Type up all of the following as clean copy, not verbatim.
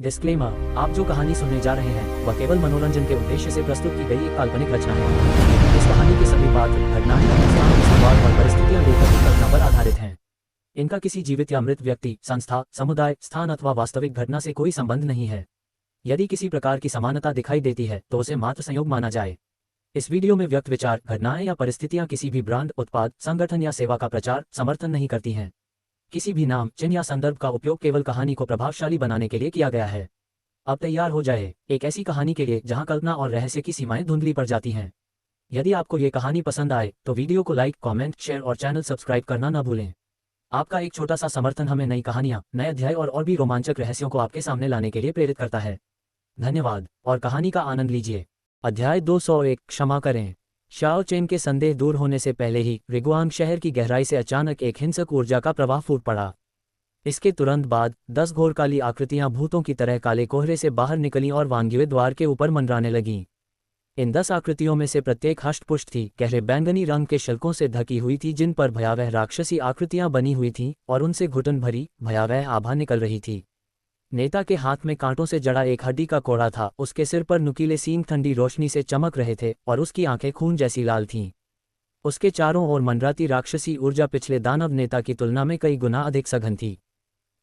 Disclaimer, आप जो कहानी सुनने जा रहे हैं वह केवल मनोरंजन के उद्देश्य से प्रस्तुत की गई एक काल्पनिक रचना है। इस कहानी के सभी पात्र, घटनाएं, स्थान, संवाद और परिस्थितियां लेखक की कल्पना पर आधारित हैं। इनका किसी जीवित या मृत व्यक्ति, संस्था, समुदाय, स्थान अथवा वास्तविक घटना से कोई संबंध नहीं है। यदि किसी प्रकार की समानता दिखाई देती है तो उसे मात्र संयोग माना जाए। इस वीडियो में व्यक्त विचार, घटनाएं या परिस्थितियां किसी भी ब्रांड, उत्पाद, संगठन या सेवा का प्रचार, समर्थन नहीं करती हैं। किसी भी नाम, चिन्ह या संदर्भ का उपयोग केवल कहानी को प्रभावशाली बनाने के लिए किया गया है। अब तैयार हो जाए एक ऐसी कहानी के लिए जहां कल्पना और रहस्य की सीमाएं धुंधली पड़ जाती हैं। यदि आपको ये कहानी पसंद आए तो वीडियो को लाइक, कमेंट, शेयर और चैनल सब्सक्राइब करना न भूलें। आपका एक छोटा सा समर्थन हमें नई कहानियां, नए अध्याय और भी रोमांचक रहस्यों को आपके सामने लाने के लिए प्रेरित करता है। धन्यवाद और कहानी का आनंद लीजिए। अध्याय 201, क्षमा करें। शाओ चेन के संदेह दूर होने से पहले ही रिगुआंग शहर की गहराई से अचानक एक हिंसक ऊर्जा का प्रवाह फूट पड़ा। इसके तुरंत बाद 10 घोर काली आकृतियां भूतों की तरह काले कोहरे से बाहर निकलीं और वांग्युए द्वार के ऊपर मंडराने लगीं। इन 10 आकृतियों में से प्रत्येक हष्टपुष्ट थी, गहरे बैंगनी रंग के शल्कों से ढकी हुई थी जिन पर भयावह राक्षसी आकृतियां बनी हुई थीं और उनसे घुटन भरी भयावह आभा निकल रही थी। नेता के हाथ में कांटों से जड़ा एक हड्डी का कोड़ा था, उसके सिर पर नुकीले सींग ठंडी रोशनी से चमक रहे थे और उसकी आंखें खून जैसी लाल थीं। उसके चारों ओर मंडराती राक्षसी ऊर्जा पिछले दानव नेता की तुलना में कई गुना अधिक सघन थी।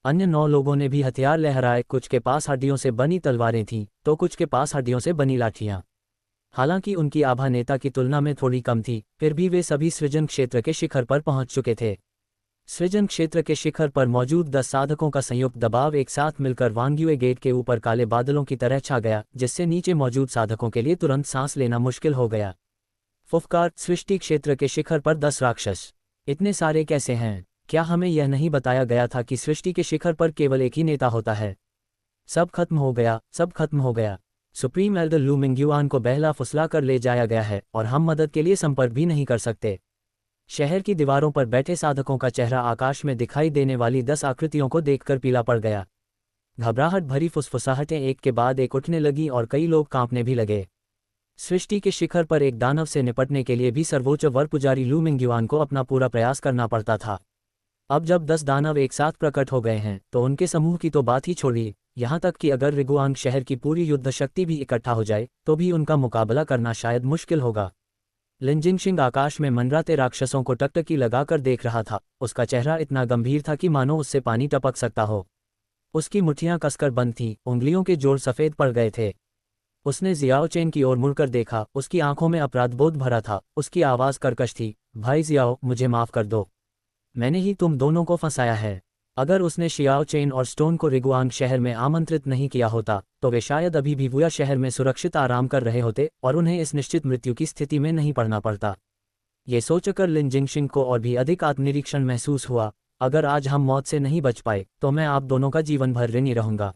अन्य 9 लोगों ने भी हथियार लहराए, कुछ के पास हड्डियों से बनी तलवारें थीं तो कुछ के पास हड्डियों से बनी लाठियां। हालांकि उनकी आभा नेता की तुलना में थोड़ी कम थी, फिर भी वे सभी सृजन क्षेत्र के शिखर पर पहुंच चुके थे। सृजन क्षेत्र के शिखर पर मौजूद 10 साधकों का संयुक्त दबाव एक साथ मिलकर वांग्युए गेट के ऊपर काले बादलों की तरह छा गया, जिससे नीचे मौजूद साधकों के लिए तुरंत सांस लेना मुश्किल हो गया। फुफकार, सृष्टि क्षेत्र के शिखर पर 10 राक्षस। इतने सारे कैसे हैं? क्या हमें यह नहीं बताया गया था कि सृष्टि के शिखर पर केवल एक ही नेता होता है? सब खत्म हो गया, सब खत्म हो गया। सुप्रीम एल्डर लू मिंगयुआन को बहला फुसला कर ले जाया गया है और हम मदद के लिए संपर्क भी नहीं कर सकते। शहर की दीवारों पर बैठे साधकों का चेहरा आकाश में दिखाई देने वाली 10 आकृतियों को देखकर पीला पड़ गया। घबराहट भरी फुसफुसाहटें एक के बाद एक उठने लगी और कई लोग कांपने भी लगे। सृष्टि के शिखर पर एक दानव से निपटने के लिए भी सर्वोच्च वर पुजारी लू मिंगयुआन को अपना पूरा प्रयास करना पड़ता था। अब जब 10 दानव एक साथ प्रकट हो गए हैं तो उनके समूह की तो बात ही छोड़िए, यहाँ तक कि अगर रिगुआंग शहर की पूरी युद्ध शक्ति भी इकट्ठा हो जाए तो भी उनका मुकाबला करना शायद मुश्किल होगा। लिन जिंगशिंग आकाश में मंडराते राक्षसों को टकटकी लगाकर देख रहा था। उसका चेहरा इतना गंभीर था कि मानो उससे पानी टपक सकता हो। उसकी मुट्ठियां कसकर बंद थीं, उंगलियों के जोड़ सफ़ेद पड़ गए थे। उसने जियाओ चेन की ओर मुड़कर देखा, उसकी आंखों में अपराधबोध भरा था। उसकी आवाज़ कर्कश थी, भाई जियाओ, मुझे माफ़ कर दो। मैंने ही तुम दोनों को फंसाया है। अगर उसने शियाओ चेन और स्टोन को रिगुआंग शहर में आमंत्रित नहीं किया होता तो वे शायद अभी भी वुया शहर में सुरक्षित आराम कर रहे होते और उन्हें इस निश्चित मृत्यु की स्थिति में नहीं पड़ना पड़ता। ये सोचकर लिन जिंगशिंग को और भी अधिक आत्मनिरीक्षण महसूस हुआ। अगर आज हम मौत से नहीं बच पाए तो मैं आप दोनों का जीवन भर ऋणी रहूंगा।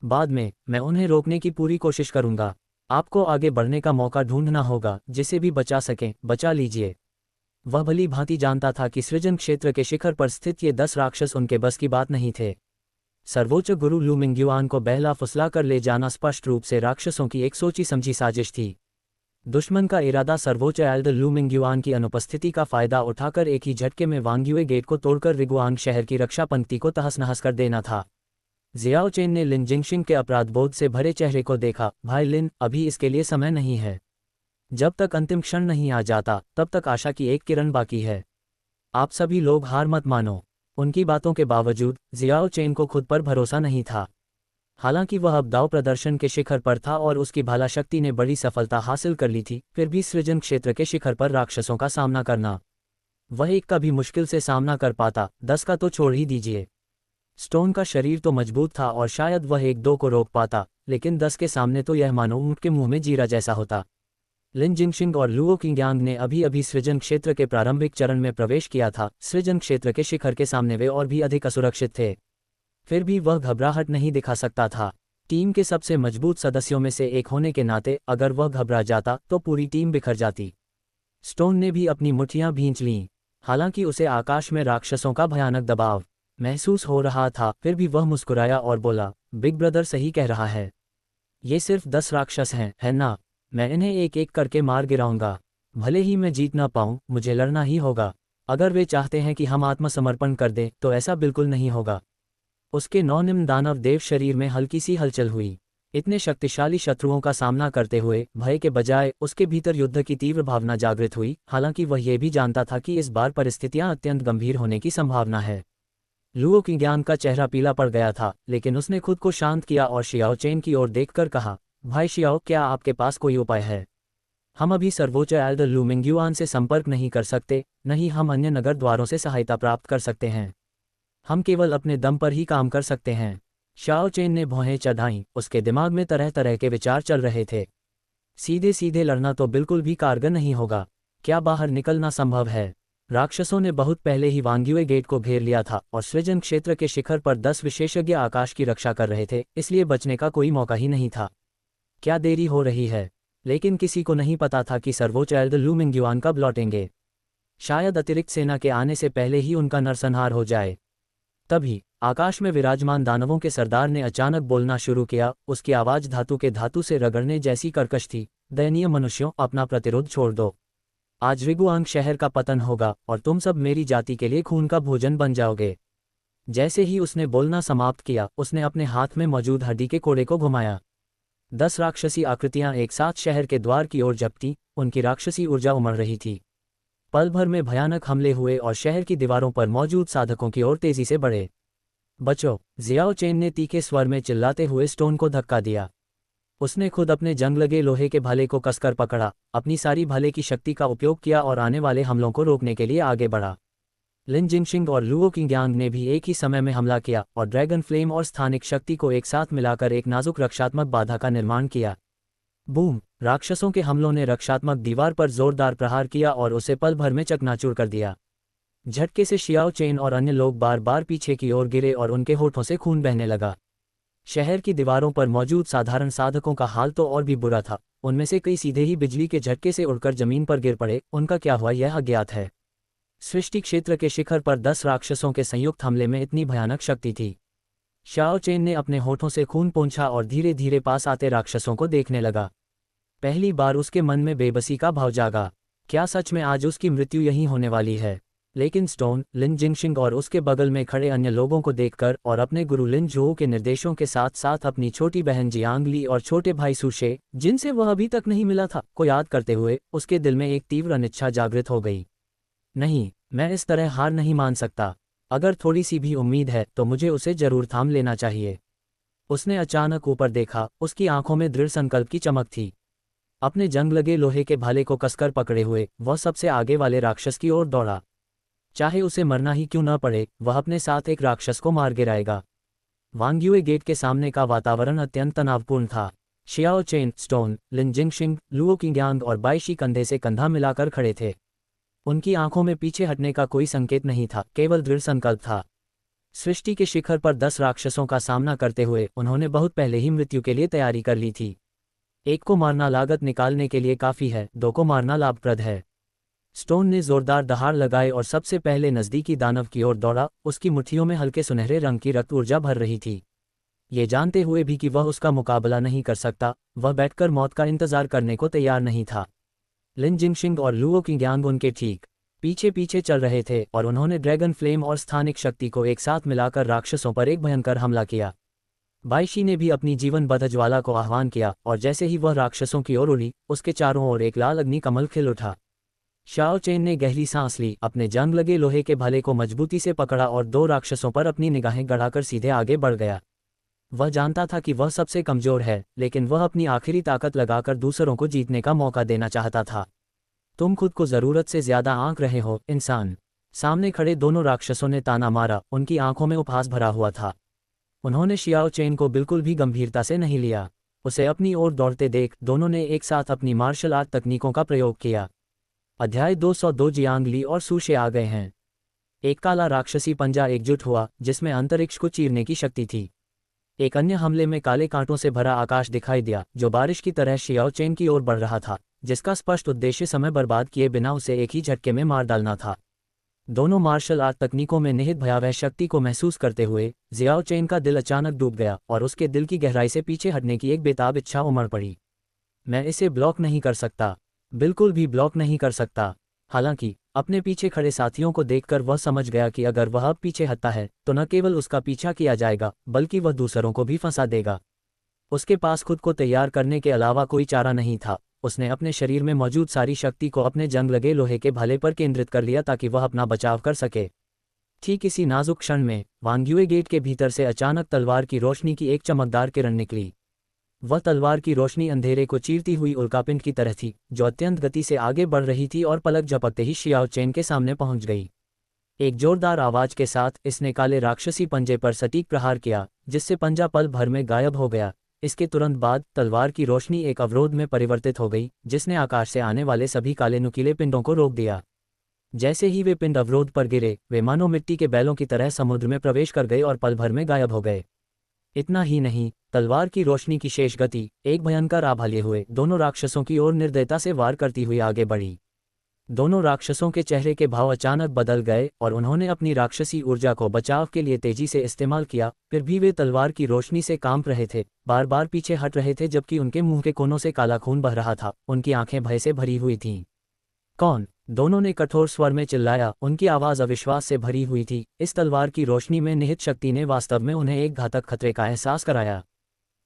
बाद में मैं उन्हें रोकने की पूरी कोशिश करूंगा। आपको आगे बढ़ने का मौका ढूंढना होगा, जिसे भी बचा सकें बचा लीजिए। वह भली भांति जानता था कि सृजन क्षेत्र के शिखर पर स्थित ये 10 राक्षस उनके बस की बात नहीं थे। सर्वोच्च गुरु लू मिंगयुआन को बहला फुसला कर ले जाना स्पष्ट रूप से राक्षसों की एक सोची समझी साजिश थी। दुश्मन का इरादा सर्वोच्च एल्डर लू मिंगयुआन की अनुपस्थिति का फायदा उठाकर एक ही झटके में वांग्युए गेट को तोड़कर रिगुआंग शहर की रक्षा पंक्ति को तहस नहस कर देना था। जियाओ चेन ने लिन जिंगशिंग के अपराधबोध से भरे चेहरे को देखा। भाई लिन, अभी इसके लिए समय नहीं है। जब तक अंतिम क्षण नहीं आ जाता तब तक आशा की एक किरण बाकी है। आप सभी लोग हार मत मानो। उनकी बातों के बावजूद जियाओ चेन को खुद पर भरोसा नहीं था। हालांकि वह अब दाव प्रदर्शन के शिखर पर था और उसकी भाला शक्ति ने बड़ी सफलता हासिल कर ली थी, फिर भी सृजन क्षेत्र के शिखर पर राक्षसों का सामना करना, वह एक का भी मुश्किल से सामना कर पाता, 10 का तो छोड़ ही दीजिए। स्टोन का शरीर तो मजबूत था और शायद वह 1-2 को रोक पाता, लेकिन 10 के सामने तो यह मानो ऊंट के मुंह में जीरा जैसा होता। लिन जिंगशिंग और लुओ किंगयांग ने अभी अभी सृजन क्षेत्र के प्रारंभिक चरण में प्रवेश किया था। सृजन क्षेत्र के शिखर के सामने वे और भी अधिक असुरक्षित थे। फिर भी वह घबराहट नहीं दिखा सकता था। टीम के सबसे मजबूत सदस्यों में से एक होने के नाते अगर वह घबरा जाता तो पूरी टीम बिखर जाती। स्टोन ने भी अपनी मुट्ठियां भींच लीं। हालांकि उसे आकाश में राक्षसों का भयानक दबाव महसूस हो रहा था, फिर भी वह मुस्कुराया और बोला, बिग ब्रदर सही कह रहा है। ये सिर्फ 10 राक्षस हैं, है ना? मैं इन्हें एक एक करके मार गिराऊंगा। भले ही मैं जीत ना पाऊं, मुझे लड़ना ही होगा। अगर वे चाहते हैं कि हम आत्मसमर्पण कर दें तो ऐसा बिल्कुल नहीं होगा। उसके नौनिम्न दानव देव शरीर में हल्की सी हलचल हुई। इतने शक्तिशाली शत्रुओं का सामना करते हुए भय के बजाय उसके भीतर युद्ध की तीव्र भावना जागृत हुई। हालांकि वह यह भी जानता था कि इस बार परिस्थितियां अत्यंत गंभीर होने की संभावना है। लुओ किंग्यांग का चेहरा पीला पड़ गया था, लेकिन उसने खुद को शांत किया और शियाओ चेन की ओर देखकर कहा, भाई शियाओ, क्या आपके पास कोई उपाय है? हम अभी सर्वोच्च एल्डर लू मिंग्युआन से संपर्क नहीं कर सकते, नहीं हम अन्य नगर द्वारों से सहायता प्राप्त कर सकते हैं। हम केवल अपने दम पर ही काम कर सकते हैं। शाओ चेन ने भौहें चढ़ाईं, उसके दिमाग में तरह तरह के विचार चल रहे थे। सीधे सीधे लड़ना तो बिल्कुल भी कारगर नहीं होगा। क्या बाहर निकलना संभव है? राक्षसों ने बहुत पहले ही वांग्युए गेट को घेर लिया था और सृजन क्षेत्र के शिखर पर 10 विशेषज्ञ आकाश की रक्षा कर रहे थे, इसलिए बचने का कोई मौका ही नहीं था। क्या देरी हो रही है? लेकिन किसी को नहीं पता था कि सर्वोच्च एल्डर लू मिंग्युआन कब लौटेंगे। शायद अतिरिक्त सेना के आने से पहले ही उनका नरसंहार हो जाए। तभी आकाश में विराजमान दानवों के सरदार ने अचानक बोलना शुरू किया। उसकी आवाज धातु के धातु से रगड़ने जैसी कर्कश थी। दयनीय मनुष्यों, अपना प्रतिरोध छोड़ दो। आज रिगुआंग शहर का पतन होगा और तुम सब मेरी जाति के लिए खून का भोजन बन जाओगे। जैसे ही उसने बोलना समाप्त किया, उसने अपने हाथ में मौजूद हड्डी के कोड़े को घुमाया। 10 राक्षसी आकृतियां एक साथ शहर के द्वार की ओर झपटी। उनकी राक्षसी ऊर्जा उमड़ रही थी। पल भर में भयानक हमले हुए और शहर की दीवारों पर मौजूद साधकों की ओर तेजी से बढ़े। बचो! जियाओ चेन ने तीखे स्वर में चिल्लाते हुए स्टोन को धक्का दिया। उसने खुद अपने जंग लगे लोहे के भाले को कसकर पकड़ा, अपनी सारी भाले की शक्ति का उपयोग किया और आने वाले हमलों को रोकने के लिए आगे बढ़ा। लिन जिंगशिंग और लुओ किंग्यांग ने भी एक ही समय में हमला किया और ड्रैगन फ्लेम और स्थानिक शक्ति को एक साथ मिलाकर एक नाजुक रक्षात्मक बाधा का निर्माण किया। बूम! राक्षसों के हमलों ने रक्षात्मक दीवार पर जोरदार प्रहार किया और उसे पल भर में चकनाचूर कर दिया। झटके से शियाओ चेन और अन्य लोग बार बार पीछे की ओर गिरे और उनके होठों से खून बहने लगा। शहर की दीवारों पर मौजूद साधारण साधकों का हाल तो और भी बुरा था। उनमें से कई सीधे ही बिजली के झटके से उड़कर जमीन पर गिर पड़े। उनका क्या हुआ यह अज्ञात है। सृष्टि क्षेत्र के शिखर पर 10 राक्षसों के संयुक्त हमले में इतनी भयानक शक्ति थी। शाओ चेन ने अपने होठों से खून पोंछा और धीरे धीरे पास आते राक्षसों को देखने लगा। पहली बार उसके मन में बेबसी का भाव जागा। क्या सच में आज उसकी मृत्यु यहीं होने वाली है? लेकिन स्टोन, लिन जिंगशिंग और उसके बगल में खड़े अन्य लोगों को देखकर और अपने गुरु लिन जोऊ के निर्देशों के साथ साथ अपनी छोटी बहन जियांग ली और छोटे भाई सुशे, जिनसे वह अभी तक नहीं मिला था, को याद करते हुए उसके दिल में एक तीव्र अनिच्छा जागृत हो गई। नहीं, मैं इस तरह हार नहीं मान सकता। अगर थोड़ी सी भी उम्मीद है तो मुझे उसे जरूर थाम लेना चाहिए। उसने अचानक ऊपर देखा। उसकी आंखों में दृढ़ संकल्प की चमक थी। अपने जंग लगे लोहे के भाले को कसकर पकड़े हुए वह सबसे आगे वाले राक्षस की ओर दौड़ा। चाहे उसे मरना ही क्यों न पड़े, वह अपने साथ एक राक्षस को मार गिराएगा। वांग्युए गेट के सामने का वातावरण अत्यंत तनावपूर्ण था। शियाओ चेन, स्टोन, लिन जिंगशिंग, लुओ किंग्यांग और बाइशी कंधे से कंधा मिलाकर खड़े थे। उनकी आंखों में पीछे हटने का कोई संकेत नहीं था, केवल दृढ़ संकल्प था। सृष्टि के शिखर पर 10 राक्षसों का सामना करते हुए उन्होंने बहुत पहले ही मृत्यु के लिए तैयारी कर ली थी। एक को मारना लागत निकालने के लिए काफी है, 2 को मारना लाभप्रद है। स्टोन ने जोरदार दहाड़ लगाए और सबसे पहले नजदीकी दानव की ओर दौड़ा। उसकी मुट्ठियों में हल्के सुनहरे रंग की रक्त ऊर्जा भर रही थी। ये जानते हुए भी कि वह उसका मुकाबला नहीं कर सकता, वह बैठकर मौत का इंतजार करने को तैयार नहीं था। लिन जिंगशिंग और लुओ किंग्यांग उनके ठीक पीछे पीछे चल रहे थे और उन्होंने ड्रैगन फ्लेम और स्थानिक शक्ति को एक साथ मिलाकर राक्षसों पर एक भयंकर हमला किया। बाइशी ने भी अपनी जीवन बद्ध ज्वाला को आह्वान किया और जैसे ही वह राक्षसों की ओर उड़ी, उसके चारों ओर एक लाल अग्नि कमल खिल उठा। शाओ चेन ने गहरी सांस ली, अपने जंग लगे लोहे के भाले को मजबूती से पकड़ा और 2 राक्षसों पर अपनी निगाहें गड़ाकर सीधे आगे बढ़ गया। वह जानता था कि वह सबसे कमजोर है, लेकिन वह अपनी आखिरी ताकत लगाकर दूसरों को जीतने का मौका देना चाहता था। तुम खुद को जरूरत से ज्यादा आंक रहे हो, इंसान। सामने खड़े दोनों राक्षसों ने ताना मारा। उनकी आंखों में उपहास भरा हुआ था। उन्होंने शियाओ चेन को बिल्कुल भी गंभीरता से नहीं लिया। उसे अपनी ओर दौड़ते देख दोनों ने एक साथ अपनी मार्शल आर्ट तकनीकों का प्रयोग किया। अध्याय 202 जियांग ली और सुशे आ गए हैं। एक काला राक्षसी पंजा एकजुट हुआ जिसमें अंतरिक्ष को चीरने की शक्ति थी। एक अन्य हमले में काले कांटों से भरा आकाश दिखाई दिया जो बारिश की तरह शियाओ चेन की ओर बढ़ रहा था, जिसका स्पष्ट उद्देश्य समय बर्बाद किए बिना उसे एक ही झटके में मार डालना था। दोनों मार्शल आर्ट तकनीकों में निहित भयावह शक्ति को महसूस करते हुए जियाओ चेन का दिल अचानक डूब गया और उसके दिल की गहराई से पीछे हटने की एक बेताब इच्छा उमड़ पड़ी। मैं इसे ब्लॉक नहीं कर सकता, बिल्कुल भी ब्लॉक नहीं कर सकता। हालांकि अपने पीछे खड़े साथियों को देखकर वह समझ गया कि अगर वह अब पीछे हटता है तो न केवल उसका पीछा किया जाएगा बल्कि वह दूसरों को भी फंसा देगा। उसके पास खुद को तैयार करने के अलावा कोई चारा नहीं था। उसने अपने शरीर में मौजूद सारी शक्ति को अपने जंग लगे लोहे के भाले पर केंद्रित कर लिया ताकि वह अपना बचाव कर सके। ठीक इसी नाजुक क्षण में वांग युए गेट के भीतर से अचानक तलवार की रोशनी की एक चमकदार किरण निकली। वह तलवार की रोशनी अंधेरे को चीरती हुई उल्कापिंड की तरह थी जो अत्यंत गति से आगे बढ़ रही थी और पलक झपकते ही शियाओ चेन के सामने पहुंच गई। एक जोरदार आवाज के साथ इसने काले राक्षसी पंजे पर सटीक प्रहार किया जिससे पंजा पल भर में गायब हो गया। इसके तुरंत बाद तलवार की रोशनी एक अवरोध में परिवर्तित हो गई जिसने आकाश से आने वाले सभी काले नुकीले पिंडों को रोक दिया। जैसे ही वे पिंड अवरोध पर गिरे वे मानो मिट्टी के बैलों की तरह समुद्र में प्रवेश कर गए और पल भर में गायब हो गए। इतना ही नहीं, तलवार की रोशनी की शेष गति एक भयंकर आभा लिए हुए दोनों राक्षसों की ओर निर्दयता से वार करती हुई आगे बढ़ी। दोनों राक्षसों के चेहरे के भाव अचानक बदल गए और उन्होंने अपनी राक्षसी ऊर्जा को बचाव के लिए तेजी से इस्तेमाल किया। फिर भी वे तलवार की रोशनी से कांप रहे थे, बार बार पीछे हट रहे थे जबकि उनके मुंह के कोनों से काला खून बह रहा था। उनकी आंखें भय से भरी हुई थीं। कौन? दोनों ने कठोर स्वर में चिल्लाया। उनकी आवाज अविश्वास से भरी हुई थी। इस तलवार की रोशनी में निहित शक्ति ने वास्तव में उन्हें एक घातक खतरे का एहसास कराया।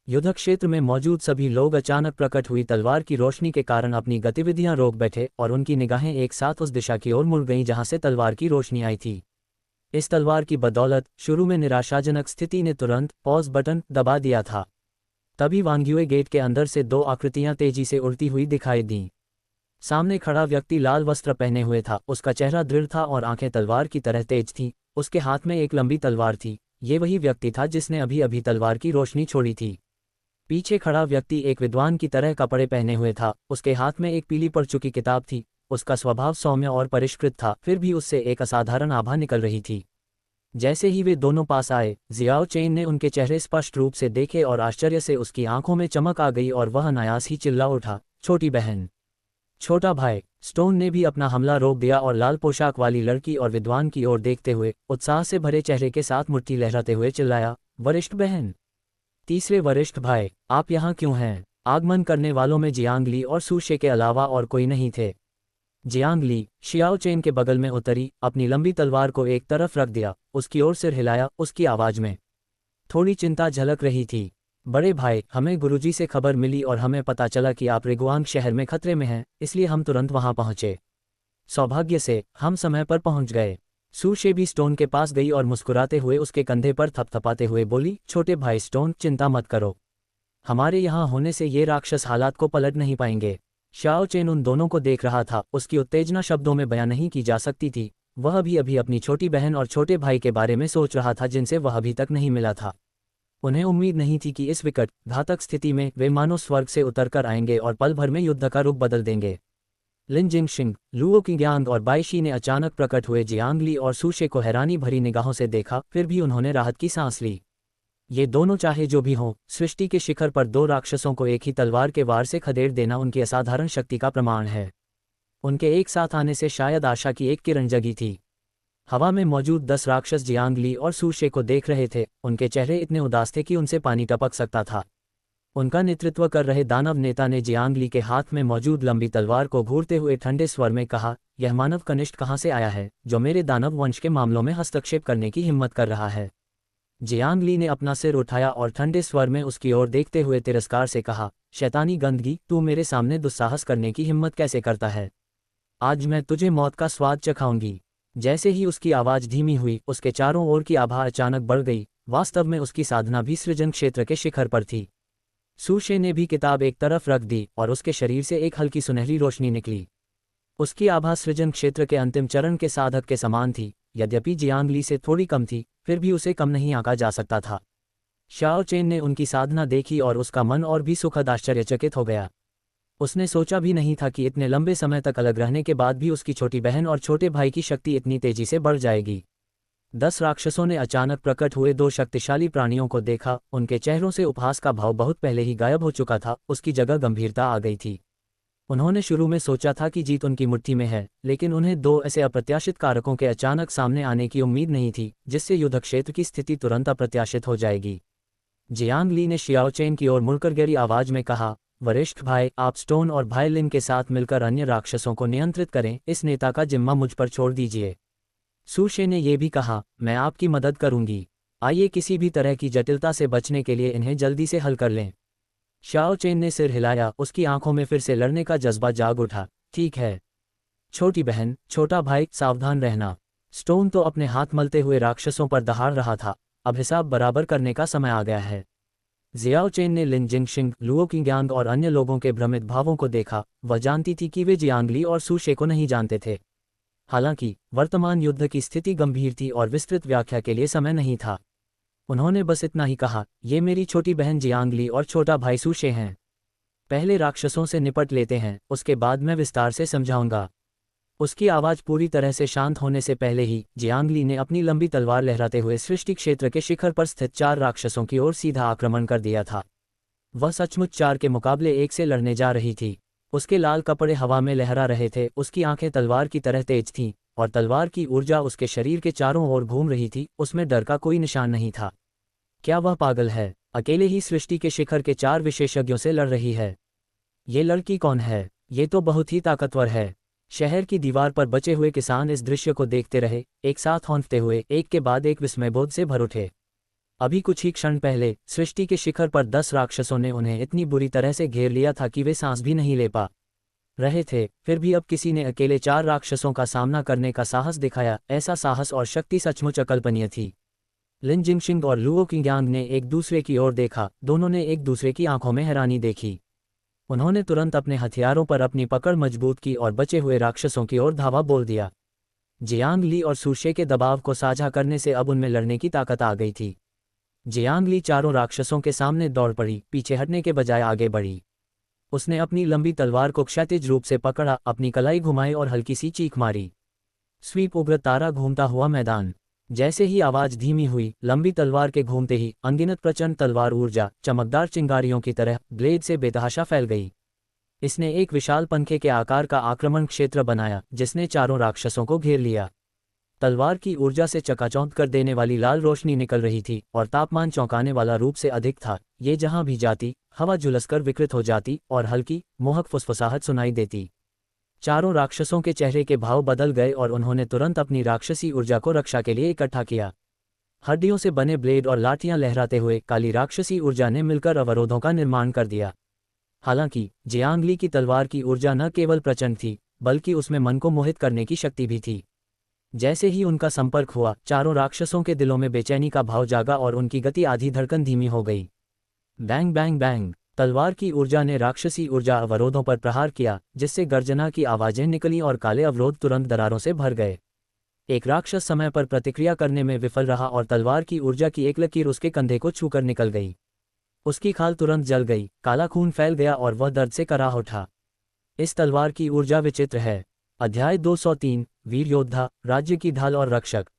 युद्ध क्षेत्र में मौजूद सभी लोग अचानक प्रकट हुई तलवार की रोशनी के कारण अपनी गतिविधियां रोक बैठे और उनकी निगाहें एक साथ उस दिशा की ओर मुड़ गईं जहां से तलवार की रोशनी आई थी। इस तलवार की बदौलत शुरू में निराशाजनक स्थिति ने तुरंत पॉज बटन दबा दिया था। तभी वांग युए गेट के अंदर से दो आकृतियां तेजी से उड़ती हुई दिखाई दीं। सामने खड़ा व्यक्ति लाल वस्त्र पहने हुए था। उसका चेहरा दृढ़ था और आंखें तलवार की तरह तेज थीं। उसके हाथ में एक लंबी तलवार थी। ये वही व्यक्ति था जिसने अभी अभी तलवार की रोशनी छोड़ी थी। पीछे खड़ा व्यक्ति एक विद्वान की तरह कपड़े पहने हुए था। उसके हाथ में एक पीली पड़ चुकी किताब थी। उसका स्वभाव सौम्य और परिष्कृत था, फिर भी उससे एक असाधारण आभा निकल रही थी। जैसे ही वे दोनों पास आए, जियाओ चेन ने उनके चेहरे स्पष्ट रूप से देखे और आश्चर्य से उसकी आंखों में चमक आ गई और वह अनायास ही चिल्ला उठा, छोटी बहन, छोटा भाई। स्टोन ने भी अपना हमला रोक दिया और लाल पोशाक वाली लड़की और विद्वान की ओर देखते हुए उत्साह से भरे चेहरे के साथ मुट्ठी लहराते हुए चिल्लाया, वरिष्ठ बहन, तीसरे वरिष्ठ भाई, आप यहाँ क्यों हैं? आगमन करने वालों में जियांग ली और सूशे के अलावा और कोई नहीं थे। जियांग ली शियाओ चेन के बगल में उतरी, अपनी लंबी तलवार को एक तरफ रख दिया, उसकी ओर सिर हिलाया। उसकी आवाज में थोड़ी चिंता झलक रही थी। बड़े भाई, हमें गुरुजी से खबर मिली और हमें पता चला कि आप रिगुआंग शहर में खतरे में हैं, इसलिए हम तुरंत वहां पहुंचे। सौभाग्य से हम समय पर पहुंच गए। सूशे भी स्टोन के पास गई और मुस्कुराते हुए उसके कंधे पर थपथपाते हुए बोली, छोटे भाई स्टोन, चिंता मत करो, हमारे यहाँ होने से ये राक्षस हालात को पलट नहीं पाएंगे। शाओ चेन उन दोनों को देख रहा था। उसकी उत्तेजना शब्दों में बयां नहीं की जा सकती थी। वह भी अभी अपनी छोटी बहन और छोटे भाई के बारे में सोच रहा था जिनसे वह अभी तक नहीं मिला था। उन्हें उम्मीद नहीं थी कि इस विकट घातक स्थिति में वे मानो स्वर्ग से उतरकर आएंगे और पल भर में युद्ध का रुख बदल देंगे। लिन जिंगशिंग, लुओ किंग्यांग और बाईशी ने अचानक प्रकट हुए जियांग ली और सूशे को हैरानी भरी निगाहों से देखा, फिर भी उन्होंने राहत की सांस ली। ये दोनों चाहे जो भी हों, सृष्टि के शिखर पर दो राक्षसों को एक ही तलवार के वार से खदेड़ देना उनकी असाधारण शक्ति का प्रमाण है। उनके एक साथ आने से शायद आशा की एक किरण जगी थी। हवा में मौजूद 10 राक्षस जियांग ली और सूशे को देख रहे थे। उनके चेहरे इतने उदास थे कि उनसे पानी टपक सकता था। उनका नेतृत्व कर रहे दानव नेता ने जियांग ली के हाथ में मौजूद लंबी तलवार को घूरते हुए ठंडे स्वर में कहा, यह मानव कनिष्ठ कहाँ से आया है जो मेरे दानव वंश के मामलों में हस्तक्षेप करने की हिम्मत कर रहा है? जियांग ली ने अपना सिर उठाया और ठंडे स्वर में उसकी ओर देखते हुए तिरस्कार से कहा, शैतानी गंदगी, तू मेरे सामने दुस्साहस करने की हिम्मत कैसे करता है? आज मैं तुझे मौत का स्वाद चखाऊंगी। जैसे ही उसकी आवाज धीमी हुई, उसके चारों ओर की आभा अचानक बढ़ गई। वास्तव में उसकी साधना भी सृजन क्षेत्र के शिखर पर थी। सूशे ने भी किताब एक तरफ रख दी और उसके शरीर से एक हल्की सुनहरी रोशनी निकली। उसकी आभा सृजन क्षेत्र के अंतिम चरण के साधक के समान थी। यद्यपि जियांग ली से थोड़ी कम थी, फिर भी उसे कम नहीं आंका जा सकता था। शाओ चेन ने उनकी साधना देखी और उसका मन और भी सुखद आश्चर्यचकित हो गया। उसने सोचा भी नहीं था कि इतने लंबे समय तक अलग रहने के बाद भी उसकी छोटी बहन और छोटे भाई की शक्ति इतनी तेजी से बढ़ जाएगी। 10 राक्षसों ने अचानक प्रकट हुए दो शक्तिशाली प्राणियों को देखा। उनके चेहरों से उपहास का भाव बहुत पहले ही गायब हो चुका था, उसकी जगह गंभीरता आ गई थी। उन्होंने शुरू में सोचा था कि जीत उनकी मुट्ठी में है, लेकिन उन्हें दो ऐसे अप्रत्याशित कारकों के अचानक सामने आने की उम्मीद नहीं थी जिससे युद्ध क्षेत्र की स्थिति तुरंत अप्रत्याशित हो जाएगी। जियांग ली ने शियाओ चेन की ओर मुड़कर गहरी आवाज में कहा, वरिष्ठ भाई, आप स्टोन और भाई लिन के साथ मिलकर अन्य राक्षसों को नियंत्रित करें, इस नेता का जिम्मा मुझ पर छोड़ दीजिए। सु शे ने यह भी कहा, मैं आपकी मदद करूंगी। आइए किसी भी तरह की जटिलता से बचने के लिए इन्हें जल्दी से हल कर लें। शाओ चेन ने सिर हिलाया, उसकी आंखों में फिर से लड़ने का जज्बा जाग उठा। ठीक है छोटी बहन, छोटा भाई, सावधान रहना। स्टोन तो अपने हाथ मलते हुए राक्षसों पर दहाड़ रहा था। अब हिसाब बराबर करने का समय आ गया है। जियाओ चेन ने लिन जिंगशिंग, लुओ किंग्यांग और अन्य लोगों के भ्रमित भावों को देखा। वह जानती थी कि वे जियांगली और सु शे को नहीं जानते थे। हालांकि वर्तमान युद्ध की स्थिति गंभीर थी और विस्तृत व्याख्या के लिए समय नहीं था। उन्होंने बस इतना ही कहा, ये मेरी छोटी बहन जियांगली और छोटा भाई सु शे हैं। पहले राक्षसों से निपट लेते हैं, उसके बाद मैं विस्तार से समझाऊंगा। उसकी आवाज़ पूरी तरह से शांत होने से पहले ही जियांगली ने अपनी लंबी तलवार लहराते हुए सृष्टि क्षेत्र के शिखर पर स्थित 4 राक्षसों की ओर सीधा आक्रमण कर दिया था। वह सचमुच 4 के मुकाबले 1 से लड़ने जा रही थी। उसके लाल कपड़े हवा में लहरा रहे थे, उसकी आंखें तलवार की तरह तेज थीं, और तलवार की ऊर्जा उसके शरीर के चारों ओर घूम रही थी। उसमें डर का कोई निशान नहीं था। क्या वह पागल है? अकेले ही सृष्टि के शिखर के 4 विशेषज्ञों से लड़ रही है। ये लड़की कौन है? ये तो बहुत ही ताकतवर है। शहर की दीवार पर बचे हुए किसान इस दृश्य को देखते रहे, एक साथ हौंफते हुए एक के बाद एक विस्मयबोध से भर उठे। अभी कुछ ही क्षण पहले सृष्टि के शिखर पर 10 राक्षसों ने उन्हें इतनी बुरी तरह से घेर लिया था कि वे सांस भी नहीं ले पा रहे थे। फिर भी अब किसी ने अकेले 4 राक्षसों का सामना करने का साहस दिखाया। ऐसा साहस और शक्ति सचमुच अकल्पनीय थी। लिन जिंगशिंग और लुओ किंग्यांग ने एक दूसरे की ओर देखा। दोनों ने एक दूसरे की आंखों में हैरानी देखी। उन्होंने तुरंत अपने हथियारों पर अपनी पकड़ मजबूत की और बचे हुए राक्षसों की ओर धावा बोल दिया। जियांगली और सु शे के दबाव को साझा करने से अब उनमें लड़ने की ताकत आ गई थी। जियांगली चारों राक्षसों के सामने दौड़ पड़ी, पीछे हटने के बजाय आगे बढ़ी। उसने अपनी लंबी तलवार को क्षैतिज रूप से पकड़ा, अपनी कलाई घुमाई और हल्की सी चीख मारी। स्वीप उग्र तारा घूमता हुआ मैदान। जैसे ही आवाज धीमी हुई, लंबी तलवार के घूमते ही अनगिनत प्रचंड तलवार ऊर्जा चमकदार चिंगारियों की तरह ब्लेड से बेतहाशा फैल गई। इसने एक विशाल पंखे के आकार का आक्रमण क्षेत्र बनाया, जिसने चारों राक्षसों को घेर लिया। तलवार की ऊर्जा से चकाचौंध कर देने वाली लाल रोशनी निकल रही थी और तापमान चौंकाने वाला रूप से अधिक था। ये जहां भी जाती, हवा झुलसकर विकृत हो जाती और हल्की मोहक फुसफुसाहट सुनाई देती। चारों राक्षसों के चेहरे के भाव बदल गए और उन्होंने तुरंत अपनी राक्षसी ऊर्जा को रक्षा के लिए इकट्ठा किया। हड्डियों से बने ब्लेड और लाठियां लहराते हुए काली राक्षसी ऊर्जा ने मिलकर अवरोधों का निर्माण कर दिया। हालांकि जियांगली की तलवार की ऊर्जा न केवल प्रचंड थी, बल्कि उसमें मन को मोहित करने की शक्ति भी थी। जैसे ही उनका संपर्क हुआ, चारों राक्षसों के दिलों में बेचैनी का भाव जागा और उनकी गति आधी धड़कन धीमी हो गई। बैंग बैंग बैंग, तलवार की ऊर्जा ने राक्षसी ऊर्जा अवरोधों पर प्रहार किया, जिससे गर्जना की आवाजें निकलीं और काले अवरोध तुरंत दरारों से भर गए। एक राक्षस समय पर प्रतिक्रिया करने में विफल रहा और तलवार की ऊर्जा की एक लकीर उसके कंधे को छूकर निकल गई। उसकी खाल तुरंत जल गई, काला खून फैल गया और वह दर्द से कराह उठा। इस तलवार की ऊर्जा विचित्र है। अध्याय 203, वीर योद्धा, राज्य की ढाल और रक्षक।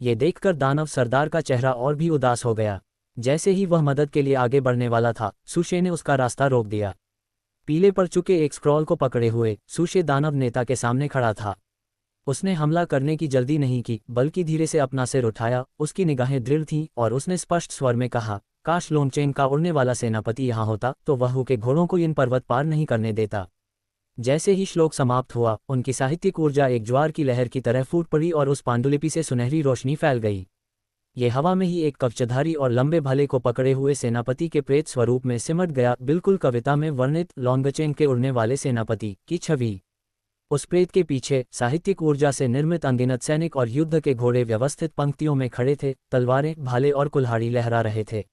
ये देखकर दानव सरदार का चेहरा और भी उदास हो गया। जैसे ही वह मदद के लिए आगे बढ़ने वाला था, सु शे ने उसका रास्ता रोक दिया। पीले पड़ चुके एक स्क्रॉल को पकड़े हुए सु शे दानव नेता के सामने खड़ा था। उसने हमला करने की जल्दी नहीं की, बल्कि धीरे से अपना सिर उठाया। उसकी निगाहें दृढ़ थीं और उसने स्पष्ट स्वर में कहा, काश लोनचेन का उड़ने वाला सेनापति यहाँ होता तो वह के घोड़ों को इन पर्वत पार नहीं करने देता। जैसे ही श्लोक समाप्त हुआ, उनकी साहित्यिक ऊर्जा एक ज्वार की लहर की तरह फूट पड़ी और उस पांडुलिपि से सुनहरी रोशनी फैल गई। ये हवा में ही एक कवचधारी और लंबे भाले को पकड़े हुए सेनापति के प्रेत स्वरूप में सिमट गया, बिल्कुल कविता में वर्णित लोंगचेन के उड़ने वाले सेनापति की छवि। उस प्रेत के पीछे साहित्यिक ऊर्जा से निर्मित अनगिनत सैनिक और युद्ध के घोड़े व्यवस्थित पंक्तियों में खड़े थे। तलवारें, भाले और कुल्हाड़ी लहरा रहे थे।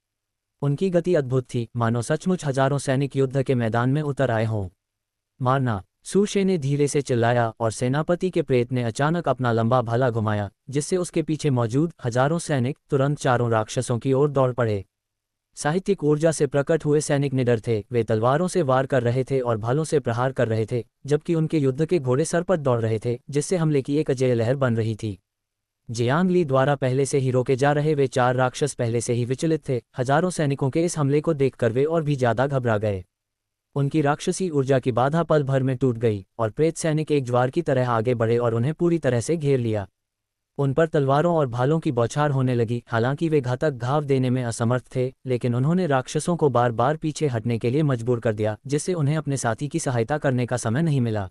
उनकी गति अद्भुत थी, मानो सचमुच हजारों सैनिक युद्ध के मैदान में उतर आए हों। मारना, सु शे ने धीरे से चिल्लाया और सेनापति के प्रेत ने अचानक अपना लंबा भाला घुमाया, जिससे उसके पीछे मौजूद हजारों सैनिक तुरंत चारों राक्षसों की ओर दौड़ पड़े। साहित्यिक ऊर्जा से प्रकट हुए सैनिक निडर थे। वे तलवारों से वार कर रहे थे और भालों से प्रहार कर रहे थे, जबकि उनके युद्ध के घोड़े सर पर दौड़ रहे थे, जिससे हमले की एक अजेय लहर बन रही थी। जियांगली द्वारा पहले से ही रोके जा रहे वे 4 राक्षस पहले से ही विचलित थे। हजारों सैनिकों के इस हमले को देखकर वे और भी ज्यादा घबरा गए। उनकी राक्षसी ऊर्जा की बाधा पल भर में टूट गई और प्रेत सैनिक एक ज्वार की तरह आगे बढ़े और उन्हें पूरी तरह से घेर लिया। उन पर तलवारों और भालों की बौछार होने लगी। हालांकि वे घातक घाव देने में असमर्थ थे, लेकिन उन्होंने राक्षसों को बार बार पीछे हटने के लिए मजबूर कर दिया, जिससे उन्हें अपने साथी की सहायता करने का समय नहीं मिला।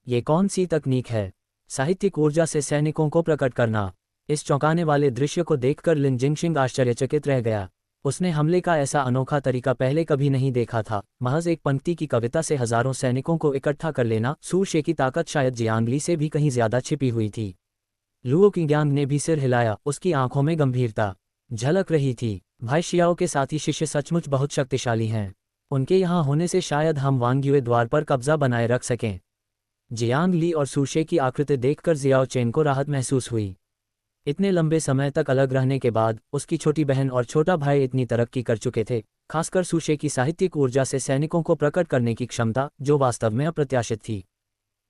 ये कौन सी तकनीक है? साहित्यिक ऊर्जा से सैनिकों को प्रकट करना। इस चौंकाने वाले दृश्य को देखकर लिन जिंगशिंग आश्चर्यचकित रह गया। उसने हमले का ऐसा अनोखा तरीका पहले कभी नहीं देखा था। महज एक पंक्ति की कविता से हजारों सैनिकों को इकट्ठा कर लेना। सू शे की ताकत शायद जियांग ली से भी कहीं ज्यादा छिपी हुई थी। लुओ किंग्यांग ने भी सिर हिलाया, उसकी आंखों में गंभीरता झलक रही थी। भाई शियाओ के साथी शिष्य सचमुच बहुत शक्तिशाली हैं। उनके यहाँ होने से शायद हम वांग्युए द्वार पर कब्जा बनाए रख सकें। जियांग ली और सूशे की आकृति देखकर जियाओ चेन को राहत महसूस हुई। इतने लंबे समय तक अलग रहने के बाद उसकी छोटी बहन और छोटा भाई इतनी तरक्की कर चुके थे, खासकर सूशे की साहित्यिक ऊर्जा से सैनिकों को प्रकट करने की क्षमता, जो वास्तव में अप्रत्याशित थी।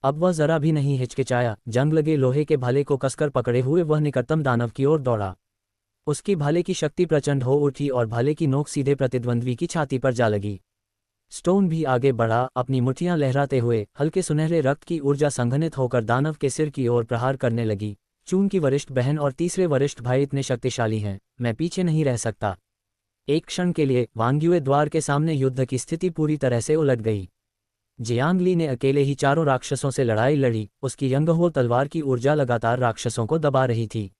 अब वह जरा भी नहीं हिचकिचाया। जंग लगे लोहे के भाले को कसकर पकड़े हुए वह निकटतम दानव की ओर दौड़ा। उसकी भाले की शक्ति प्रचंड हो उठी और भाले की नोक सीधे प्रतिद्वंद्वी की छाती पर जा लगी। स्टोन भी आगे बढ़ा, अपनी मुठ्ठियां लहराते हुए। हल्के सुनहरे रक्त की ऊर्जा संघनित होकर दानव के सिर की ओर प्रहार करने लगी। चून की वरिष्ठ बहन और तीसरे वरिष्ठ भाई इतने शक्तिशाली हैं, मैं पीछे नहीं रह सकता। एक क्षण के लिए वांग्युए द्वार के सामने युद्ध की स्थिति पूरी तरह से उलट गई। जियांग ली ने अकेले ही चारों राक्षसों से लड़ाई लड़ी। उसकी यंगहो तलवार की ऊर्जा लगातार राक्षसों को दबा रही थी।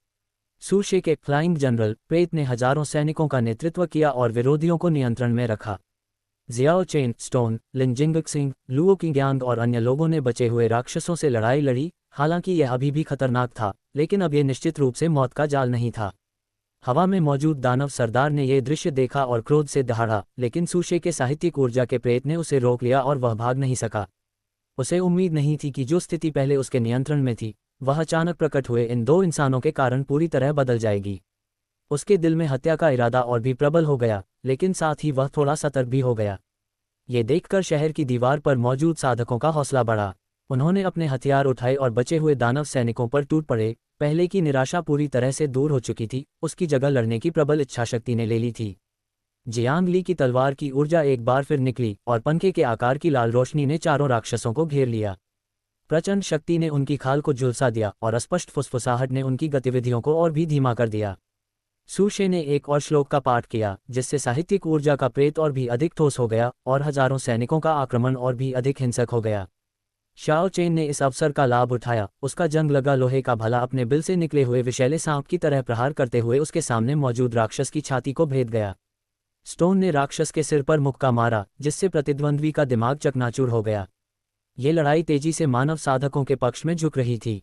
सूशे के फ्लाइंग जनरल प्रेत ने हजारों सैनिकों का नेतृत्व किया और विरोधियों को नियंत्रण में रखा। जियाओ चेन, स्टोन, लिन जिंगक्सिंग, लुओ किंग्यांग और अन्य लोगों ने बचे हुए राक्षसों से लड़ाई लड़ी। हालांकि यह अभी भी खतरनाक था, लेकिन अब यह निश्चित रूप से मौत का जाल नहीं था। हवा में मौजूद दानव सरदार ने यह दृश्य देखा और क्रोध से दहाड़ा, लेकिन सूशे के साहित्यिक ऊर्जा के प्रेत ने उसे रोक लिया और वह भाग नहीं सका। उसे उम्मीद नहीं थी कि जो स्थिति पहले उसके नियंत्रण में थी, वह अचानक प्रकट हुए इन दो इंसानों के कारण पूरी तरह बदल जाएगी। उसके दिल में हत्या का इरादा और भी प्रबल हो गया, लेकिन साथ ही वह थोड़ा सतर्क भी हो गया। ये देखकर शहर की दीवार पर मौजूद साधकों का हौसला बढ़ा। उन्होंने अपने हथियार उठाए और बचे हुए दानव सैनिकों पर टूट पड़े। पहले की निराशा पूरी तरह से दूर हो चुकी थी, उसकी जगह लड़ने की प्रबल इच्छाशक्ति ने ले ली थी। जियांग ली की तलवार की ऊर्जा एक बार फिर निकली और पंखे के आकार की लाल रोशनी ने चारों राक्षसों को घेर लिया। प्रचंड शक्ति ने उनकी खाल को झुलसा दिया और अस्पष्ट फुसफुसाहट ने उनकी गतिविधियों को और भी धीमा कर दिया। सूशे ने एक और श्लोक का पाठ किया, जिससे साहित्यिक ऊर्जा का प्रेत और भी अधिक ठोस हो गया और हजारों सैनिकों का आक्रमण और भी अधिक हिंसक हो गया। शाओ चेन ने इस अवसर का लाभ उठाया। उसका जंग लगा लोहे का भला अपने बिल से निकले हुए विषैले सांप की तरह प्रहार करते हुए उसके सामने मौजूद राक्षस की छाती को भेद गया। स्टोन ने राक्षस के सिर पर मुक्का मारा, जिससे प्रतिद्वंद्वी का दिमाग चकनाचूर हो गया। ये लड़ाई तेजी से मानव साधकों के पक्ष में झुक रही थी।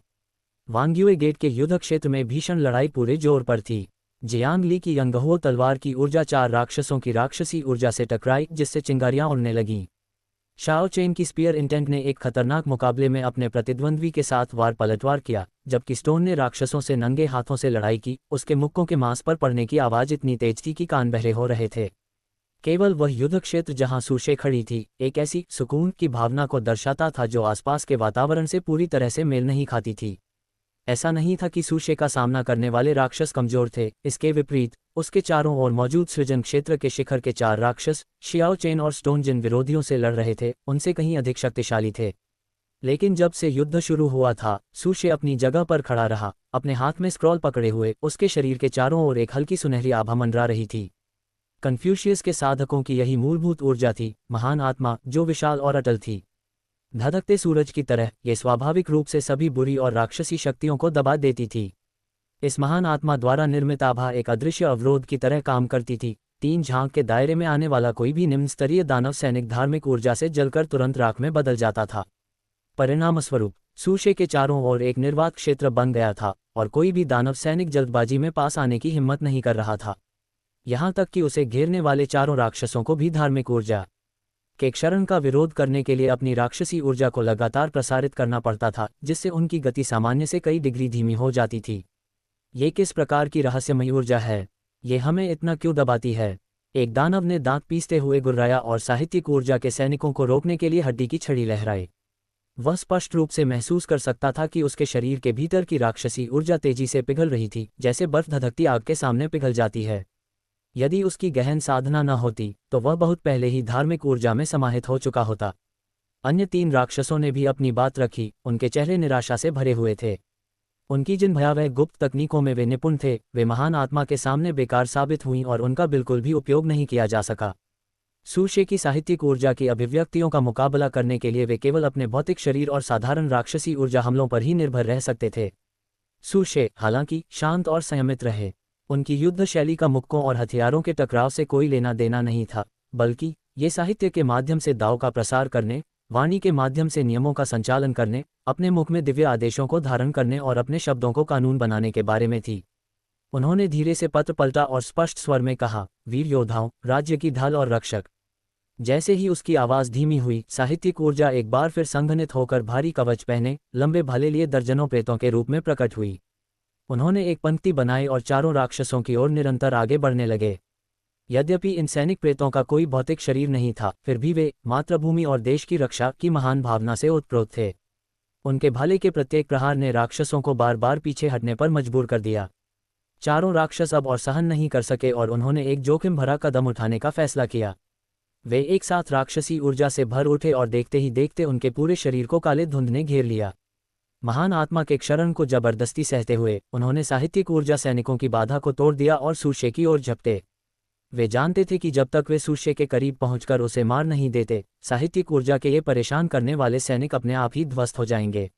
वांग्युए गेट के युद्ध क्षेत्र में भीषण लड़ाई पूरे जोर पर थी। जियांग ली की यंगहो तलवार की ऊर्जा चार राक्षसों की राक्षसी ऊर्जा से टकराई, जिससे चिंगारियां उड़ने लगीं। शाओ चेन की स्पीयर इंटेंट ने एक खतरनाक मुकाबले में अपने प्रतिद्वंद्वी के साथ वार पलटवार किया, जबकि स्टोन ने राक्षसों से नंगे हाथों से लड़ाई की। उसके मुक्कों के मांस पर पड़ने की आवाज इतनी तेज थी कि कान बहरे हो रहे थे। केवल वह युद्ध क्षेत्र जहां सूशे खड़ी थी, एक ऐसी सुकून की भावना को दर्शाता था जो आसपास के वातावरण से पूरी तरह से मेल नहीं खाती थी। ऐसा नहीं था कि सूशे का सामना करने वाले राक्षस कमजोर थे, इसके विपरीत उसके चारों ओर मौजूद सृजन क्षेत्र के शिखर के चार राक्षस, शियाओ चेन और स्टोन, जिन विरोधियों से लड़ रहे थे, उनसे कहीं अधिक शक्तिशाली थे। लेकिन जब से युद्ध शुरू हुआ था, सूशे अपनी जगह पर खड़ा रहा, अपने हाथ में स्क्रॉल पकड़े हुए। उसके शरीर के चारों ओर एक हल्की सुनहरी आभा मंडरा रही थी। कन्फ्यूशियस के साधकों की यही मूलभूत ऊर्जा थी, महान आत्मा जो विशाल और अटल थी। धधकते सूरज की तरह ये स्वाभाविक रूप से सभी बुरी और राक्षसी शक्तियों को दबा देती थी। इस महान आत्मा द्वारा निर्मित आभा एक अदृश्य अवरोध की तरह काम करती थी। 3 झांक के दायरे में आने वाला कोई भी निम्न स्तरीय दानव सैनिक धार्मिक ऊर्जा से जलकर तुरंत राख में बदल जाता था। परिणामस्वरूप सूशे के चारों ओर एक निर्वात क्षेत्र बन गया था और कोई भी दानव सैनिक जल्दबाजी में पास आने की हिम्मत नहीं कर रहा था। यहाँ तक कि उसे घेरने वाले चारों राक्षसों को भी धार्मिक ऊर्जा के क्षरण का विरोध करने के लिए अपनी राक्षसी ऊर्जा को लगातार प्रसारित करना पड़ता था, जिससे उनकी गति सामान्य से कई डिग्री धीमी हो जाती थी। ये किस प्रकार की रहस्यमयी ऊर्जा है? ये हमें इतना क्यों दबाती है? एक दानव ने दांत पीसते हुए गुर्राया और साहित्यिक ऊर्जा के सैनिकों को रोकने के लिए हड्डी की छड़ी लहराई। वह स्पष्ट रूप से महसूस कर सकता था कि उसके शरीर के भीतर की राक्षसी ऊर्जा तेजी से पिघल रही थी, जैसे बर्फ धधकती आग के सामने पिघल जाती है। यदि उसकी गहन साधना न होती, तो वह बहुत पहले ही धार्मिक ऊर्जा में समाहित हो चुका होता। अन्य 3 राक्षसों ने भी अपनी बात रखी, उनके चेहरे निराशा से भरे हुए थे। उनकी जिन भयावह गुप्त तकनीकों में वे निपुण थे, वे महान आत्मा के सामने बेकार साबित हुईं और उनका बिल्कुल भी उपयोग नहीं किया जा सका। सु शे की साहित्यिक ऊर्जा की अभिव्यक्तियों का मुकाबला करने के लिए वे केवल अपने भौतिक शरीर और साधारण राक्षसी ऊर्जा हमलों पर ही निर्भर रह सकते थे। सु शे, हालांकि, शांत और संयमित रहे। उनकी युद्ध शैली का मुक्कों और हथियारों के टकराव से कोई लेना देना नहीं था, बल्कि ये साहित्य के माध्यम से दाव का प्रसार करने, वाणी के माध्यम से नियमों का संचालन करने, अपने मुख में दिव्य आदेशों को धारण करने और अपने शब्दों को कानून बनाने के बारे में थी। उन्होंने धीरे से पत्र पलटा और स्पष्ट स्वर में कहा, वीर योद्धाओं, राज्य की ढाल और रक्षक। जैसे ही उसकी आवाज़ धीमी हुई, साहित्यिक ऊर्जा एक बार फिर संघनित होकर भारी कवच पहने, लंबे भाले लिए दर्जनों प्रेतों के रूप में प्रकट हुई। उन्होंने एक पंक्ति बनाई और चारों राक्षसों की ओर निरंतर आगे बढ़ने लगे। यद्यपि इन सैनिक प्रेतों का कोई भौतिक शरीर नहीं था, फिर भी वे मातृभूमि और देश की रक्षा की महान भावना से ओतप्रोत थे। उनके भाले के प्रत्येक प्रहार ने राक्षसों को बार बार पीछे हटने पर मजबूर कर दिया। चारों राक्षस अब और सहन नहीं कर सके और उन्होंने एक जोखिम भरा कदम उठाने का फैसला किया। वे एक साथ राक्षसी ऊर्जा से भर उठे और देखते ही देखते उनके पूरे शरीर को काले धुंध ने घेर लिया। महान आत्मा के क्षरण को जबरदस्ती सहते हुए उन्होंने साहित्यिक ऊर्जा सैनिकों की बाधा को तोड़ दिया और सु शे की ओर झपटे। वे जानते थे कि जब तक वे सु शे के करीब पहुंचकर उसे मार नहीं देते, साहित्यिक ऊर्जा के ये परेशान करने वाले सैनिक अपने आप ही ध्वस्त हो जाएंगे।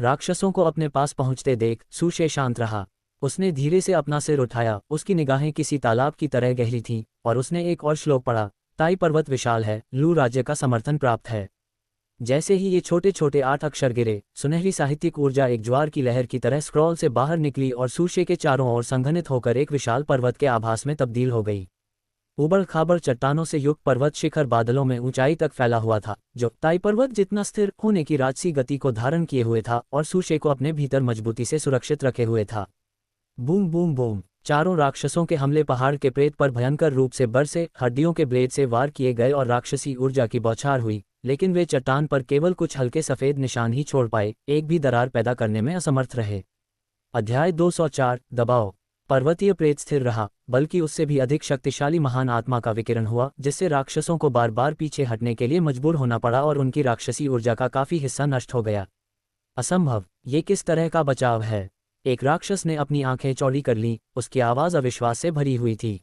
राक्षसों को अपने पास पहुंचते देख सु शे शांत रहा। उसने धीरे से अपना सिर उठाया, उसकी निगाहें किसी तालाब की तरह गहरी थीं, और उसने एक और श्लोक पढ़ा, ताई पर्वत विशाल है, लू राज्य का समर्थन प्राप्त है। जैसे ही ये छोटे छोटे 8 अक्षर गिरे, सुनहरी साहित्यिक ऊर्जा एक ज्वार की लहर की तरह स्क्रॉल से बाहर निकली और सु शे के चारों ओर संघनित होकर एक विशाल पर्वत के आभास में तब्दील हो गई। उबड़ खाबड़ चट्टानों से युक्त पर्वत शिखर बादलों में ऊंचाई तक फैला हुआ था, जो ताई पर्वत जितना स्थिर होने की राजसी गति को धारण किए हुए था और सु शे को अपने भीतर मजबूती से सुरक्षित रखे हुए था। बूम बूम बूम, चारों राक्षसों के हमले पहाड़ के प्रेत पर भयंकर रूप से बरसे, हड्डियों के ब्लेड से वार किए गए और राक्षसी ऊर्जा की बौछार हुई, लेकिन वे चट्टान पर केवल कुछ हल्के सफेद निशान ही छोड़ पाए, एक भी दरार पैदा करने में असमर्थ रहे। अध्याय 204, दबाव। पर्वतीय प्रेत स्थिर रहा, बल्कि उससे भी अधिक शक्तिशाली महान आत्मा का विकिरण हुआ, जिससे राक्षसों को बार बार पीछे हटने के लिए मजबूर होना पड़ा और उनकी राक्षसी ऊर्जा का काफी हिस्सा नष्ट हो गया। असंभव, ये किस तरह का बचाव है? एक राक्षस ने अपनी आंखें चौड़ी कर लीं, उसकी आवाज़ अविश्वास से भरी हुई थी।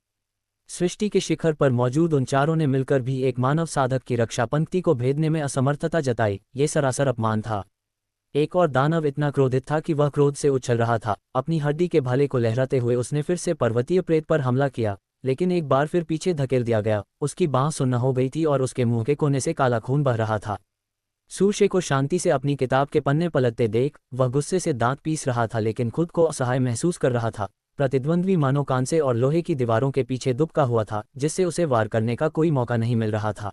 सृष्टि के शिखर पर मौजूद उन चारों ने मिलकर भी एक मानव साधक की रक्षा पंक्ति को भेदने में असमर्थता जताई, ये सरासर अपमान था। एक और दानव इतना क्रोधित था कि वह क्रोध से उछल रहा था। अपनी हड्डी के भाले को लहराते हुए उसने फिर से पर्वतीय प्रेत पर हमला किया, लेकिन एक बार फिर पीछे धकेल दिया गया। उसकी बाँह सुन्न हो गई थी और उसके मुंह के कोने से काला खून बह रहा था। सु शे को शांति से अपनी किताब के पन्ने पलटते देख वह गुस्से से दांत पीस रहा था, लेकिन खुद को असहाय महसूस कर रहा था। प्रतिद्वंद्वी मानो कांसे और लोहे की दीवारों के पीछे दुबका हुआ था, जिससे उसे वार करने का कोई मौका नहीं मिल रहा था।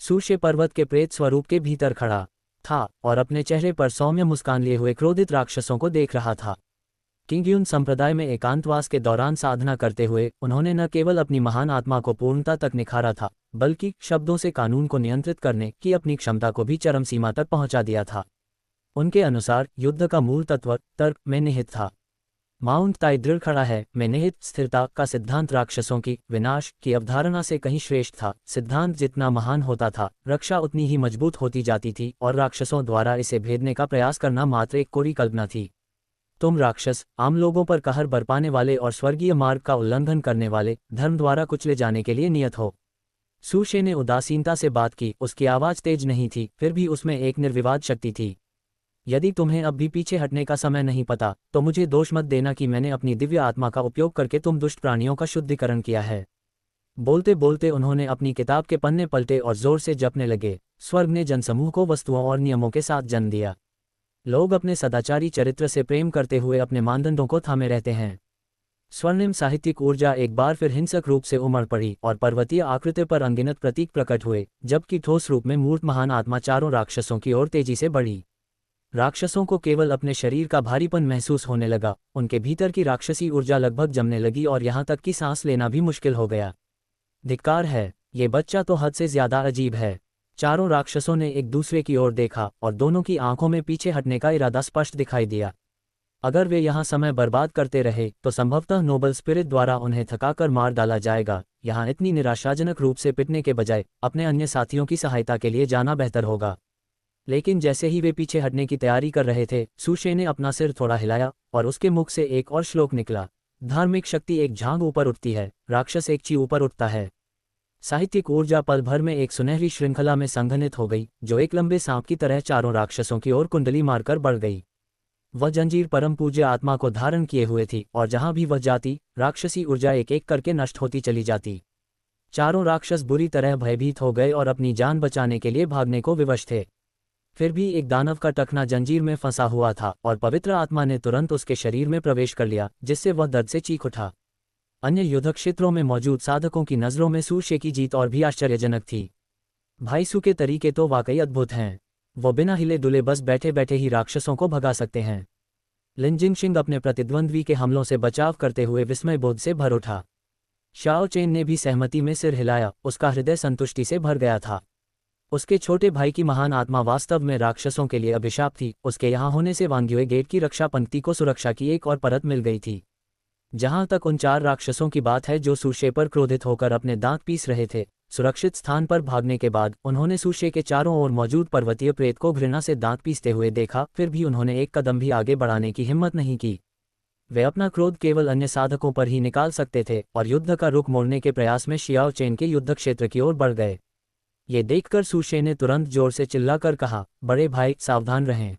सु शे पर्वत के प्रेत स्वरूप के भीतर खड़ा था और अपने चेहरे पर सौम्य मुस्कान लिए हुए क्रोधित राक्षसों को देख रहा था। किंगयुन संप्रदाय में एकांतवास के दौरान साधना करते हुए उन्होंने न केवल अपनी महान आत्मा को पूर्णता तक निखारा था, बल्कि शब्दों से कानून को नियंत्रित करने की अपनी क्षमता को भी चरम सीमा तक पहुंचा दिया था। उनके अनुसार युद्ध का मूल तत्व तर्क में निहित था। माउंट ताई दृढ़ खड़ा है में निहित स्थिरता का सिद्धांत राक्षसों की विनाश की अवधारणा से कहीं श्रेष्ठ था। सिद्धांत जितना महान होता था, रक्षा उतनी ही मजबूत होती जाती थी, और राक्षसों द्वारा इसे भेदने का प्रयास करना मात्र एक कोरी कल्पना थी। तुम राक्षस, आम लोगों पर कहर बरपाने वाले और स्वर्गीय मार्ग का उल्लंघन करने वाले, धर्म द्वारा कुचले जाने के लिए नियत हो। सु शे ने उदासीनता से बात की। उसकी आवाज़ तेज नहीं थी, फिर भी उसमें एक निर्विवाद शक्ति थी। यदि तुम्हें अब भी पीछे हटने का समय नहीं पता, तो मुझे दोष मत देना कि मैंने अपनी दिव्य आत्मा का उपयोग करके तुम दुष्ट प्राणियों का शुद्धिकरण किया है। बोलते बोलते उन्होंने अपनी किताब के पन्ने पलटे और जोर से जपने लगे। स्वर्ग ने जनसमूह को वस्तुओं और नियमों के साथ जन्म दिया। लोग अपने सदाचारी चरित्र से प्रेम करते हुए अपने मानदंडों को थामे रहते हैं। स्वर्णिम साहित्यिक ऊर्जा एक बार फिर हिंसक रूप से उमड़ पड़ी और पर्वतीय आकृति पर अनगिनत प्रतीक प्रकट हुए, जबकि ठोस रूप में मूर्त महान आत्मा चारों राक्षसों की ओर तेजी से बढ़ी। राक्षसों को केवल अपने शरीर का भारीपन महसूस होने लगा। उनके भीतर की राक्षसी ऊर्जा लगभग जमने लगी और यहाँ तक कि सांस लेना भी मुश्किल हो गया। धिक्कार है, ये बच्चा तो हद से ज्यादा अजीब है। चारों राक्षसों ने एक दूसरे की ओर देखा और दोनों की आंखों में पीछे हटने का इरादा स्पष्ट दिखाई दिया। अगर वे यहाँ समय बर्बाद करते रहे तो संभवतः नोबल स्पिरिट द्वारा उन्हें थकाकर मार डाला जाएगा। यहाँ इतनी निराशाजनक रूप से पिटने के बजाय अपने अन्य साथियों की सहायता के लिए जाना बेहतर होगा। लेकिन जैसे ही वे पीछे हटने की तैयारी कर रहे थे, सुशे ने अपना सिर थोड़ा हिलाया और उसके मुख से एक और श्लोक निकला। धार्मिक शक्ति एक झांग ऊपर उठती है, राक्षस एक ची ऊपर उठता है। साहित्यिक ऊर्जा पल भर में एक सुनहरी श्रृंखला में संघनित हो गई, जो एक लंबे सांप की तरह चारों राक्षसों की ओर कुंडली मारकर बढ़ गई। वह जंजीर परम पूज्य आत्मा को धारण किए हुए थी और जहां भी वह जाती, राक्षसी ऊर्जा एक एक करके नष्ट होती चली जाती। चारों राक्षस बुरी तरह भयभीत हो गए और अपनी जान बचाने के लिए भागने को विवश थे। फिर भी एक दानव का टखना जंजीर में फंसा हुआ था और पवित्र आत्मा ने तुरंत उसके शरीर में प्रवेश कर लिया, जिससे वह दर्द से चीख उठा। अन्य युद्ध क्षेत्रों में मौजूद साधकों की नज़रों में सुशे की जीत और भी आश्चर्यजनक थी। भाई सू के तरीके तो वाकई अद्भुत हैं। वो बिना हिले डुले बस बैठे बैठे ही राक्षसों को भगा सकते हैं। लिन जिंगशिंग अपने प्रतिद्वंद्वी के हमलों से बचाव करते हुए विस्मय बोध से भर उठा। शाओ चेन ने भी सहमति में सिर हिलाया, उसका हृदय संतुष्टि से भर गया था। उसके छोटे भाई की महान आत्मा वास्तव में राक्षसों के लिए अभिशाप थी। उसके यहाँ होने से वांग्युए गेट की रक्षा पंक्ति को सुरक्षा की एक और परत मिल गई थी। जहां तक उन 4 राक्षसों की बात है जो सुशे पर क्रोधित होकर अपने दांत पीस रहे थे, सुरक्षित स्थान पर भागने के बाद उन्होंने सुशे के चारों ओर मौजूद पर्वतीय प्रेत को घृणा से दांत पीसते हुए देखा, फिर भी उन्होंने एक कदम भी आगे बढ़ाने की हिम्मत नहीं की। वे अपना क्रोध केवल अन्य साधकों पर ही निकाल सकते थे और युद्ध का रुख मोड़ने के प्रयास में शियाओ चेन के युद्ध क्षेत्र की ओर बढ़ गए। ये देखकर सुशे ने तुरंत जोर से चिल्लाकर कहा, बड़े भाई सावधान रहें।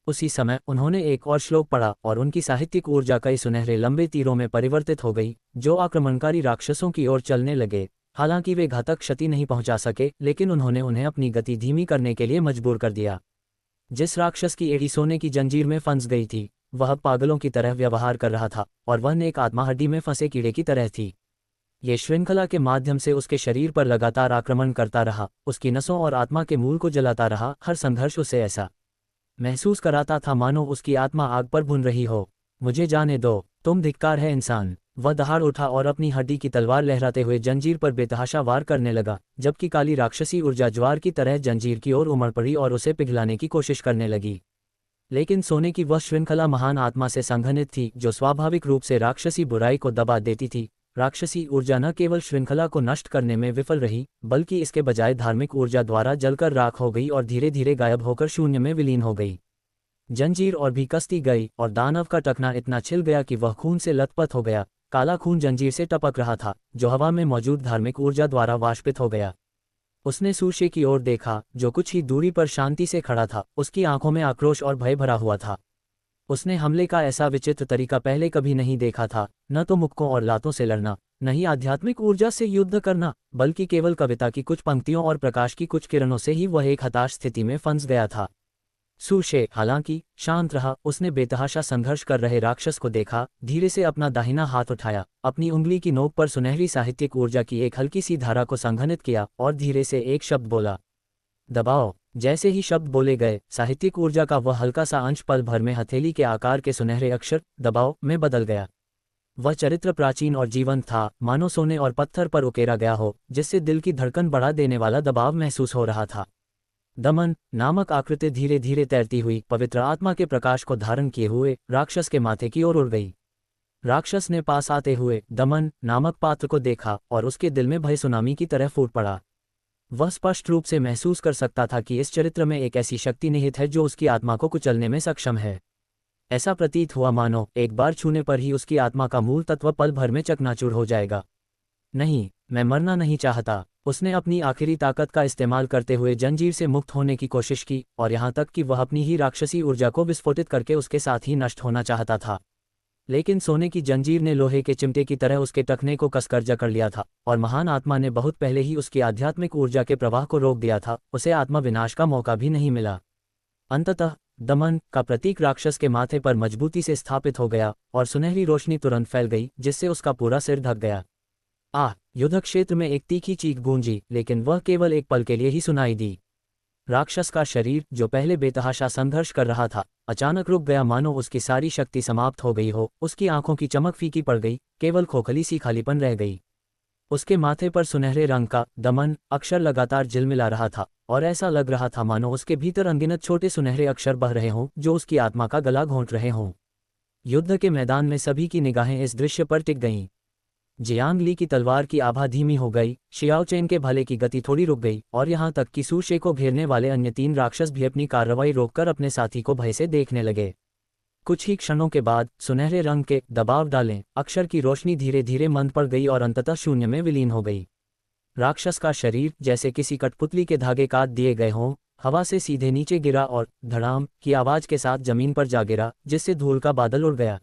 उसी समय उन्होंने एक और श्लोक पढ़ा और उनकी साहित्यिक ऊर्जा कई सुनहरे लंबे तीरों में परिवर्तित हो गई, जो आक्रमणकारी राक्षसों की ओर चलने लगे। हालांकि वे घातक क्षति नहीं पहुंचा सके, लेकिन उन्होंने उन्हें अपनी गति धीमी करने के लिए मजबूर कर दिया। जिस राक्षस की एड़ी सोने की जंजीर में फंस गई थी, वह पागलों की तरह व्यवहार कर रहा था और वह नेक आत्मा हड्डी में फंसे कीड़े की तरह थी। ये श्रृंखला के माध्यम से उसके शरीर पर लगातार आक्रमण करता रहा, उसकी नसों और आत्मा के मूल को जलाता रहा। हर संघर्ष उसे ऐसा महसूस कराता था मानो उसकी आत्मा आग पर भुन रही हो। मुझे जाने दो, तुम धिक्कार है इंसान। वह दहाड़ उठा और अपनी हड्डी की तलवार लहराते हुए जंजीर पर बेतहाशा वार करने लगा, जबकि काली राक्षसी ऊर्जा ज्वार की तरह जंजीर की ओर उमड़ पड़ी और उसे पिघलाने की कोशिश करने लगी। लेकिन सोने की वह श्रृंखला महान आत्मा से संघनित थी, जो स्वाभाविक रूप से राक्षसी बुराई को दबा देती थी। राक्षसी ऊर्जा न केवल श्रृंखला को नष्ट करने में विफल रही, बल्कि इसके बजाय धार्मिक ऊर्जा द्वारा जलकर राख हो गई और धीरे धीरे गायब होकर शून्य में विलीन हो गई। जंजीर और भी कसती गई और दानव का टखना इतना छिल गया कि वह खून से लथपथ हो गया। काला खून जंजीर से टपक रहा था, जो हवा में मौजूद धार्मिक ऊर्जा द्वारा वाष्पित हो गया। उसने सुशे की ओर देखा, जो कुछ ही दूरी पर शांति से खड़ा था। उसकी आंखों में आक्रोश और भय भरा हुआ था। उसने हमले का ऐसा विचित्र तरीका पहले कभी नहीं देखा था, न तो मुक्कों और लातों से लड़ना, न ही आध्यात्मिक ऊर्जा से युद्ध करना, बल्कि केवल कविता की कुछ पंक्तियों और प्रकाश की कुछ किरणों से ही वह एक हताश स्थिति में फंस गया था। सुशे हालांकि शांत रहा। उसने बेतहाशा संघर्ष कर रहे राक्षस को देखा, धीरे से अपना दाहिना हाथ उठाया, अपनी उंगली की नोक पर सुनहरी साहित्यिक ऊर्जा की एक हल्की सी धारा को संघनित किया और धीरे से एक शब्द बोला, दबाओ। जैसे ही शब्द बोले गए, साहित्यिक ऊर्जा का वह हल्का सा अंश पल भर में हथेली के आकार के सुनहरे अक्षर दबाओ में बदल गया। वह चरित्र प्राचीन और जीवंत था, मानो सोने और पत्थर पर उकेरा गया हो, जिससे दिल की धड़कन बढ़ा देने वाला दबाव महसूस हो रहा था। दमन नामक आकृति धीरे धीरे तैरती हुई पवित्र आत्मा के प्रकाश को धारण किए हुए राक्षस के माथे की ओर उड़ गई। राक्षस ने पास आते हुए दमन नामक पात्र को देखा और उसके दिल में भय सुनामी की तरह फूट पड़ा। वह स्पष्ट रूप से महसूस कर सकता था कि इस चरित्र में एक ऐसी शक्ति निहित है जो उसकी आत्मा को कुचलने में सक्षम है। ऐसा प्रतीत हुआ मानो एक बार छूने पर ही उसकी आत्मा का मूल तत्व पल भर में चकनाचूर हो जाएगा। नहीं, मैं मरना नहीं चाहता। उसने अपनी आखिरी ताकत का इस्तेमाल करते हुए जंजीर से मुक्त होने की कोशिश की और यहाँ तक कि वह अपनी ही राक्षसी ऊर्जा को विस्फोटित करके उसके साथ ही नष्ट होना चाहता था। लेकिन सोने की जंजीर ने लोहे के चिमटे की तरह उसके टखने को कसकर जकड़ लिया था और महान आत्मा ने बहुत पहले ही उसकी आध्यात्मिक ऊर्जा के प्रवाह को रोक दिया था। उसे आत्मा विनाश का मौका भी नहीं मिला। अंततः दमन का प्रतीक राक्षस के माथे पर मजबूती से स्थापित हो गया और सुनहरी रोशनी तुरंत फैल गई, जिससे उसका पूरा सिर ढक गया। युद्ध क्षेत्र में एक तीखी चीख गूंजी, लेकिन वह केवल एक पल के लिए ही सुनाई दी। राक्षस का शरीर, जो पहले बेतहाशा संघर्ष कर रहा था, अचानक रुक गया, मानो उसकी सारी शक्ति समाप्त हो गई हो। उसकी आंखों की चमक फीकी पड़ गई, केवल खोखली सी खालीपन रह गई। उसके माथे पर सुनहरे रंग का दमन अक्षर लगातार झिलमिला रहा था और ऐसा लग रहा था मानो उसके भीतर अनगिनत छोटे सुनहरे अक्षर बह रहे हों, जो उसकी आत्मा का गला घोंट रहे हों। युद्ध के मैदान में सभी की निगाहें इस दृश्य पर टिक गईं। जियांग ली की तलवार की आभा धीमी हो गई, शियाओ चेन के भाले की गति थोड़ी रुक गई और यहाँ तक कि सू शे को घेरने वाले अन्य 3 राक्षस भी अपनी कार्रवाई रोककर अपने साथी को भय से देखने लगे। कुछ ही क्षणों के बाद सुनहरे रंग के दबाव डालें अक्षर की रोशनी धीरे धीरे मंद पड़ गई और अंततः शून्य में विलीन हो गई। राक्षस का शरीर जैसे किसी कठपुतली के धागे काट दिए गए हों, हवा से सीधे नीचे गिरा और धड़ाम की आवाज के साथ जमीन पर जा गिरा, जिससे धूल का बादल उड़ गया।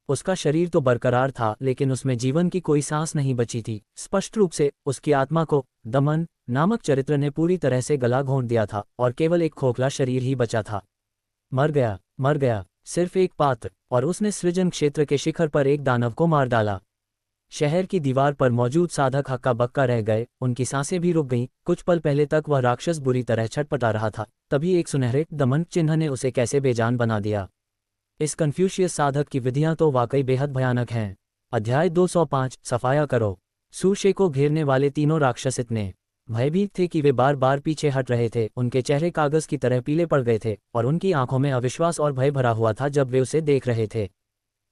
उसका शरीर तो बरकरार था, लेकिन उसमें जीवन की कोई सांस नहीं बची थी। स्पष्ट रूप से उसकी आत्मा को दमन नामक चरित्र ने पूरी तरह से गला घोंट दिया था और केवल एक खोखला शरीर ही बचा था। मर गया, सिर्फ एक पात्र, और उसने सृजन क्षेत्र के शिखर पर एक दानव को मार डाला। शहर की दीवार पर मौजूद साधक हक्का बक्का रह गए, उनकी सांसें भी रुक गईं। कुछ पल पहले तक वह राक्षस बुरी तरह छटपटा रहा था, तभी एक सुनहरे दमन चिन्ह ने उसे कैसे बेजान बना दिया। इस कन्फ्यूशियस साधक की विधियां तो वाकई बेहद भयानक हैं। अध्याय 205 सफाया करो। सू शे को घेरने वाले तीनों राक्षस इतने भयभीत थे कि वे बार बार पीछे हट रहे थे। उनके चेहरे कागज की तरह पीले पड़ गए थे और उनकी आंखों में अविश्वास और भय भरा हुआ था जब वे उसे देख रहे थे।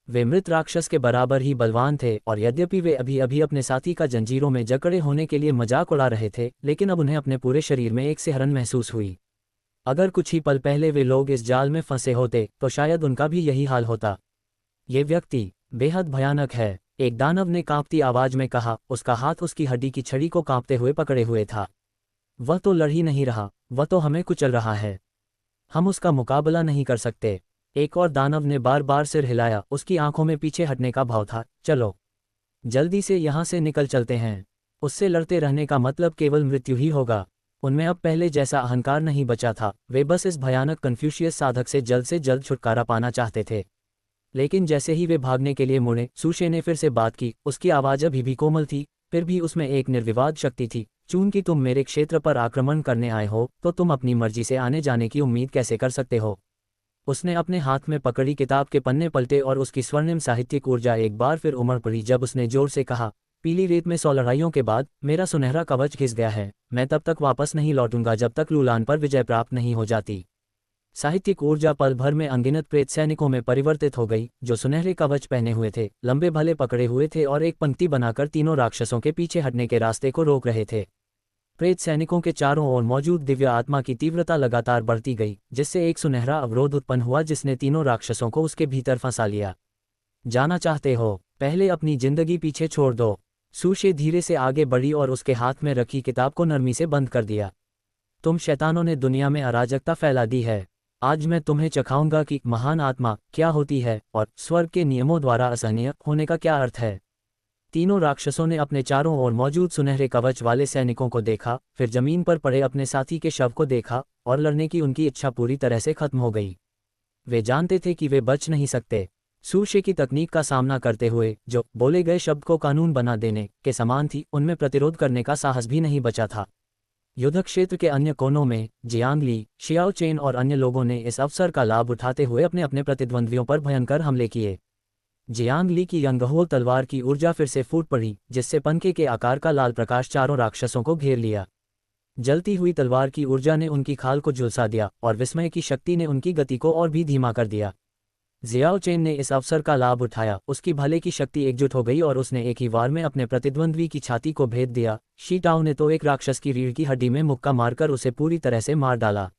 वे मृत राक्षस के बराबर ही बलवान थे और यद्यपि वे अभी अभी अपने साथी का जंजीरों में जकड़े होने के लिए मजाक उड़ा रहे थे, लेकिन अब उन्हें अपने पूरे शरीर में एक सिहरन महसूस हुई। अगर कुछ ही पल पहले वे लोग इस जाल में फंसे होते तो शायद उनका भी यही हाल होता। ये व्यक्ति बेहद भयानक है, एक दानव ने कांपती आवाज में कहा। उसका हाथ उसकी हड्डी की छड़ी को कांपते हुए पकड़े हुए था। वह तो लड़ ही नहीं रहा, वह तो हमें कुचल रहा है। हम उसका मुकाबला नहीं कर सकते। एक और दानव ने बार बार सिर हिलाया, उसकी आंखों में पीछे हटने का भाव था। चलो जल्दी से यहाँ से निकल चलते हैं। उससे लड़ते रहने का मतलब केवल मृत्यु ही होगा। उनमें अब पहले जैसा अहंकार नहीं बचा था। वे बस इस भयानक कन्फ्यूशियस साधक से जल्द छुटकारा पाना चाहते थे। लेकिन जैसे ही वे भागने के लिए मुड़े, सू शे ने फिर से बात की। उसकी आवाज अभी भी कोमल थी, फिर भी उसमें एक निर्विवाद शक्ति थी। चूंकि तुम मेरे क्षेत्र पर आक्रमण करने आए हो, तो तुम अपनी मर्जी से आने जाने की उम्मीद कैसे कर सकते हो। उसने अपने हाथ में पकड़ी किताब के पन्ने पलटे और उसकी स्वर्णिम साहित्यिक ऊर्जा एक बार फिर उमड़ पड़ी जब उसने जोर से कहा, पीली रेत में 100 लड़ाइयों के बाद मेरा सुनहरा कवच घिस गया है। मैं तब तक वापस नहीं लौटूंगा जब तक लूलान पर विजय प्राप्त नहीं हो जाती। साहित्यिक ऊर्जा पल भर में अनगिनत प्रेत सैनिकों में परिवर्तित हो गई, जो सुनहरे कवच पहने हुए थे, लंबे भले पकड़े हुए थे और एक पंक्ति बनाकर तीनों राक्षसों के पीछे हटने के रास्ते को रोक रहे थे। प्रेत सैनिकों के चारों ओर मौजूद दिव्य आत्मा की तीव्रता लगातार बढ़ती गई, जिससे एक सुनहरा अवरोध उत्पन्न हुआ जिसने तीनों राक्षसों को उसके भीतर फंसा लिया। जाना चाहते हो? पहले अपनी जिंदगी पीछे छोड़ दो। सू शे धीरे से आगे बढ़ी और उसके हाथ में रखी किताब को नरमी से बंद कर दिया। तुम शैतानों ने दुनिया में अराजकता फैला दी है। आज मैं तुम्हें चखाऊंगा कि महान आत्मा क्या होती है और स्वर्ग के नियमों द्वारा असहनीय होने का क्या अर्थ है। तीनों राक्षसों ने अपने चारों ओर मौजूद सुनहरे कवच वाले सैनिकों को देखा, फिर जमीन पर पड़े अपने साथी के शव को देखा और लड़ने की उनकी इच्छा पूरी तरह से खत्म हो गई। वे जानते थे कि वे बच नहीं सकते। सू शे की तकनीक का सामना करते हुए, जो बोले गए शब्द को कानून बना देने के समान थी, उनमें प्रतिरोध करने का साहस भी नहीं बचा था। युद्ध क्षेत्र के अन्य कोनों में जियांग ली, शियाओ चेन और अन्य लोगों ने इस अवसर का लाभ उठाते हुए अपने अपने प्रतिद्वंद्वियों पर भयंकर हमले किए। जियांग ली की यंगहोल तलवार की ऊर्जा फिर से फूट पड़ी, जिससे पंखे के आकार का लाल प्रकाश चारों राक्षसों को घेर लिया। जलती हुई तलवार की ऊर्जा ने उनकी खाल को झुलसा दिया और विस्मय की शक्ति ने उनकी गति को और भी धीमा कर दिया। जियाओ चेन ने इस अवसर का लाभ उठाया। उसकी भले की शक्ति एकजुट हो गई और उसने एक ही वार में अपने प्रतिद्वंद्वी की छाती को भेद दिया। शी टाओ ने तो एक राक्षस की रीढ़ की हड्डी में मुक्का मारकर उसे पूरी तरह से मार डाला।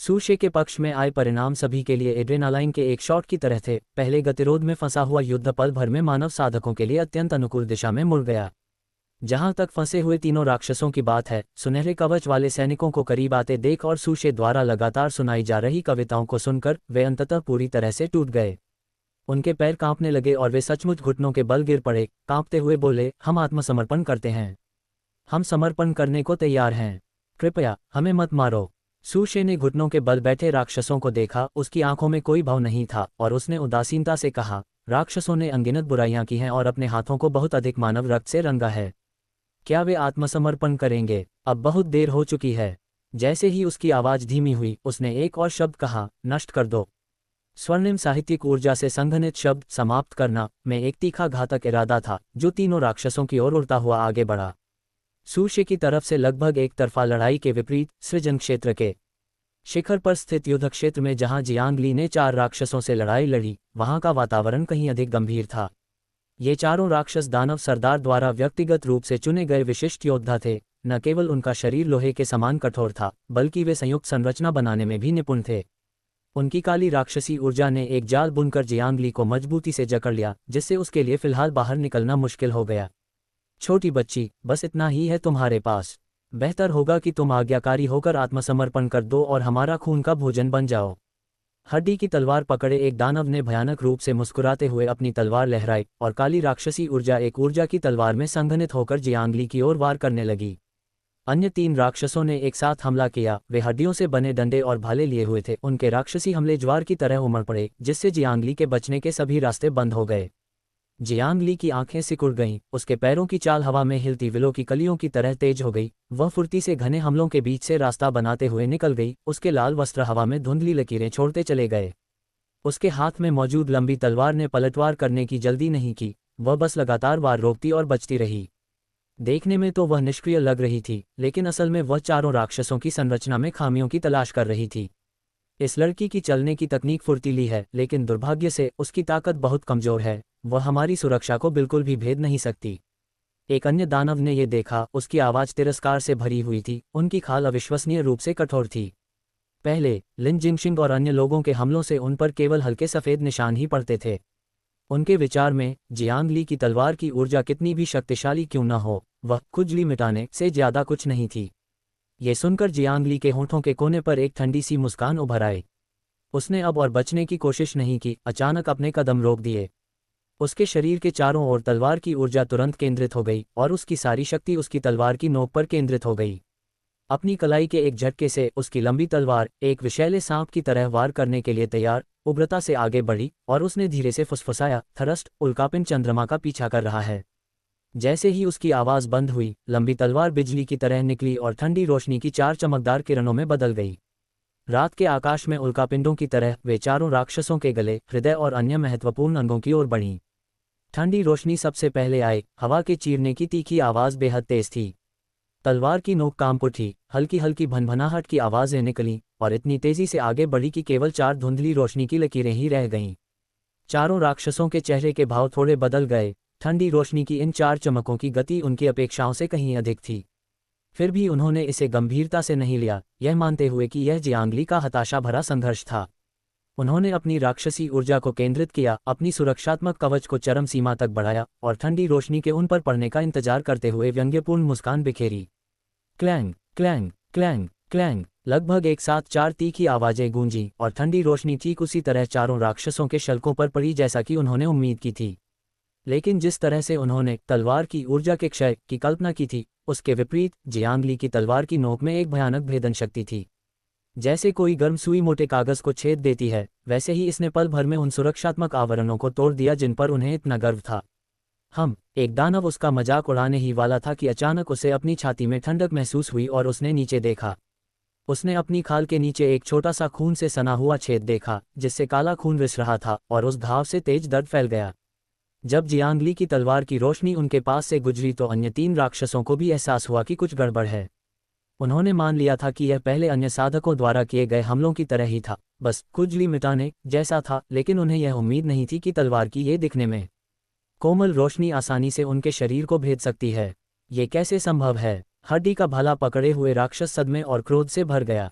सू शे के पक्ष में आए परिणाम सभी के लिए एड्रेनालाइन के एक शॉट की तरह थे। पहले गतिरोध में फंसा हुआ युद्ध पल भर में मानव साधकों के लिए अत्यंत अनुकूल दिशा में मुड़ गया। जहां तक फंसे हुए तीनों राक्षसों की बात है, सुनहरे कवच वाले सैनिकों को करीब आते देख और सू शे द्वारा लगातार सुनाई जा रही कविताओं को सुनकर वे अंततः पूरी तरह से टूट गए। उनके पैर कांपने लगे और वे सचमुच घुटनों के बल गिर पड़े। कांपते हुए बोले, हम आत्मसमर्पण करते हैं। हम समर्पण करने को तैयार हैं। कृपया हमें मत मारो। सू शे ने घुटनों के बल बैठे राक्षसों को देखा। उसकी आंखों में कोई भाव नहीं था और उसने उदासीनता से कहा, राक्षसों ने अनगिनत बुराइयां की हैं और अपने हाथों को बहुत अधिक मानव रक्त से रंगा है। क्या वे आत्मसमर्पण करेंगे? अब बहुत देर हो चुकी है। जैसे ही उसकी आवाज धीमी हुई, उसने एक और शब्द कहा, नष्ट कर दो। स्वर्णिम साहित्यिक ऊर्जा से संघनित शब्द समाप्त करना में एक तीखा घातक इरादा था, जो तीनों राक्षसों की ओर उड़ता हुआ आगे बढ़ा। सू शे की तरफ से लगभग एक तरफा लड़ाई के विपरीत सृजन क्षेत्र के शिखर पर स्थित युद्ध क्षेत्र में जहां जियांग ली ने 4 राक्षसों से लड़ाई लड़ी, वहां का वातावरण कहीं अधिक गंभीर था। ये चारों राक्षस दानव सरदार द्वारा व्यक्तिगत रूप से चुने गए विशिष्ट योद्धा थे। न केवल उनका शरीर लोहे के समान कठोर था, बल्कि वे संयुक्त संरचना बनाने में भी निपुण थे। उनकी काली राक्षसी ऊर्जा ने एक जाल बुनकर जियांग ली को मजबूती से जकड़ लिया, जिससे उसके लिए फिलहाल बाहर निकलना मुश्किल हो गया। छोटी बच्ची, बस इतना ही है तुम्हारे पास। बेहतर होगा कि तुम आज्ञाकारी होकर आत्मसमर्पण कर दो और हमारा खून का भोजन बन जाओ। हड्डी की तलवार पकड़े एक दानव ने भयानक रूप से मुस्कुराते हुए अपनी तलवार लहराई और काली राक्षसी ऊर्जा एक ऊर्जा की तलवार में संघनित होकर जियांग ली की ओर वार करने लगी। अन्य 3 राक्षसों ने एक साथ हमला किया। वे हड्डियों से बने डंडे और भाले लिए हुए थे। उनके राक्षसी हमले ज्वार की तरह उमड़ पड़े, जिससे जियांग ली के बचने के सभी रास्ते बंद हो गए। जियांग ली की आंखें सिकुड़ गईं, उसके पैरों की चाल हवा में हिलती विलों की कलियों की तरह तेज हो गई। वह फुर्ती से घने हमलों के बीच से रास्ता बनाते हुए निकल गई। उसके लाल वस्त्र हवा में धुंधली लकीरें छोड़ते चले गए। उसके हाथ में मौजूद लंबी तलवार ने पलटवार करने की जल्दी नहीं की, वह बस लगातार वार रोकती और बचती रही। देखने में तो वह निष्क्रिय लग रही थी, लेकिन असल में वह चारों राक्षसों की संरचना में खामियों की तलाश कर रही थी। इस लड़की की चलने की तकनीक फुर्तीली है, लेकिन दुर्भाग्य से उसकी ताकत बहुत कमजोर है। वह हमारी सुरक्षा को बिल्कुल भी भेद नहीं सकती। एक अन्य दानव ने यह देखा। उसकी आवाज तिरस्कार से भरी हुई थी, उनकी खाल अविश्वसनीय रूप से कठोर थी। पहले लिन जिंगशिंग और अन्य लोगों के हमलों से उन पर केवल हल्के सफ़ेद निशान ही पड़ते थे। उनके विचार में जियांग ली की तलवार की ऊर्जा कितनी भी शक्तिशाली क्यों न हो, वह खुजली मिटाने से ज्यादा कुछ नहीं थी। ये सुनकर जियांग ली के होंठों के कोने पर एक ठंडी सी मुस्कान उभर आई। उसने अब और बचने की कोशिश नहीं की, अचानक अपने कदम रोक दिए। उसके शरीर के चारों ओर तलवार की ऊर्जा तुरंत केंद्रित हो गई और उसकी सारी शक्ति उसकी तलवार की नोक पर केंद्रित हो गई। अपनी कलाई के एक झटके से उसकी लंबी तलवार एक विषैले सांप की तरह वार करने के लिए तैयार उग्रता से आगे बढ़ी और उसने धीरे से फुसफुसाया, थ्रस्ट, उल्कापिंड चंद्रमा का पीछा कर रहा है। जैसे ही उसकी आवाज बंद हुई, लंबी तलवार बिजली की तरह निकली और ठंडी रोशनी की 4 चमकदार किरणों में बदल गई। रात के आकाश में उल्कापिंडों की तरह वे चारों राक्षसों के गले, हृदय और अन्य महत्वपूर्ण अंगों की ओर बढ़ीं। ठंडी रोशनी सबसे पहले आई। हवा के चीरने की तीखी आवाज बेहद तेज थी। तलवार की नोक कांप उठी, हल्की हल्की भनभनाहट की आवाजें निकलीं और इतनी तेजी से आगे बढ़ी कि केवल 4 धुंधली रोशनी की लकीरें ही रह गईं। चारों राक्षसों के चेहरे के भाव थोड़े बदल गए। ठंडी रोशनी की इन 4 चमकों की गति उनकी अपेक्षाओं से कहीं अधिक थी। फिर भी उन्होंने इसे गंभीरता से नहीं लिया, यह मानते हुए कि यह जियांग ली का हताशा भरा संघर्ष था। उन्होंने अपनी राक्षसी ऊर्जा को केंद्रित किया, अपनी सुरक्षात्मक कवच को चरम सीमा तक बढ़ाया और ठंडी रोशनी के उन पर पड़ने का इंतजार करते हुए व्यंग्यपूर्ण मुस्कान बिखेरी। क्लैंग क्लैंग क्लैंग क्लैंग, लगभग एक साथ 4 तीखी आवाजें गूंजीं और ठंडी रोशनी ठीक उसी तरह चारों राक्षसों के शल्कों पर पड़ी जैसा कि उन्होंने उम्मीद की थी। लेकिन जिस तरह से उन्होंने तलवार की ऊर्जा के क्षय की कल्पना की थी, उसके विपरीत जियांग ली की तलवार की नोक में एक भयानक भेदन शक्ति थी। जैसे कोई गर्म सुई मोटे कागज को छेद देती है, वैसे ही इसने पल भर में उन सुरक्षात्मक आवरणों को तोड़ दिया जिन पर उन्हें इतना गर्व था। एक दानव उसका मजाक उड़ाने ही वाला था कि अचानक उसे अपनी छाती में ठंडक महसूस हुई और उसने नीचे देखा। उसने अपनी खाल के नीचे एक छोटा सा खून से सना हुआ छेद देखा, जिससे काला खून रिस रहा था और उस घाव से तेज दर्द फैल गया। जब जियांग ली की तलवार की रोशनी उनके पास से गुजरी तो अन्य 3 राक्षसों को भी एहसास हुआ कि कुछ गड़बड़ है। उन्होंने मान लिया था कि यह पहले अन्य साधकों द्वारा किए गए हमलों की तरह ही था, बस खुजली मिटाने जैसा था, लेकिन उन्हें यह उम्मीद नहीं थी कि तलवार की ये दिखने में कोमल रोशनी आसानी से उनके शरीर को भेद सकती है। ये कैसे संभव है? हड्डी का भाला पकड़े हुए राक्षस सदमे और क्रोध से भर गया।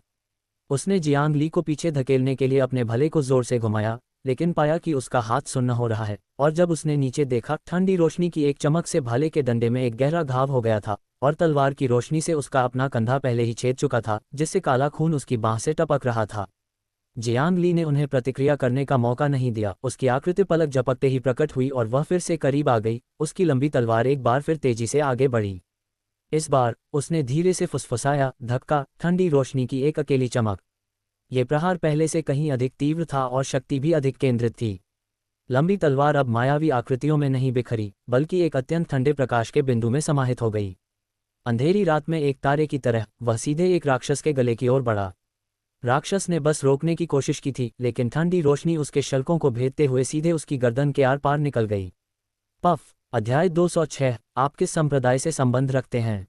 उसने जियांग ली को पीछे धकेलने के लिए अपने भले को जोर से घुमाया, लेकिन पाया कि उसका हाथ सुन्न हो रहा है, और जब उसने नीचे देखा, ठंडी रोशनी की एक चमक से भाले के डंडे में एक गहरा घाव हो गया था और तलवार की रोशनी से उसका अपना कंधा पहले ही छेद चुका था, जिससे काला खून उसकी बांह से टपक रहा था। जियांग ली ने उन्हें प्रतिक्रिया करने का मौका नहीं दिया। उसकी आकृति पलक झपकते ही प्रकट हुई और वह फिर से करीब आ गई। उसकी लंबी तलवार एक बार फिर तेजी से आगे बढ़ी। इस बार उसने धीरे से फुसफुसाया, धक्का, ठंडी रोशनी की एक अकेली चमक। ये प्रहार पहले से कहीं अधिक तीव्र था और शक्ति भी अधिक केंद्रित थी। लंबी तलवार अब मायावी आकृतियों में नहीं बिखरी, बल्कि एक अत्यंत ठंडे प्रकाश के बिंदु में समाहित हो गई। अंधेरी रात में एक तारे की तरह वह सीधे एक राक्षस के गले की ओर बढ़ा। राक्षस ने बस रोकने की कोशिश की थी, लेकिन ठंडी रोशनी उसके शल्कों को भेदते हुए सीधे उसकी गर्दन के आर पार निकल गई। पफ। अध्याय 206। आप किस संप्रदाय से संबंध रखते हैं?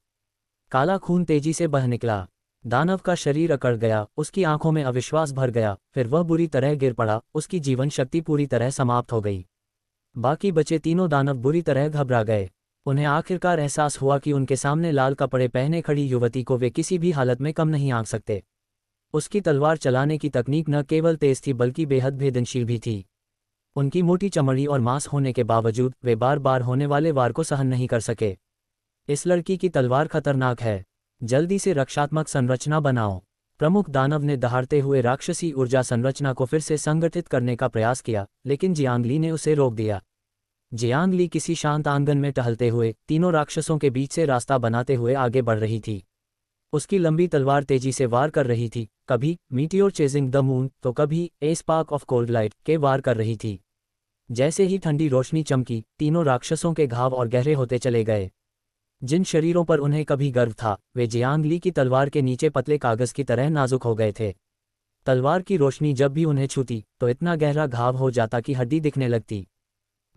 काला खून तेजी से बह निकला। दानव का शरीर अकड़ गया, उसकी आंखों में अविश्वास भर गया, फिर वह बुरी तरह गिर पड़ा, उसकी जीवन शक्ति पूरी तरह समाप्त हो गई। बाकी बचे तीनों दानव बुरी तरह घबरा गए। उन्हें आखिरकार एहसास हुआ कि उनके सामने लाल कपड़े पहने खड़ी युवती को वे किसी भी हालत में कम नहीं आंक सकते। उसकी तलवार चलाने की तकनीक न केवल तेज थी बल्कि बेहद भेदनशील भी थी। उनकी मोटी चमड़ी और मांस होने के बावजूद वे बार बार होने वाले वार को सहन नहीं कर सके। इस लड़की की तलवार खतरनाक है, जल्दी से रक्षात्मक संरचना बनाओ। प्रमुख दानव ने दहाड़ते हुए राक्षसी ऊर्जा संरचना को फिर से संगठित करने का प्रयास किया, लेकिन जियांगली ने उसे रोक दिया। जियांगली किसी शांत आंगन में टहलते हुए तीनों राक्षसों के बीच से रास्ता बनाते हुए आगे बढ़ रही थी। उसकी लंबी तलवार तेजी से वार कर रही थी, कभी मीटियोर चेजिंग द मून तो कभी ए स्पार्क ऑफ कोल्ड लाइट के वार कर रही थी। जैसे ही ठंडी रोशनी चमकी, तीनों राक्षसों के घाव और गहरे होते चले गए। जिन शरीरों पर उन्हें कभी गर्व था, वे जियांगली की तलवार के नीचे पतले कागज की तरह नाजुक हो गए थे। तलवार की रोशनी जब भी उन्हें छूती तो इतना गहरा घाव हो जाता कि हड्डी दिखने लगती।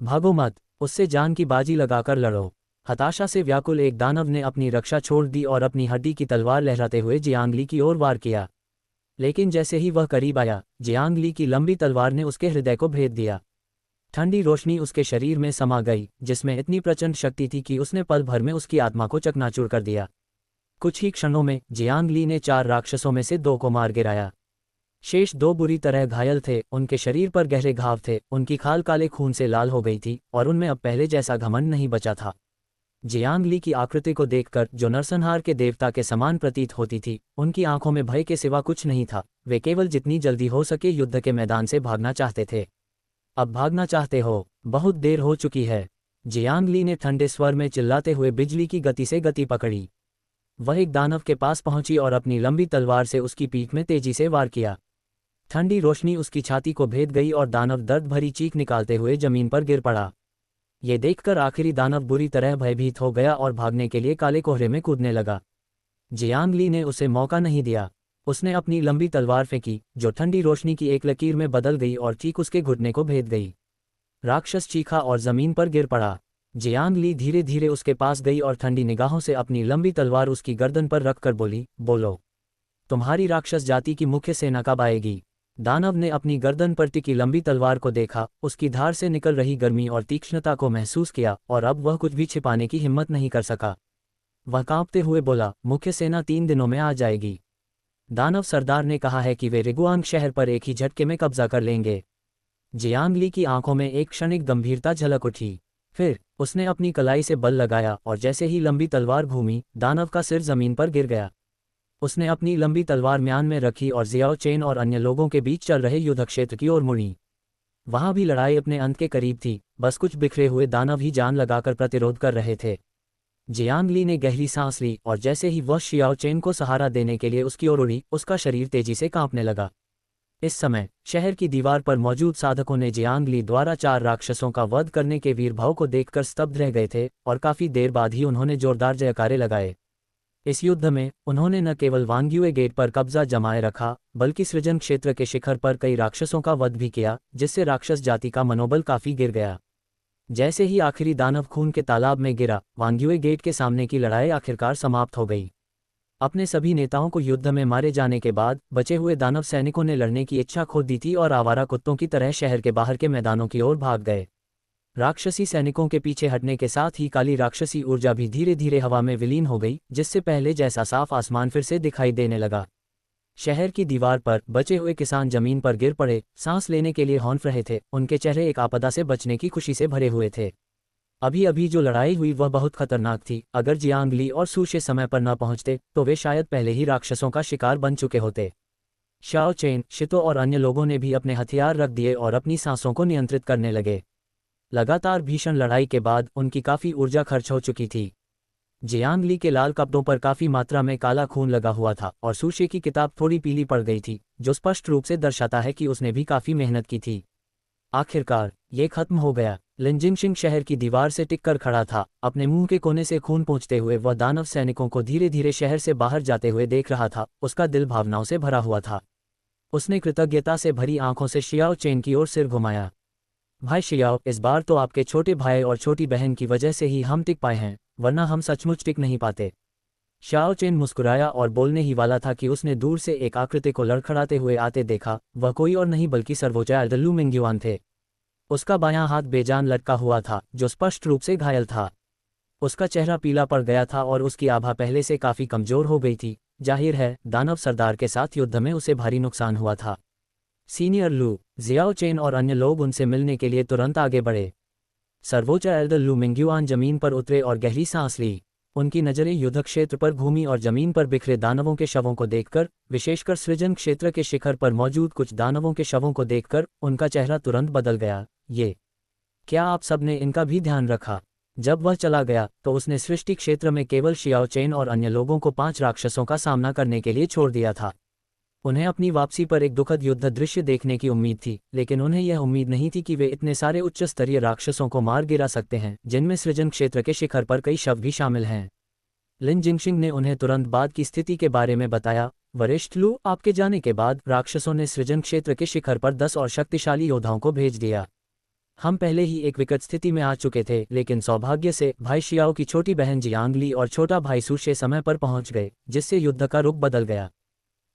भागो मत, उससे जान की बाजी लगाकर लड़ो। हताशा से व्याकुल एक दानव ने अपनी रक्षा छोड़ दी और अपनी हड्डी की तलवार लहराते हुए जियांगली की ओर वार किया। लेकिन जैसे ही वह करीब आया, जियांगली की लंबी तलवार ने उसके हृदय को भेद दिया। ठंडी रोशनी उसके शरीर में समा गई, जिसमें इतनी प्रचंड शक्ति थी कि उसने पल भर में उसकी आत्मा को चकनाचूर कर दिया। कुछ ही क्षणों में जियांगली ने 4 राक्षसों में से 2 को मार गिराया। शेष 2 बुरी तरह घायल थे, उनके शरीर पर गहरे घाव थे, उनकी खाल काले खून से लाल हो गई थी और उनमें अब पहले जैसा घमंड नहीं बचा था। जियांगली की आकृति को देखकर, जो नरसंहार के देवता के समान प्रतीत होती थी, उनकी आंखों में भय के सिवा कुछ नहीं था। वे केवल जितनी जल्दी हो सके युद्ध के मैदान से भागना चाहते थे। अब भागना चाहते हो? बहुत देर हो चुकी है, जियांगली ने ठंडे स्वर में चिल्लाते हुए बिजली की गति से गति पकड़ी। वह एक दानव के पास पहुंची और अपनी लंबी तलवार से उसकी पीठ में तेजी से वार किया। ठंडी रोशनी उसकी छाती को भेद गई और दानव दर्द भरी चीख निकालते हुए जमीन पर गिर पड़ा। ये देखकर आखिरी दानव बुरी तरह भयभीत हो गया और भागने के लिए काले कोहरे में कूदने लगा। जियांगली ने उसे मौका नहीं दिया। उसने अपनी लंबी तलवार फेंकी, जो ठंडी रोशनी की एक लकीर में बदल गई और ठीक उसके घुटने को भेद गई। राक्षस चीखा और जमीन पर गिर पड़ा। जियांगली धीरे धीरे उसके पास गई और ठंडी निगाहों से अपनी लंबी तलवार उसकी गर्दन पर रखकर बोली, बोलो, तुम्हारी राक्षस जाति की मुख्य सेना कब आएगी? दानव ने अपनी गर्दन पर टिकी लंबी तलवार को देखा, उसकी धार से निकल रही गर्मी और तीक्ष्णता को महसूस किया और अब वह कुछ भी छिपाने की हिम्मत नहीं कर सका। वह कांपते हुए बोला, मुख्य सेना 3 दिनों में आ जाएगी। दानव सरदार ने कहा है कि वे रिगुआंग शहर पर एक ही झटके में कब्जा कर लेंगे। जियांगली की आंखों में एक क्षणिक गंभीरता झलक उठी। फिर उसने अपनी कलाई से बल लगाया और जैसे ही लंबी तलवार घूमी, दानव का सिर जमीन पर गिर गया। उसने अपनी लंबी तलवार म्यान में रखी और जियाओ चेन और अन्य लोगों के बीच चल रहे युद्ध क्षेत्र की ओर मुड़ी। वहां भी लड़ाई अपने अंत के करीब थी, बस कुछ बिखरे हुए दानव ही जान लगाकर प्रतिरोध कर रहे थे। जियांगली ने गहरी सांस ली और जैसे ही वह शियाओ चेन को सहारा देने के लिए उसकी ओर उड़ी, उसका शरीर तेजी से कांपने लगा। इस समय शहर की दीवार पर मौजूद साधकों ने जियांगली द्वारा 4 राक्षसों का वध करने के वीरभाव को देखकर स्तब्ध रह गए थे और काफी देर बाद ही उन्होंने जोरदार जयकारे लगाए। इस युद्ध में उन्होंने न केवल वांग्युए गेट पर कब्जा जमाए रखा, बल्कि सृजन क्षेत्र के शिखर पर कई राक्षसों का वध भी किया, जिससे राक्षस जाति का मनोबल काफी गिर गया। जैसे ही आखिरी दानव खून के तालाब में गिरा, वांग्युए गेट के सामने की लड़ाई आखिरकार समाप्त हो गई। अपने सभी नेताओं को युद्ध में मारे जाने के बाद बचे हुए दानव सैनिकों ने लड़ने की इच्छा खो दी थी और आवारा कुत्तों की तरह शहर के बाहर के मैदानों की ओर भाग गए। राक्षसी सैनिकों के पीछे हटने के साथ ही काली राक्षसी ऊर्जा भी धीरे धीरे हवा में विलीन हो गई, जिससे पहले जैसा साफ आसमान फिर से दिखाई देने लगा। शहर की दीवार पर बचे हुए किसान जमीन पर गिर पड़े, सांस लेने के लिए हौंफ रहे थे। उनके चेहरे एक आपदा से बचने की खुशी से भरे हुए थे। अभी अभी जो लड़ाई हुई वह बहुत खतरनाक थी। अगर जियांगली और सूशे समय पर न पहुंचते तो वे शायद पहले ही राक्षसों का शिकार बन चुके होते। शाओ चेन, शितो और अन्य लोगों ने भी अपने हथियार रख दिए और अपनी सांसों को नियंत्रित करने लगे। लगातार भीषण लड़ाई के बाद उनकी काफी ऊर्जा खर्च हो चुकी थी। जियांगली के लाल कपड़ों पर काफी मात्रा में काला खून लगा हुआ था और सूशे की किताब थोड़ी पीली पड़ गई थी, जो स्पष्ट रूप से दर्शाता है कि उसने भी काफी मेहनत की थी। आखिरकार ये खत्म हो गया। लिनजिंगशिंग शहर की दीवार से टिककर खड़ा था, अपने मुंह के कोने से खून पोंछते हुए वह दानव सैनिकों को धीरे धीरे शहर से बाहर जाते हुए देख रहा था। उसका दिल भावनाओं से भरा हुआ था। उसने कृतज्ञता से भरी आंखों से शियाओ चेन की ओर सिर घुमाया। भाई शियाओ, इस बार तो आपके छोटे भाई और छोटी बहन की वजह से ही हम टिक पाए हैं, वरना हम सचमुच टिक नहीं पाते। शाओ चेन मुस्कुराया और बोलने ही वाला था कि उसने दूर से एक आकृति को लड़खड़ाते हुए आते देखा। वह कोई और नहीं बल्कि सर्वोच्च अर्दलू मिंग्युआन थे। उसका बायां हाथ बेजान लटका हुआ था, जो स्पष्ट रूप से घायल था। उसका चेहरा पीला पड़ गया था और उसकी आभा पहले से काफी कमजोर हो गई थी। जाहिर है, दानव सरदार के साथ युद्ध में उसे भारी नुकसान हुआ था। सीनियर लू, जियाओ चेन और अन्य लोग उनसे मिलने के लिए तुरंत आगे बढ़े। सर्वोच्च एल्डर लू मिंग्युआन जमीन पर उतरे और गहरी सांस ली। उनकी नजरें युद्ध क्षेत्र पर घूमी और जमीन पर बिखरे दानवों के शवों को देखकर, विशेषकर सृजन क्षेत्र के शिखर पर मौजूद कुछ दानवों के शवों को देखकर, उनका चेहरा तुरंत बदल गया। ये क्या आप सबने इनका भी ध्यान रखा? जब वह चला गया तो उसने सृष्टि क्षेत्र में केवल शियाओ चेन और अन्य लोगों को 5 राक्षसों का सामना करने के लिए छोड़ दिया था। उन्हें अपनी वापसी पर एक दुखद युद्ध दृश्य देखने की उम्मीद थी, लेकिन उन्हें यह उम्मीद नहीं थी कि वे इतने सारे उच्च स्तरीय राक्षसों को मार गिरा सकते हैं, जिनमें सृजन क्षेत्र के शिखर पर कई शव भी शामिल हैं। लिन जिंगशिंग ने उन्हें तुरंत बाद की स्थिति के बारे में बताया। वरिष्ठ लू, आपके जाने के बाद राक्षसों ने सृजन क्षेत्र के शिखर पर 10 और शक्तिशाली योद्धाओं को भेज दिया। हम पहले ही एक विकट स्थिति में आ चुके थे, लेकिन सौभाग्य से भाई शियाओ की छोटी बहन जियांग ली और छोटा भाई सुशे समय पर पहुंच गए, जिससे युद्ध का रुख बदल गया।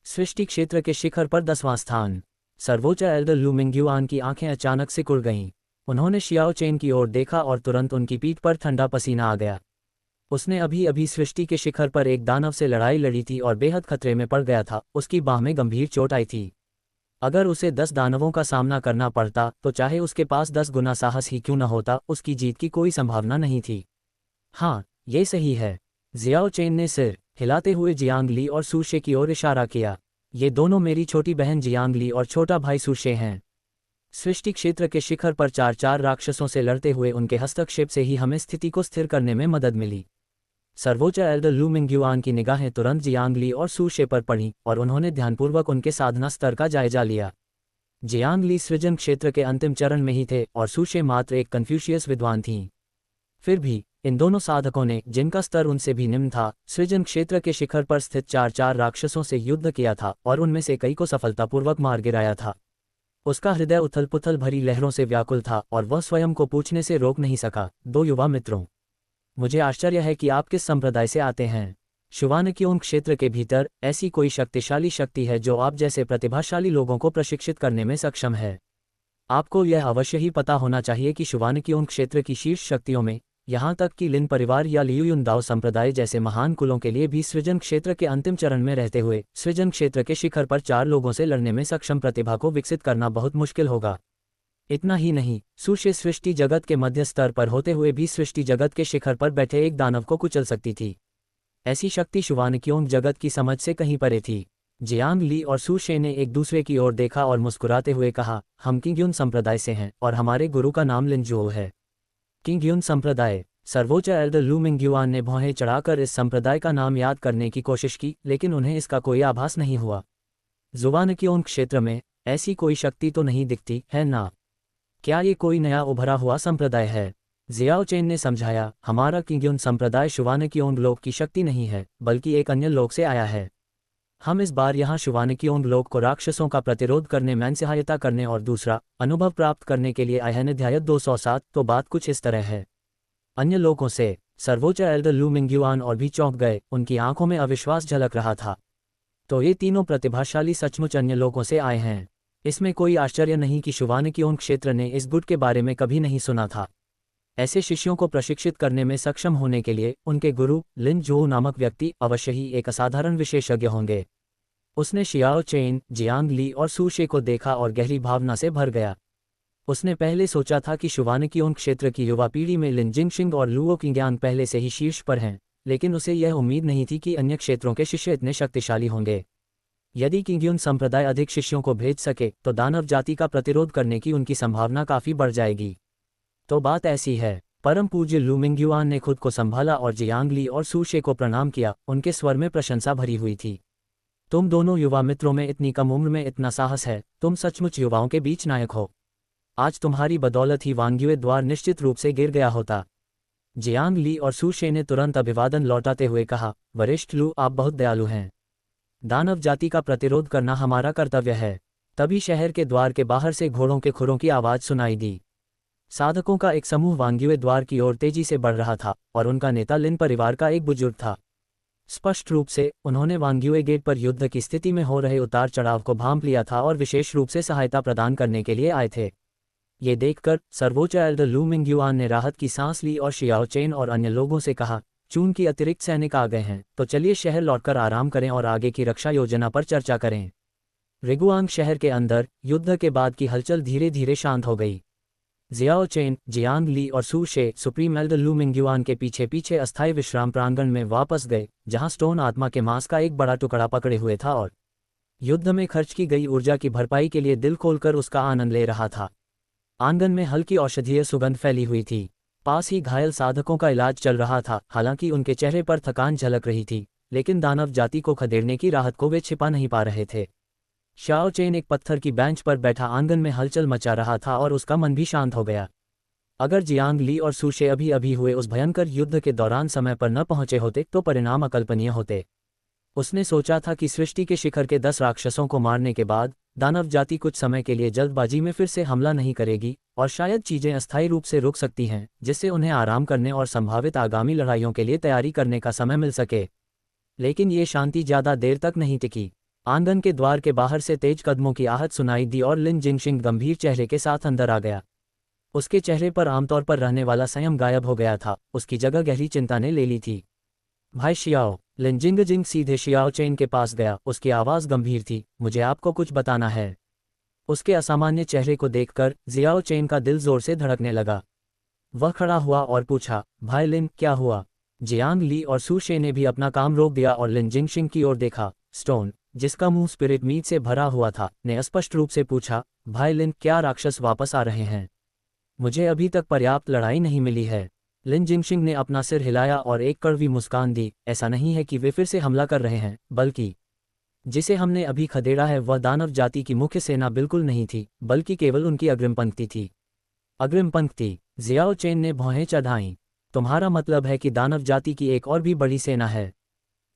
सृष्टि क्षेत्र के शिखर पर 10वां स्थान। सर्वोच्च एल्डर लू मिंग्युआन की आंखें अचानक सिकुड़ गईं। उन्होंने शियाओ चेन की ओर देखा और तुरंत उनकी पीठ पर ठंडा पसीना आ गया। उसने अभी अभी सृष्टि के शिखर पर एक दानव से लड़ाई लड़ी थी और बेहद खतरे में पड़ गया था। उसकी बाह में गंभीर चोट आई थी। अगर उसे 10 दानवों का सामना करना पड़ता तो चाहे उसके पास 10 गुना साहस ही क्यों न होता, उसकी जीत की कोई संभावना नहीं थी। हाँ, ये सही है। जियाओ चेन ने सिर हिलाते हुए जियांग ली और सुशे की ओर इशारा किया। ये दोनों मेरी छोटी बहन जियांग ली और छोटा भाई सुशे हैं। सृष्टि क्षेत्र के शिखर पर 4 राक्षसों से लड़ते हुए उनके हस्तक्षेप से ही हमें स्थिति को स्थिर करने में मदद मिली। सर्वोच्च एल्डर लू मिंग्युआन की निगाहें तुरंत जियांग ली और सुशे पर पड़ी और उन्होंने ध्यानपूर्वक उनके साधना स्तर का जायजा लिया। जियांग ली सृजन क्षेत्र के अंतिम चरण में ही थे और सुशे मात्र एक कन्फ्यूशियस विद्वान थीं। फिर भी इन दोनों साधकों ने, जिनका स्तर उनसे भी निम्न था, सृजन क्षेत्र के शिखर पर स्थित 4 राक्षसों से युद्ध किया था और उनमें से कई को सफलतापूर्वक मार गिराया था। उसका हृदय उथल पुथल भरी लहरों से व्याकुल था और वह स्वयं को पूछने से रोक नहीं सका। 2 युवा मित्रों, मुझे आश्चर्य है कि आप किस संप्रदाय से आते हैं। शुवानक्योंग क्षेत्र के भीतर ऐसी कोई शक्तिशाली शक्ति है जो आप जैसे प्रतिभाशाली लोगों को प्रशिक्षित करने में सक्षम है। आपको यह अवश्य ही पता होना चाहिए कि शुवानक्योंग क्षेत्र की शीर्ष शक्तियों में, यहाँ तक कि लिन परिवार या लियुयुनदाओ संप्रदाय जैसे महान कुलों के लिए भी सृजन क्षेत्र के अंतिम चरण में रहते हुए सृजन क्षेत्र के शिखर पर 4 लोगों से लड़ने में सक्षम प्रतिभा को विकसित करना बहुत मुश्किल होगा। इतना ही नहीं, सुशे सृष्टि जगत के मध्य स्तर पर होते हुए भी सृष्टि जगत के शिखर पर बैठे एक दानव को कुचल सकती थी। ऐसी शक्ति शुवानक्योंग जगत की समझ से कहीं परे थी। जियांग ली और सुशे ने एक दूसरे की ओर देखा और मुस्कुराते हुए कहा, हम किंग्युन संप्रदाय से हैं और हमारे गुरु का नाम लिनजुओ है। किंग्युन संप्रदाय। सर्वोच्च एल्डर लू मिंग्युआन ने भौहें चढ़ाकर इस संप्रदाय का नाम याद करने की कोशिश की, लेकिन उन्हें इसका कोई आभास नहीं हुआ। जुवानक्योंग क्षेत्र में ऐसी कोई शक्ति तो नहीं दिखती है ना? क्या ये कोई नया उभरा हुआ संप्रदाय है? जियाओ चेन ने समझाया, हमारा किंग्युन संप्रदाय शुवानक्योंग लोक की शक्ति नहीं है, बल्कि एक अन्य लोक से आया है। हम इस बार यहाँ शुवानक्योंग लोक को राक्षसों का प्रतिरोध करने में सहायता करने और दूसरा अनुभव प्राप्त करने के लिए आए हैं। अध्याय 207। तो बात कुछ इस तरह है। अन्य लोगों से सर्वोच्च एल्डर लू मिंग्युआन और भी चौंक गए। उनकी आंखों में अविश्वास झलक रहा था। तो ये तीनों प्रतिभाशाली सचमुच अन्य लोगों से आए हैं। इसमें कोई आश्चर्य नहीं कि शुवानक्योंग क्षेत्र ने इस गुट के बारे में कभी नहीं सुना था। ऐसे शिष्यों को प्रशिक्षित करने में सक्षम होने के लिए उनके गुरु लिन जो नामक व्यक्ति अवश्य ही एक असाधारण विशेषज्ञ होंगे। उसने शियाओ चेन, जियांग ली और सुशे को देखा और गहरी भावना से भर गया। उसने पहले सोचा था कि शुवानक्योंग क्षेत्र की युवा पीढ़ी में लिन जिंगशिंग और लुओ किंग्यान पहले से ही शीर्ष पर हैं, लेकिन उसे यह उम्मीद नहीं थी कि अन्य क्षेत्रों के शिष्य इतने शक्तिशाली होंगे। यदि किंग्युन संप्रदाय अधिक शिष्यों को भेज सके तो दानव जाति का प्रतिरोध करने की उनकी संभावना काफी बढ़ जाएगी। तो बात ऐसी है। परम पूज्य लू मिंग्युआन ने खुद को संभाला और जियांग ली और सुशे को प्रणाम किया। उनके स्वर में प्रशंसा भरी हुई थी। तुम दोनों युवा मित्रों में इतनी कम उम्र में इतना साहस है। तुम सचमुच युवाओं के बीच नायक हो। आज तुम्हारी बदौलत ही वांग्युए द्वार निश्चित रूप से गिर गया होता। जियांग ली और सुशे ने तुरंत अभिवादन लौटाते हुए कहा, वरिष्ठ लू, आप बहुत दयालु हैं। दानव जाति का प्रतिरोध करना हमारा कर्तव्य है। तभी शहर के द्वार के बाहर से घोड़ों के खुरों की आवाज सुनाई दी। साधकों का एक समूह वांग्युए द्वार की ओर तेजी से बढ़ रहा था और उनका नेता लिन परिवार का एक बुजुर्ग था। स्पष्ट रूप से उन्होंने वांग्युए गेट पर युद्ध की स्थिति में हो रहे उतार चढ़ाव को भांप लिया था और विशेष रूप से सहायता प्रदान करने के लिए आए थे। ये देखकर सर्वोच्च एल्डर लू मिंगयुआन ने राहत की सांस ली और शियाओ चेन और अन्य लोगों से कहा, चून की अतिरिक्त सैनिक आ गए हैं, तो चलिए शहर लौटकर आराम करें और आगे की रक्षा योजना पर चर्चा करें। रिगुआंग शहर के अंदर युद्ध के बाद की हलचल धीरे धीरे शांत हो गई। जियाओ चेन, जियांग ली और सू शे सुप्रीम एल्डर लू मिंगयुआन के पीछे पीछे अस्थायी विश्राम प्रांगण में वापस गए, जहां स्टोन आत्मा के मांस का एक बड़ा टुकड़ा पकड़े हुए था और युद्ध में खर्च की गई ऊर्जा की भरपाई के लिए दिल खोलकर उसका आनंद ले रहा था। आंगन में हल्की औषधीय सुगंध फैली हुई थी। पास ही घायल साधकों का इलाज चल रहा था। हालांकि उनके चेहरे पर थकान झलक रही थी, लेकिन दानव जाति को खदेड़ने की राहत को वे छिपा नहीं पा रहे थे। शाओ चेन एक पत्थर की बेंच पर बैठा आंगन में हलचल मचा रहा था और उसका मन भी शांत हो गया। अगर जियांग ली और सूशे अभी अभी हुए उस भयंकर युद्ध के दौरान समय पर न पहुंचे होते तो परिणाम अकल्पनीय होते। उसने सोचा था कि सृष्टि के शिखर के 10 राक्षसों को मारने के बाद दानव जाति कुछ समय के लिए जल्दबाजी में फिर से हमला नहीं करेगी और शायद चीजें अस्थायी रूप से रुक सकती हैं, जिससे उन्हें आराम करने और संभावित आगामी लड़ाइयों के लिए तैयारी करने का समय मिल सके। लेकिन ये शांति ज्यादा देर तक नहीं टिकी। आंगन के द्वार के बाहर से तेज कदमों की आहट सुनाई दी और लिन जिंगशिंग गंभीर चेहरे के साथ अंदर आ गया। उसके चेहरे पर आमतौर पर रहने वाला संयम गायब हो गया था, उसकी जगह गहरी चिंता ने ले ली थी। भाई शियाओ। लिन जिंगजिंग सीधे शियाओ चेन के पास गया। उसकी आवाज़ गंभीर थी, मुझे आपको कुछ बताना है। उसके असामान्य चेहरे को देखकर जियाओ चेन का दिल जोर से धड़कने लगा। वह खड़ा हुआ और पूछा, भाई लिन, क्या हुआ? जियांग ली और सू शे ने भी अपना काम रोक दिया और लिन जिंगशिंग की ओर देखा। स्टोन, जिसका मुंह स्पिरिट मीट से भरा हुआ था, ने स्पष्ट रूप से पूछा, भाई लिन, क्या राक्षस वापस आ रहे हैं? मुझे अभी तक पर्याप्त लड़ाई नहीं मिली है। लिन जिंगशिंग ने अपना सिर हिलाया और एक कड़वी मुस्कान दी। ऐसा नहीं है कि वे फिर से हमला कर रहे हैं, बल्कि जिसे हमने अभी खदेड़ा है वह दानव जाति की मुख्य सेना बिल्कुल नहीं थी, बल्कि केवल उनकी अग्रिम पंक्ति थी। अग्रिम पंक्ति? जियाओ चेन ने भौहें चढ़ाईं। तुम्हारा मतलब है कि दानव जाति की एक और भी बड़ी सेना है?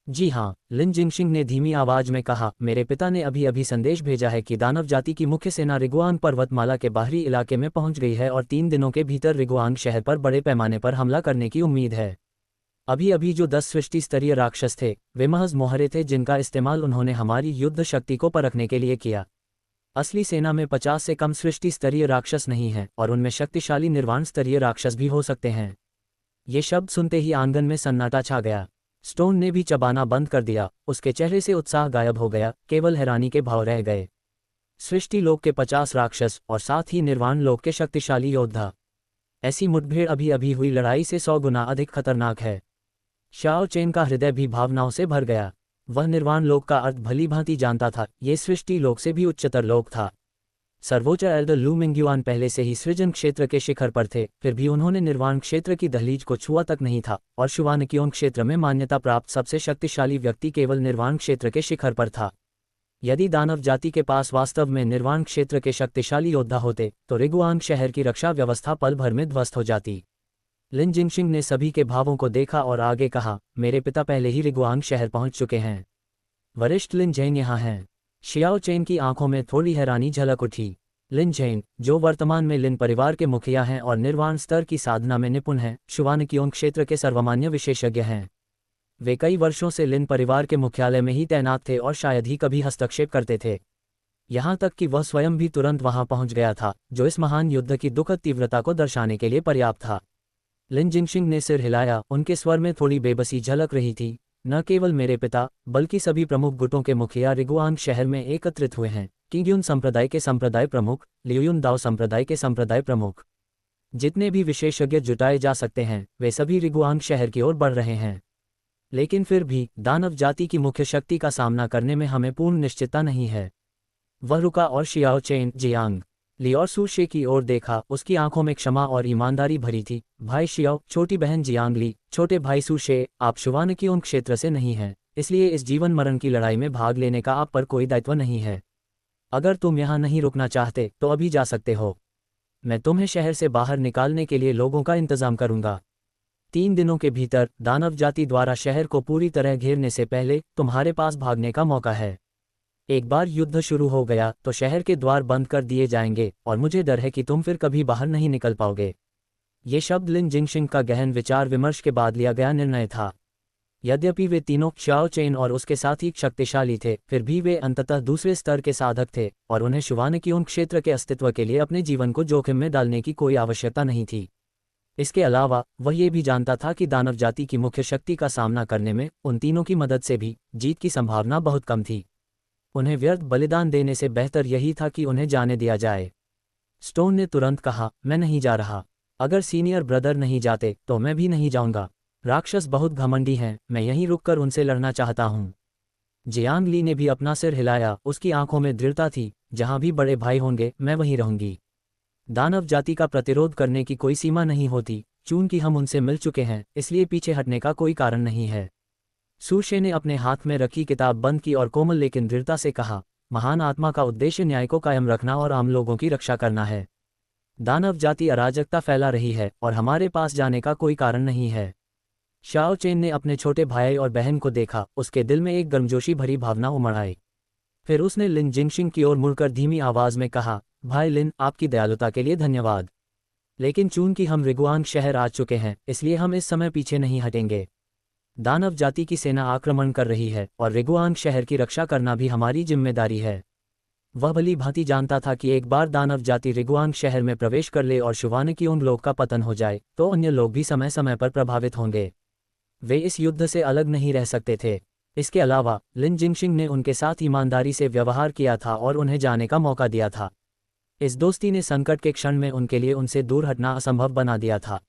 जी हाँ, लिन जिंगशिंग ने धीमी आवाज में कहा, मेरे पिता ने अभी अभी संदेश भेजा है कि दानव जाति की मुख्य सेना रिगुआंग पर्वतमाला के बाहरी इलाके में पहुंच गई है और 3 दिनों के भीतर रिगुआंग शहर पर बड़े पैमाने पर हमला करने की उम्मीद है। अभी अभी जो 10 सृष्टि स्तरीय राक्षस थे, वे महज मोहरे थे जिनका इस्तेमाल उन्होंने हमारी युद्ध शक्ति को परखने के लिए किया। असली सेना में 50 से कम सृष्टि स्तरीय राक्षस नहीं हैं और उनमें शक्तिशाली निर्वाण स्तरीय राक्षस भी हो सकते हैं। ये शब्द सुनते ही आंगन में सन्नाटा छा गया। स्टोन ने भी चबाना बंद कर दिया। उसके चेहरे से उत्साह गायब हो गया, केवल हैरानी के भाव रह गए। सृष्टि लोक के 50 राक्षस और साथ ही निर्वाण लोक के शक्तिशाली योद्धा। ऐसी मुठभेड़ अभी अभी हुई लड़ाई से 100 गुना अधिक खतरनाक है। शाओ चेन का हृदय भी भावनाओं से भर गया। वह निर्वाण लोक का अर्थ भली भांति जानता था, ये सृष्टि लोक से भी उच्चतर लोक था। सर्वोच्च एल्डर लू मिंगयुआन पहले से ही सृजन क्षेत्र के शिखर पर थे, फिर भी उन्होंने निर्वाण क्षेत्र की दहलीज को छुआ तक नहीं था और शुवानकियोन क्षेत्र में मान्यता प्राप्त सबसे शक्तिशाली व्यक्ति केवल निर्वाण क्षेत्र के शिखर पर था। यदि दानव जाति के पास वास्तव में निर्वाण क्षेत्र के शक्तिशाली योद्धा होते तो रिगुआंग शहर की रक्षा व्यवस्था पल भर में ध्वस्त हो जाती। लिन जिंगशिंग ने सभी के भावों को देखा और आगे कहा, मेरे पिता पहले ही रिगुआंग शहर पहुंच चुके हैं। वरिष्ठ लिन जैन यहाँ हैं। शियाओ चेन की आंखों में थोड़ी हैरानी झलक उठी। लिन जैन, जो वर्तमान में लिन परिवार के मुखिया हैं और निर्वाण स्तर की साधना में निपुण हैं, शुवानकियोन क्षेत्र के सर्वमान्य विशेषज्ञ हैं। वे कई वर्षों से लिन परिवार के मुख्यालय में ही तैनात थे और शायद ही कभी हस्तक्षेप करते थे। यहाँ तक कि वह स्वयं भी तुरंत वहां पहुंच गया था, जो इस महान युद्ध की दुखद तीव्रता को दर्शाने के लिए पर्याप्त था। लिन जिंगशिंग ने सिर हिलाया। उनके स्वर में थोड़ी बेबसी झलक रही थी। न केवल मेरे पिता, बल्कि सभी प्रमुख गुटों के मुखिया रिगुआंग शहर में एकत्रित हुए हैं। किंगयुन संप्रदाय के संप्रदाय प्रमुख, लियुन दाओ संप्रदाय के संप्रदाय प्रमुख, जितने भी विशेषज्ञ जुटाए जा सकते हैं, वे सभी रिगुआंग शहर की ओर बढ़ रहे हैं। लेकिन फिर भी दानव जाति की मुख्य शक्ति का सामना करने में हमें पूर्ण निश्चितता नहीं है। वह रुका और शियाओ चेन, जियांग ली और सू शे की ओर देखा। उसकी आंखों में क्षमा और ईमानदारी भरी थी। भाई शियाओ, छोटी बहन जियांग ली, छोटे भाई सू शे, आप शुवानकियोन क्षेत्र से नहीं हैं, इसलिए इस जीवन मरण की लड़ाई में भाग लेने का आप पर कोई दायित्व नहीं है। अगर तुम यहाँ नहीं रुकना चाहते तो अभी जा सकते हो। मैं तुम्हें शहर से बाहर निकालने के लिए लोगों का इंतजाम करूंगा। 3 दिनों के भीतर दानव जाति द्वारा शहर को पूरी तरह घेरने से पहले तुम्हारे पास भागने का मौका है। एक बार युद्ध शुरू हो गया तो शहर के द्वार बंद कर दिए जाएंगे और मुझे डर है कि तुम फिर कभी बाहर नहीं निकल पाओगे। ये शब्द लिन जिंगशिंग का गहन विचार विमर्श के बाद लिया गया निर्णय था। यद्यपि वे तीनों शाओ चेन और उसके साथी शक्तिशाली थे, फिर भी वे अंततः दूसरे स्तर के साधक थे और उन्हें शुवानकियोंग क्षेत्र के अस्तित्व के लिए अपने जीवन को जोखिम में डालने की कोई आवश्यकता नहीं थी। इसके अलावा वह ये भी जानता था कि दानव जाति की मुख्य शक्ति का सामना करने में उन तीनों की मदद से भी जीत की संभावना बहुत कम थी। उन्हें व्यर्थ बलिदान देने से बेहतर यही था कि उन्हें जाने दिया जाए। स्टोन ने तुरंत कहा, मैं नहीं जा रहा। अगर सीनियर ब्रदर नहीं जाते तो मैं भी नहीं जाऊंगा। राक्षस बहुत घमंडी हैं, मैं यहीं रुककर उनसे लड़ना चाहता हूं। जियांग ली ने भी अपना सिर हिलाया, उसकी आंखों में दृढ़ता थी। जहां भी बड़े भाई होंगे मैं वहीं रहूंगी। दानव जाति का प्रतिरोध करने की कोई सीमा नहीं होती। चूंकि हम उनसे मिल चुके हैं, इसलिए पीछे हटने का कोई कारण नहीं है। सूशे ने अपने हाथ में रखी किताब बंद की और कोमल लेकिन दृढ़ता से कहा, महान आत्मा का उद्देश्य न्याय को कायम रखना और आम लोगों की रक्षा करना है। दानव जाति अराजकता फैला रही है और हमारे पास जाने का कोई कारण नहीं है। शाओ चेन ने अपने छोटे भाई और बहन को देखा, उसके दिल में एक गर्मजोशी भरी भावना उमड़ आई। फिर उसने लिन जिंगशिंग की ओर मुड़कर धीमी आवाज में कहा, भाई लिन, आपकी दयालुता के लिए धन्यवाद। लेकिन चूंकि हम रिगुआंग शहर आ चुके हैं, इसलिए हम इस समय पीछे नहीं हटेंगे। दानव जाति की सेना आक्रमण कर रही है और रिगुआंग शहर की रक्षा करना भी हमारी जिम्मेदारी है। वह भली भांति जानता था कि एक बार दानव जाति रिगुआंग शहर में प्रवेश कर ले और शुवानकियोंग लोग का पतन हो जाए तो अन्य लोग भी समय समय पर प्रभावित होंगे। वे इस युद्ध से अलग नहीं रह सकते थे। इसके अलावा लिन जिंगशिंग ने उनके साथ ईमानदारी से व्यवहार किया था और उन्हें जाने का मौका दिया था। इस दोस्ती ने संकट के क्षण में उनके लिए उनसे दूर हटना असंभव बना दिया था।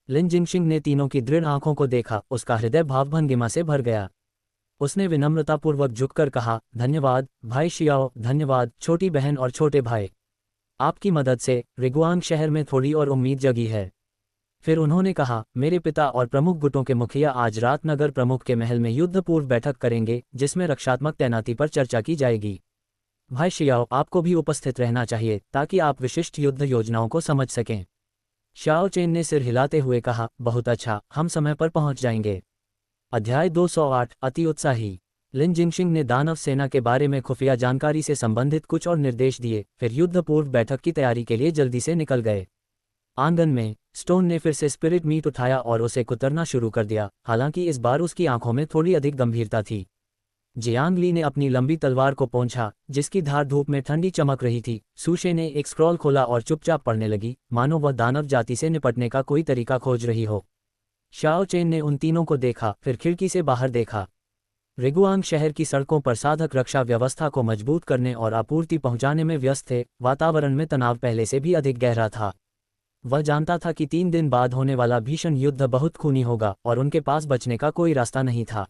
लिन जिंगशिंग ने तीनों की दृढ़ आंखों को देखा, उसका हृदय भावभंगिमा से भर गया। उसने विनम्रतापूर्वक झुककर कहा, धन्यवाद भाई शियाओ, धन्यवाद छोटी बहन और छोटे भाई। आपकी मदद से रिगुआंग शहर में थोड़ी और उम्मीद जगी है। फिर उन्होंने कहा, मेरे पिता और प्रमुख गुटों के मुखिया आज रात नगर प्रमुख के महल में युद्ध पूर्व बैठक करेंगे, जिसमें रक्षात्मक तैनाती पर चर्चा की जाएगी। भाई शियाओ, आपको भी उपस्थित रहना चाहिए ताकि आप विशिष्ट युद्ध योजनाओं को समझ सकें। शाओ चेन ने सिर हिलाते हुए कहा, बहुत अच्छा, हम समय पर पहुंच जाएंगे। अध्याय 208 अति उत्साही। लिन जिंगशिंग ने दानव सेना के बारे में खुफिया जानकारी से संबंधित कुछ और निर्देश दिए, फिर युद्ध पूर्व बैठक की तैयारी के लिए जल्दी से निकल गए। आंगन में स्टोन ने फिर से स्पिरिट मीट उठाया और उसे कुतरना शुरू कर दिया, हालांकि इस बार उसकी आंखों में थोड़ी अधिक गंभीरता थी। जियांग ली ने अपनी लंबी तलवार को पोंछा, जिसकी धार धूप में ठंडी चमक रही थी। सूशे ने एक स्क्रॉल खोला और चुपचाप पढ़ने लगी, मानो वह दानव जाति से निपटने का कोई तरीका खोज रही हो। शाओ चेन ने उन तीनों को देखा, फिर खिड़की से बाहर देखा। रिगुआंग शहर की सड़कों पर साधक रक्षा व्यवस्था को मजबूत करने और आपूर्ति पहुंचाने में व्यस्त थे। वातावरण में तनाव पहले से भी अधिक गहरा था। वह जानता था कि 3 दिन बाद होने वाला भीषण युद्ध बहुत खूनी होगा और उनके पास बचने का कोई रास्ता नहीं था।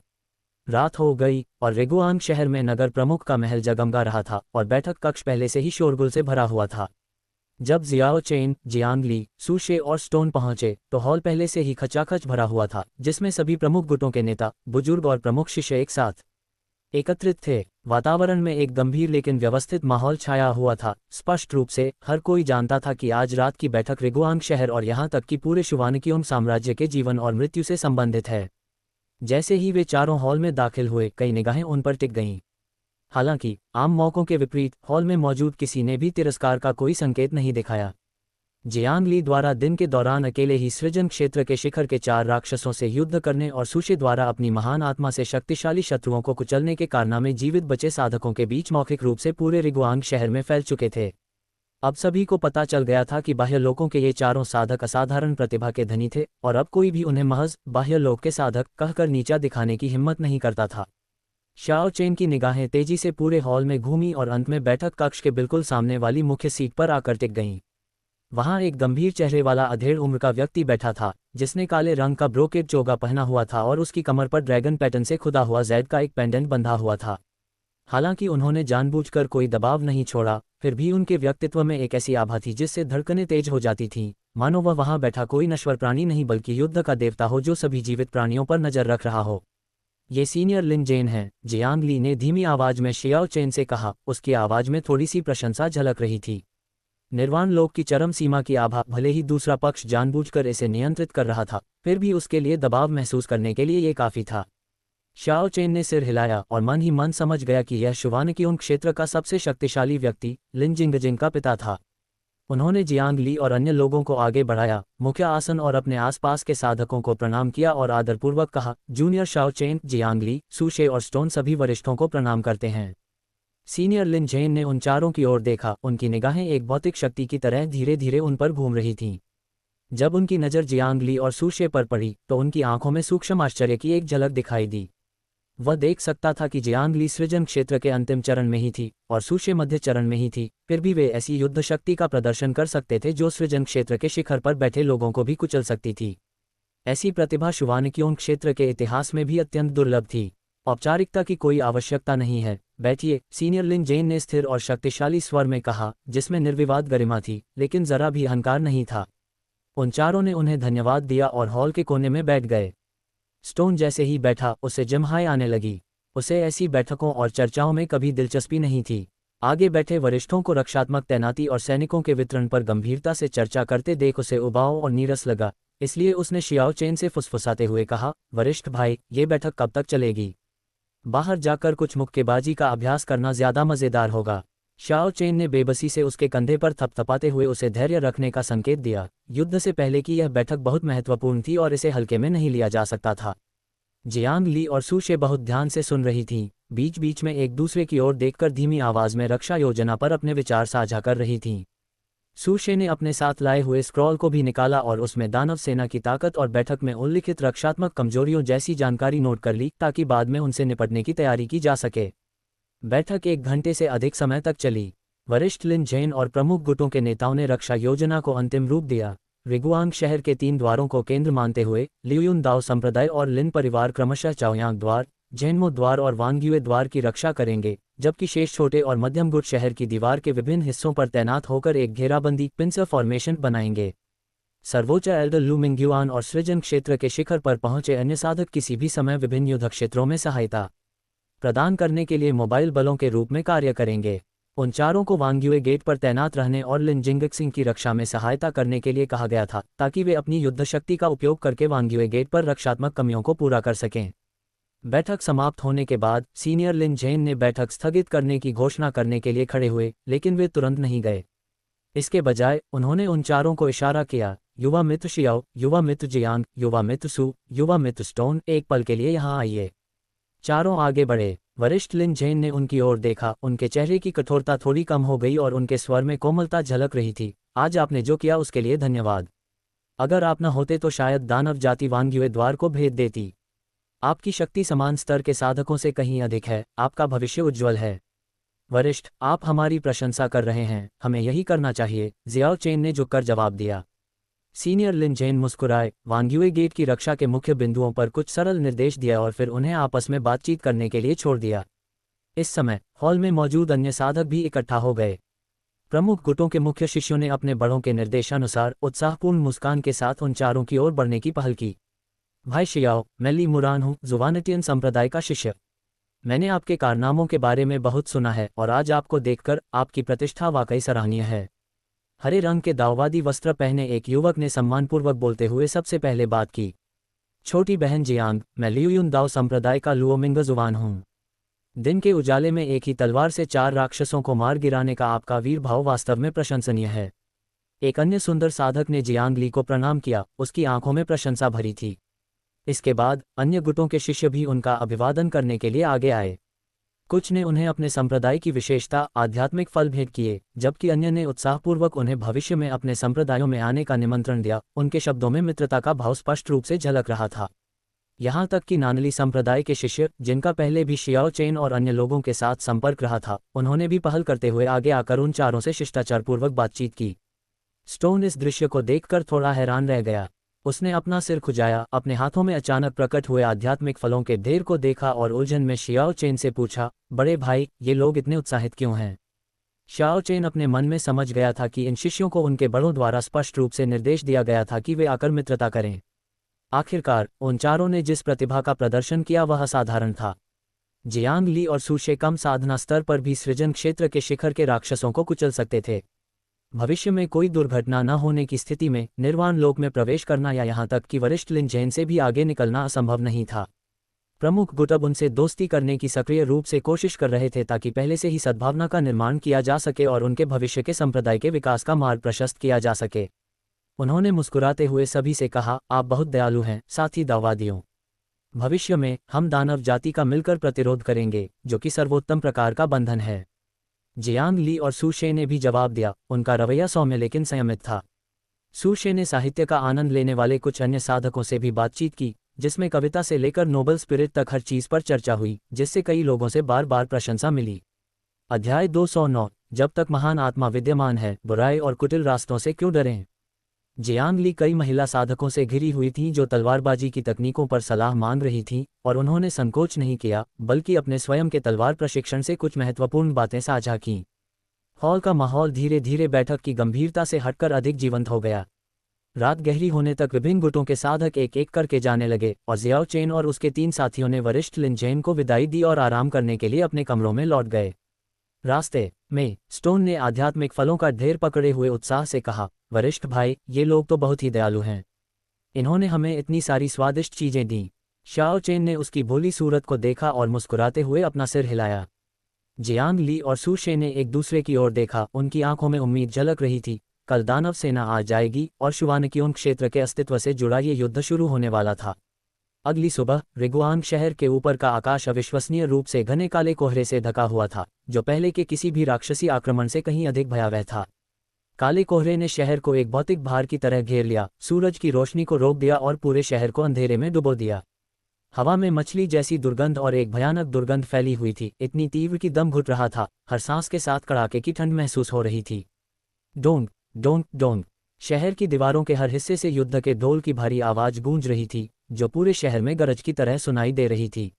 रात हो गई और रिगुआंग शहर में नगर प्रमुख का महल जगमगा रहा था और बैठक कक्ष पहले से ही शोरगुल से भरा हुआ था। जब जियाओ चेन, जियांग ली, सूशे और स्टोन पहुंचे तो हॉल पहले से ही खचाखच भरा हुआ था, जिसमें सभी प्रमुख गुटों के नेता, बुजुर्ग और प्रमुख शिष्य एक साथ एकत्रित थे। वातावरण में एक गंभीर लेकिन व्यवस्थित माहौल छाया हुआ था। स्पष्ट रूप से हर कोई जानता था कि आज रात की बैठक रिगुआंग शहर और यहां तक कि पूरे शुवानकियोंग साम्राज्य के जीवन और मृत्यु से संबंधित है। जैसे ही वे चारों हॉल में दाखिल हुए, कई निगाहें उन पर टिक गईं। हालांकि आम मौकों के विपरीत हॉल में मौजूद किसी ने भी तिरस्कार का कोई संकेत नहीं दिखाया। जियांग ली द्वारा दिन के दौरान अकेले ही सृजन क्षेत्र के शिखर के 4 राक्षसों से युद्ध करने और सूशे द्वारा अपनी महान आत्मा से शक्तिशाली शत्रुओं को कुचलने के कारनामे जीवित बचे साधकों के बीच मौखिक रूप से पूरे रिगुआंग शहर में फैल चुके थे। अब सभी को पता चल गया था कि बाह्य लोकों के ये चारों साधक असाधारण प्रतिभा के धनी थे और अब कोई भी उन्हें महज बाह्य लोक के साधक कहकर नीचा दिखाने की हिम्मत नहीं करता था। शाओ चेन की निगाहें तेजी से पूरे हॉल में घूमी और अंत में बैठक कक्ष के बिल्कुल सामने वाली मुख्य सीट पर आकर टिक गईं। वहां एक गंभीर चेहरे वाला अधेड़ उम्र का व्यक्ति बैठा था, जिसने काले रंग का ब्रोकेड चोगा पहना हुआ था और उसकी कमर पर ड्रैगन पैटर्न से खुदा हुआ जैड का एक पेंडेंट बंधा हुआ था। हालांकि उन्होंने जानबूझकर कोई दबाव नहीं छोड़ा, फिर भी उनके व्यक्तित्व में एक ऐसी आभा थी जिससे धड़कनें तेज हो जाती थीं, मानो वह वहां बैठा कोई नश्वर प्राणी नहीं बल्कि युद्ध का देवता हो जो सभी जीवित प्राणियों पर नजर रख रहा हो। ये सीनियर लिन जेन हैं, जियांग ली ने धीमी आवाज में शियाओ चेन से कहा। उसकी आवाज में थोड़ी सी प्रशंसा झलक रही थी। निर्वाण लोक की चरम सीमा की आभा, भले ही दूसरा पक्ष जानबूझकर इसे नियंत्रित कर रहा था, फिर भी उसके लिए दबाव महसूस करने के लिए ये काफी था। शाओ चेन ने सिर हिलाया और मन ही मन समझ गया कि यह शुवानकियोंग क्षेत्र का सबसे शक्तिशाली व्यक्ति लिन जिंगजिंग का पिता था। उन्होंने जियांग ली और अन्य लोगों को आगे बढ़ाया, मुख्य आसन और अपने आसपास के साधकों को प्रणाम किया और आदरपूर्वक कहा, जूनियर शाओ चेन, जियांग ली, सुशे और स्टोन सभी वरिष्ठों को प्रणाम करते हैं। सीनियर लिन जेन ने उन चारों की ओर देखा, उनकी निगाहें एक भौतिक शक्ति की तरह धीरे धीरे उन पर घूम रही थीं। जब उनकी नज़र जियांग ली और सुशे पर पड़ी तो उनकी आंखों में सूक्ष्म आश्चर्य की एक झलक दिखाई दी। वह देख सकता था कि जियांग ली सृजन क्षेत्र के अंतिम चरण में ही थी और सुशे मध्य चरण में ही थी, फिर भी वे ऐसी युद्ध शक्ति का प्रदर्शन कर सकते थे जो सृजन क्षेत्र के शिखर पर बैठे लोगों को भी कुचल सकती थी। ऐसी प्रतिभा शुवानक्योंग क्षेत्र के इतिहास में भी अत्यंत दुर्लभ थी। औपचारिकता की कोई आवश्यकता नहीं है, बैठिए, सीनियर लिन जेन ने स्थिर और शक्तिशाली स्वर में कहा, जिसमें निर्विवाद गरिमा थी, लेकिन जरा भी अहंकार नहीं था। उन चारों ने उन्हें धन्यवाद दिया और हॉल के कोने में बैठ गए। स्टोन जैसे ही बैठा उसे जम्हाई आने लगी। उसे ऐसी बैठकों और चर्चाओं में कभी दिलचस्पी नहीं थी। आगे बैठे वरिष्ठों को रक्षात्मक तैनाती और सैनिकों के वितरण पर गंभीरता से चर्चा करते देख उसे उबाऊ और नीरस लगा, इसलिए उसने शियाओ चेन से फुसफुसाते हुए कहा, वरिष्ठ भाई, ये बैठक कब तक चलेगी? बाहर जाकर कुछ मुक्केबाजी का अभ्यास करना ज्यादा मजेदार होगा। शाओ चेन ने बेबसी से उसके कंधे पर थपथपाते हुए उसे धैर्य रखने का संकेत दिया। युद्ध से पहले की यह बैठक बहुत महत्वपूर्ण थी और इसे हल्के में नहीं लिया जा सकता था। जियांग ली और सुशे बहुत ध्यान से सुन रही थीं, बीच बीच में एक दूसरे की ओर देखकर धीमी आवाज में रक्षा योजना पर अपने विचार साझा कर रही थीं। सुशे ने अपने साथ लाए हुए स्क्रॉल को भी निकाला और उसमें दानव सेना की ताकत और बैठक में उल्लिखित रक्षात्मक कमजोरियों जैसी जानकारी नोट कर ली ताकि बाद में उनसे निपटने की तैयारी की जा सके। बैठक 1 घंटे से अधिक समय तक चली। वरिष्ठ लिन जेन और प्रमुख गुटों के नेताओं ने रक्षा योजना को अंतिम रूप दिया। रिगुआंग शहर के 3 द्वारों को केंद्र मानते हुए लियुन दाओ संप्रदाय और लिन परिवार क्रमशः चाओयांग द्वार, जेनमो द्वार और वांग्युए द्वार की रक्षा करेंगे, जबकि शेष छोटे और मध्यम गुट शहर की दीवार के विभिन्न हिस्सों पर तैनात होकर एक घेराबंदी पिंसर फॉर्मेशन बनाएंगे। सर्वोच्च एल्डर लू मिंग्युआन और सृजन क्षेत्र के शिखर पर पहुंचे अन्य साधक किसी भी समय विभिन्न युद्ध क्षेत्रों में सहायता प्रदान करने के लिए मोबाइल बलों के रूप में कार्य करेंगे। उन चारों को वांग्युए गेट पर तैनात रहने और लिन जिंगक्सिंग की रक्षा में सहायता करने के लिए कहा गया था, ताकि वे अपनी युद्ध शक्ति का उपयोग करके वांग्युए गेट पर रक्षात्मक कमियों को पूरा कर सकें। बैठक समाप्त होने के बाद सीनियर लिन जेन ने बैठक स्थगित करने की घोषणा करने के लिए खड़े हुए, लेकिन वे तुरंत नहीं गए। इसके बजाय उन्होंने उन चारों को इशारा किया, युवा मित्र शियाओ, युवा मित्र जियांग, युवा मित्र सु, युवा मित्र स्टोन, एक पल के लिए यहाँ आइए। चारों आगे बढ़े। वरिष्ठ लिन जेन ने उनकी ओर देखा, उनके चेहरे की कठोरता थोड़ी कम हो गई और उनके स्वर में कोमलता झलक रही थी। आज आपने जो किया उसके लिए धन्यवाद। अगर आप न होते तो शायद दानव जाति वांग्युए द्वार को भेद देती। आपकी शक्ति समान स्तर के साधकों से कहीं अधिक है, आपका भविष्य उज्ज्वल है। वरिष्ठ, आप हमारी प्रशंसा कर रहे हैं, हमें यही करना चाहिए, जियाओ चेन ने झुककर जवाब दिया। सीनियर लिन जेन मुस्कुराए, वांग्युए गेट की रक्षा के मुख्य बिंदुओं पर कुछ सरल निर्देश दिया और फिर उन्हें आपस में बातचीत करने के लिए छोड़ दिया। इस समय हॉल में मौजूद अन्य साधक भी इकट्ठा हो गए। प्रमुख गुटों के मुख्य शिष्यों ने अपने बड़ों के निर्देशानुसार उत्साहपूर्ण मुस्कान के साथ उन चारों की ओर बढ़ने की पहल की। भाई शियाओ, मैं ली मुरान हूँ, जुवानटियन संप्रदाय का शिष्य। मैंने आपके कारनामों के बारे में बहुत सुना है और आज आपको देखकर आपकी प्रतिष्ठा वाकई सराहनीय है। हरे रंग के दाववादी वस्त्र पहने एक युवक ने सम्मानपूर्वक बोलते हुए सबसे पहले बात की। छोटी बहन जियांग, मैं लियुन दाओ संप्रदाय का लुओमिंग जुवान हूँ। दिन के उजाले में एक ही तलवार से 4 राक्षसों को मार गिराने का आपका वीर भाव वास्तव में प्रशंसनीय है। एक अन्य सुंदर साधक ने जियांग ली को प्रणाम किया, उसकी आंखों में प्रशंसा भरी थी। इसके बाद अन्य गुटों के शिष्य भी उनका अभिवादन करने के लिए आगे आए। कुछ ने उन्हें अपने संप्रदाय की विशेषता, आध्यात्मिक फल भेंट किए, जबकि अन्य ने उत्साहपूर्वक उन्हें भविष्य में अपने संप्रदायों में आने का निमंत्रण दिया। उनके शब्दों में मित्रता का भाव स्पष्ट रूप से झलक रहा था। यहाँ तक कि नानली संप्रदाय के शिष्य, जिनका पहले भी शियाओ चेन और अन्य लोगों के साथ संपर्क रहा था, उन्होंने भी पहल करते हुए आगे आकर उन चारों से शिष्टाचारपूर्वक बातचीत की। स्टोन इस दृश्य को देखकर थोड़ा हैरान रह गया। उसने अपना सिर खुजाया, अपने हाथों में अचानक प्रकट हुए आध्यात्मिक फलों के ढेर को देखा और उलझन में शियाओ चेन से पूछा, बड़े भाई, ये लोग इतने उत्साहित क्यों हैं? शियाओ चेन अपने मन में समझ गया था कि इन शिष्यों को उनके बड़ों द्वारा स्पष्ट रूप से निर्देश दिया गया था कि वे आकर मित्रता करें। आखिरकार उन चारों ने जिस प्रतिभा का प्रदर्शन किया वह असाधारण था। जियांग ली और सुशे कम साधना स्तर पर भी सृजन क्षेत्र के शिखर के राक्षसों को कुचल सकते थे। भविष्य में कोई दुर्घटना न होने की स्थिति में निर्वाण लोक में प्रवेश करना या यहाँ तक कि वरिष्ठ लिन जेन से भी आगे निकलना असंभव नहीं था। प्रमुख गुट अब उनसे दोस्ती करने की सक्रिय रूप से कोशिश कर रहे थे ताकि पहले से ही सद्भावना का निर्माण किया जा सके और उनके भविष्य के संप्रदाय के विकास का मार्ग प्रशस्त किया जा सके। उन्होंने मुस्कुराते हुए सभी से कहा, आप बहुत दयालु हैं, साथी दावादियों। भविष्य में हम दानव जाति का मिलकर प्रतिरोध करेंगे, जो कि सर्वोत्तम प्रकार का बंधन है। जियांग ली और सू शे ने भी जवाब दिया। उनका रवैया सौम्य लेकिन संयमित था। सू शे ने साहित्य का आनंद लेने वाले कुछ अन्य साधकों से भी बातचीत की, जिसमें कविता से लेकर नोबल स्पिरिट तक हर चीज पर चर्चा हुई, जिससे कई लोगों से बार बार प्रशंसा मिली। अध्याय 209। जब तक महान आत्मा विद्यमान है, बुराई और कुटिल रास्तों से क्यों डरें। जियांग ली कई महिला साधकों से घिरी हुई थीं जो तलवारबाजी की तकनीकों पर सलाह मांग रही थीं, और उन्होंने संकोच नहीं किया बल्कि अपने स्वयं के तलवार प्रशिक्षण से कुछ महत्वपूर्ण बातें साझा कीं। हॉल का माहौल धीरे धीरे बैठक की गंभीरता से हटकर अधिक जीवंत हो गया। रात गहरी होने तक विभिन्न गुटों के साधक एक एक करके जाने लगे और जियाओ चेन और उसके 3 साथियों ने वरिष्ठ लिन जेन को विदाई दी और आराम करने के लिए अपने कमरों में लौट गए। रास्ते में स्टोन ने आध्यात्मिक फलों का ढेर पकड़े हुए उत्साह से कहा, वरिष्ठ भाई, ये लोग तो बहुत ही दयालु हैं। इन्होंने हमें इतनी सारी स्वादिष्ट चीजें दी। शाओ चेन ने उसकी भोली सूरत को देखा और मुस्कुराते हुए अपना सिर हिलाया। जियांग ली और सू शे ने एक दूसरे की ओर देखा। उनकी आंखों में उम्मीद झलक रही थी। कल दानव सेना आ जाएगी और शुवानकियोंग क्षेत्र के अस्तित्व से जुड़ा ये युद्ध शुरू होने वाला था। अगली सुबह रिगुआंग शहर के ऊपर का आकाश अविश्वसनीय रूप से घने काले कोहरे से ढका हुआ था, जो पहले के किसी भी राक्षसी आक्रमण से कहीं अधिक भयावह था। काले कोहरे ने शहर को एक भौतिक भार की तरह घेर लिया, सूरज की रोशनी को रोक दिया और पूरे शहर को अंधेरे में डुबो दिया। हवा में मछली जैसी दुर्गंध और एक भयानक दुर्गंध फैली हुई थी, इतनी तीव्र कि दम घुट रहा था। हर सांस के साथ कड़ाके की ठंड महसूस हो रही थी। Dong Dong Dong. शहर की दीवारों के हर हिस्से से युद्ध के ढोल की भारी आवाज गूंज रही थी, जो पूरे शहर में गरज की तरह सुनाई दे रही थी।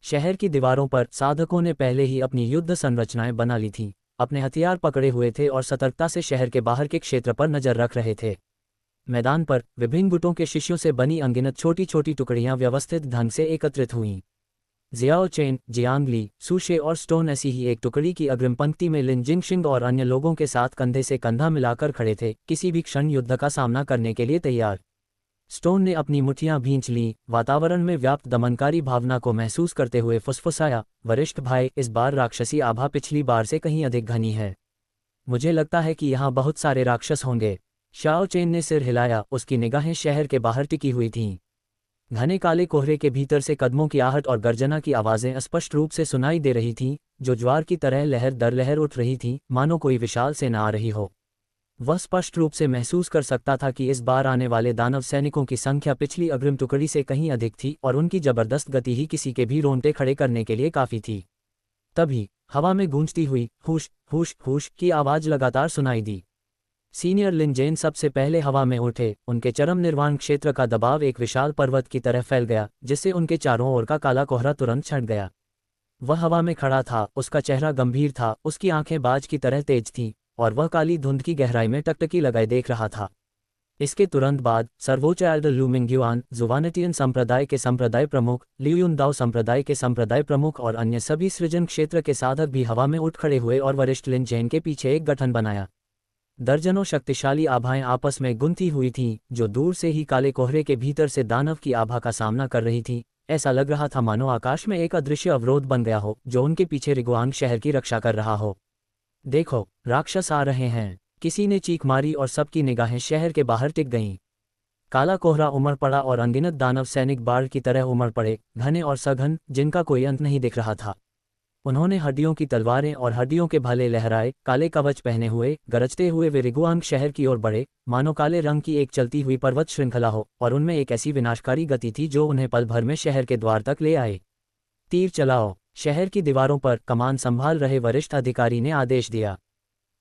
शहर की दीवारों पर साधकों ने पहले ही अपनी युद्ध संरचनाएं बना ली थीं, अपने हथियार पकड़े हुए थे और सतर्कता से शहर के बाहर के क्षेत्र पर नजर रख रहे थे। मैदान पर विभिन्न गुटों के शिष्यों से बनी अनगिनत छोटी छोटी टुकड़ियां व्यवस्थित ढंग से एकत्रित हुईं। जियाओ चेन, जियांग ली, सू शे और स्टोन ऐसी ही एक टुकड़ी की अग्रिम पंक्ति में लिन जिंगशिंग और अन्य लोगों के साथ कंधे से कंधा मिलाकर खड़े थे, किसी भी क्षण युद्ध का सामना करने के लिए तैयार। स्टोन ने अपनी मुठियां भींच लीं, वातावरण में व्याप्त दमनकारी भावना को महसूस करते हुए फुसफुसाया, वरिष्ठ भाई, इस बार राक्षसी आभा पिछली बार से कहीं अधिक घनी है। मुझे लगता है कि यहाँ बहुत सारे राक्षस होंगे। शाओ चेन ने सिर हिलाया, उसकी निगाहें शहर के बाहर टिकी हुई थीं। घने काले कोहरे के भीतर से कदमों की आहट और गर्जना की आवाजें स्पष्ट रूप से सुनाई दे रही थीं, जो ज्वार की तरह लहर दर लहर उठ रही थीं, मानो कोई विशाल सेना आ रही हो। वह स्पष्ट रूप से महसूस कर सकता था कि इस बार आने वाले दानव सैनिकों की संख्या पिछली अग्रिम टुकड़ी से कहीं अधिक थी और उनकी जबरदस्त गति ही किसी के भी रोंगटे खड़े करने के लिए काफी थी। तभी हवा में गूंजती हुई हुश हुश हुश की आवाज लगातार सुनाई दी। सीनियर लिन जेन सबसे पहले हवा में उठे। उनके चरम निर्वाण क्षेत्र का दबाव एक विशाल पर्वत की तरह फैल गया, जिससे उनके चारों ओर का काला कोहरा तुरंत छंट गया। वह हवा में खड़ा था, उसका चेहरा गंभीर था, उसकी आंखें बाज की तरह तेज थीं और वह काली धुंध की गहराई में टकटकी लगाए देख रहा था। इसके तुरंत बाद सर्वोच्च एल्डर लू मिंग्युआन, जुवानटियन संप्रदाय के संप्रदाय प्रमुख, लियुनदाओ संप्रदाय के संप्रदाय प्रमुख और अन्य सभी सृजन क्षेत्र के साधक भी हवा में उठ खड़े हुए और वरिष्ठ लिन जेन के पीछे एक गठन बनाया। दर्जनों शक्तिशाली आभाएं आपस में गुंथी हुई थीं, जो दूर से ही काले कोहरे के भीतर से दानव की आभा का सामना कर रही थीं। ऐसा लग रहा था मानो आकाश में एक अदृश्य अवरोध बन गया हो, जो उनके पीछे रिगुआंग शहर की रक्षा कर रहा हो। देखो, राक्षस आ रहे हैं, किसी ने चीख मारी और सबकी निगाहें शहर के बाहर टिक गईं। काला कोहरा उमड़ पड़ा और अनगिनत दानव सैनिक बाढ़ की तरह उमड़ पड़े, घने और सघन, जिनका कोई अंत नहीं दिख रहा था। उन्होंने हड्डियों की तलवारें और हड्डियों के भाले लहराए, काले कवच पहने हुए, गरजते हुए वे रिगुआंग शहर की ओर बढ़े, मानो काले रंग की एक चलती हुई पर्वत श्रृंखला हो, और उनमें एक ऐसी विनाशकारी गति थी जो उन्हें पल भर में शहर के द्वार तक ले आए। तीर चलाओ, शहर की दीवारों पर कमान संभाल रहे वरिष्ठ अधिकारी ने आदेश दिया।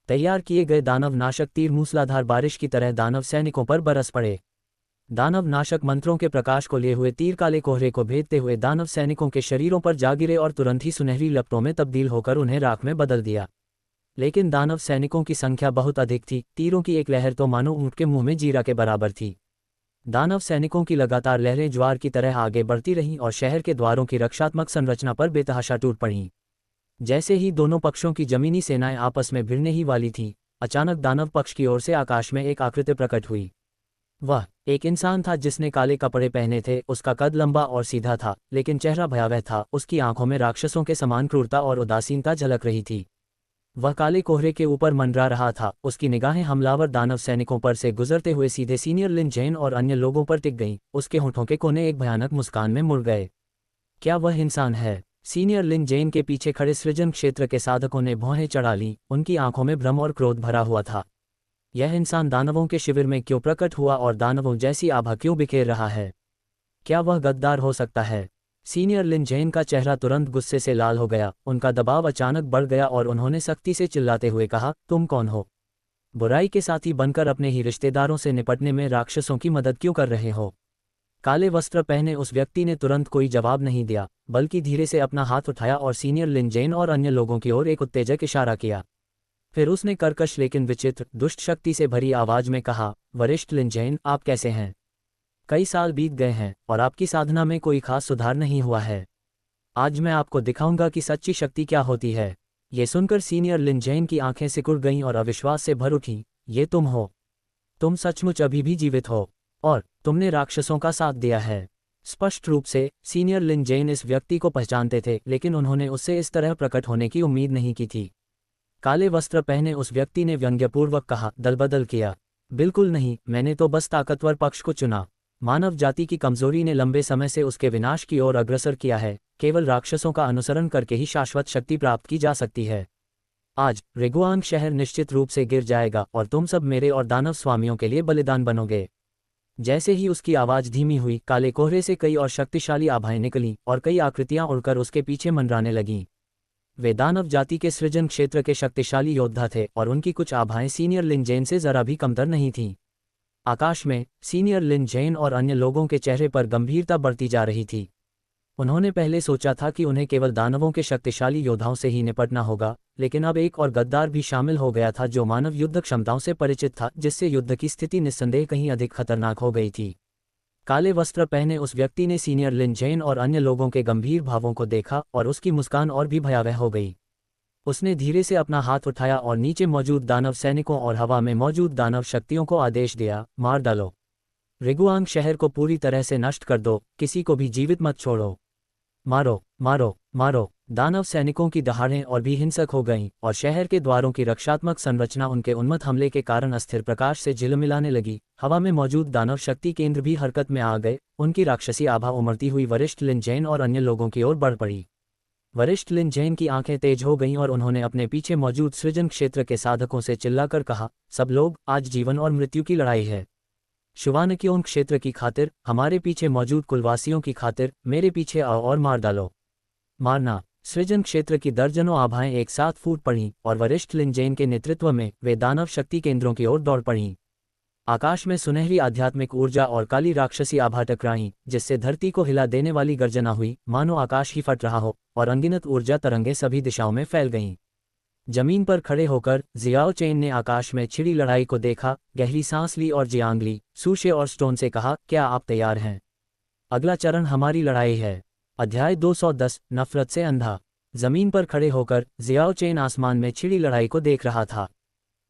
तैयार किए गए दानव नाशक तीर मूसलाधार बारिश की तरह दानव सैनिकों पर बरस पड़े। दानव नाशक मंत्रों के प्रकाश को लिए हुए तीर काले कोहरे को भेदते हुए दानव सैनिकों के शरीरों पर जा गिरे और तुरंत ही सुनहरी लपटों में तब्दील होकर उन्हें राख में बदल दिया। लेकिन दानव सैनिकों की संख्या बहुत अधिक थी, तीरों की एक लहर तो मानो ऊंट के मुंह में जीरा के बराबर थी। दानव सैनिकों की लगातार लहरें ज्वार की तरह आगे बढ़ती रहीं और शहर के द्वारों की रक्षात्मक संरचना पर बेतहाशा टूट पड़ीं। जैसे ही दोनों पक्षों की जमीनी सेनाएं आपस में भिड़ने ही वाली थीं, अचानक दानव पक्ष की ओर से आकाश में एक आकृति प्रकट हुई। वह एक इंसान था जिसने काले कपड़े पहने थे। उसका कद लंबा और सीधा था, लेकिन चेहरा भयावह था। उसकी आंखों में राक्षसों के समान क्रूरता और उदासीनता झलक रही थी। वह काले कोहरे के ऊपर मंडरा रहा था। उसकी निगाहें हमलावर दानव सैनिकों पर से गुजरते हुए सीधे सीनियर लिन जैन और अन्य लोगों पर टिक गईं। उसके होठों के कोने एक भयानक मुस्कान में मुड़ गए। क्या वह इंसान है? सीनियर लिन जैन के पीछे खड़े सृजन क्षेत्र के साधकों ने भौहें चढ़ा लीं। उनकी आंखों में भ्रम और क्रोध भरा हुआ था। यह इंसान दानवों के शिविर में क्यों प्रकट हुआ और दानवों जैसी आभा क्यों बिखेर रहा है? क्या वह गद्दार हो सकता है? सीनियर लिन जैन का चेहरा तुरंत गुस्से से लाल हो गया। उनका दबाव अचानक बढ़ गया और उन्होंने सख्ती से चिल्लाते हुए कहा, तुम कौन हो? बुराई के साथी बनकर अपने ही रिश्तेदारों से निपटने में राक्षसों की मदद क्यों कर रहे हो? काले वस्त्र पहने उस व्यक्ति ने तुरंत कोई जवाब नहीं दिया, बल्कि धीरे से अपना हाथ उठाया और सीनियर लिन जैन और अन्य लोगों की ओर एक उत्तेजक इशारा किया। फिर उसने कर्कश लेकिन विचित्र, दुष्ट शक्ति से भरी आवाज में कहा, वरिष्ठ लिन जैन, आप कैसे हैं? कई साल बीत गए हैं और आपकी साधना में कोई खास सुधार नहीं हुआ है। आज मैं आपको दिखाऊंगा कि सच्ची शक्ति क्या होती है। ये सुनकर सीनियर लिन जैन की आंखें सिकुड़ गईं और अविश्वास से भर उठीं। ये तुम हो? तुम सचमुच अभी भी जीवित हो और तुमने राक्षसों का साथ दिया है। स्पष्ट रूप से सीनियर लिन जैन इस व्यक्ति को पहचानते थे, लेकिन उन्होंने उससे इस तरह प्रकट होने की उम्मीद नहीं की थी। काले वस्त्र पहने उस व्यक्ति ने व्यंग्यपूर्वक कहा, दलबदल किया? बिल्कुल नहीं, मैंने तो बस ताकतवर पक्ष को चुना। मानव जाति की कमजोरी ने लंबे समय से उसके विनाश की ओर अग्रसर किया है। केवल राक्षसों का अनुसरण करके ही शाश्वत शक्ति प्राप्त की जा सकती है। आज रेगुआंग शहर निश्चित रूप से गिर जाएगा और तुम सब मेरे और दानव स्वामियों के लिए बलिदान बनोगे। जैसे ही उसकी आवाज धीमी हुई, काले कोहरे से कई और शक्तिशाली आभाएं निकलीं और कई आकृतियां उड़कर उसके पीछे मंडराने लगीं। वे दानव जाति के सृजन क्षेत्र के शक्तिशाली योद्धा थे और उनकी कुछ आभाएं सीनियर लिन जैन से जरा भी कमतर नहीं थीं। आकाश में सीनियर लिन जैन और अन्य लोगों के चेहरे पर गंभीरता बढ़ती जा रही थी। उन्होंने पहले सोचा था कि उन्हें केवल दानवों के शक्तिशाली योद्धाओं से ही निपटना होगा, लेकिन अब एक और गद्दार भी शामिल हो गया था जो मानव युद्ध क्षमताओं से परिचित था, जिससे युद्ध की स्थिति निस्संदेह कहीं अधिक खतरनाक हो गई थी। काले वस्त्र पहने उस व्यक्ति ने सीनियर लिन जैन और अन्य लोगों के गंभीर भावों को देखा और उसकी मुस्कान और भी भयावह हो गई। उसने धीरे से अपना हाथ उठाया और नीचे मौजूद दानव सैनिकों और हवा में मौजूद दानव शक्तियों को आदेश दिया, मार डालो। रेगुआंग शहर को पूरी तरह से नष्ट कर दो, किसी को भी जीवित मत छोड़ो। मारो, मारो, मारो। दानव सैनिकों की दहाड़ें और भी हिंसक हो गईं और शहर के द्वारों की रक्षात्मक संरचना उनके उन्मत्त हमले के कारण अस्थिर प्रकाश से झिलमिलाने लगी। हवा में मौजूद दानव शक्ति केंद्र भी हरकत में आ गए। उनकी राक्षसी आभा उमड़ती हुई वरिष्ठ लिन जैन और अन्य लोगों की ओर बढ़ पड़ी। वरिष्ठ लिन जैन की आंखें तेज हो गईं और उन्होंने अपने पीछे मौजूद सृजन क्षेत्र के साधकों से चिल्लाकर कहा, सब लोग, आज जीवन और मृत्यु की लड़ाई है। शुवानक्योंग क्षेत्र की खातिर, हमारे पीछे मौजूद कुलवासियों की खातिर, मेरे पीछे आओ और मार डालो। मारना। सृजन क्षेत्र की दर्जनों आभाएं एक साथ फूट पड़ीं और वरिष्ठ लिन जैन के नेतृत्व में वे दानव शक्ति केंद्रों की ओर दौड़ पड़ीं। आकाश में सुनहरी आध्यात्मिक ऊर्जा और काली राक्षसी आभा टकराईं, जिससे धरती को हिला देने वाली गर्जना हुई, मानो आकाश ही फट रहा हो, और अनगिनत ऊर्जा तरंगें सभी दिशाओं में फैल गईं। जमीन पर खड़े होकर जियाओ चेन ने आकाश में छिड़ी लड़ाई को देखा, गहरी सांस ली और जियांगली, सूशे और स्टोन से कहा, क्या आप तैयार हैं? अगला चरण हमारी लड़ाई है। अध्याय 210, नफरत से अंधा। जमीन पर खड़े होकर जियाओ चेन आसमान में छिड़ी लड़ाई को देख रहा था।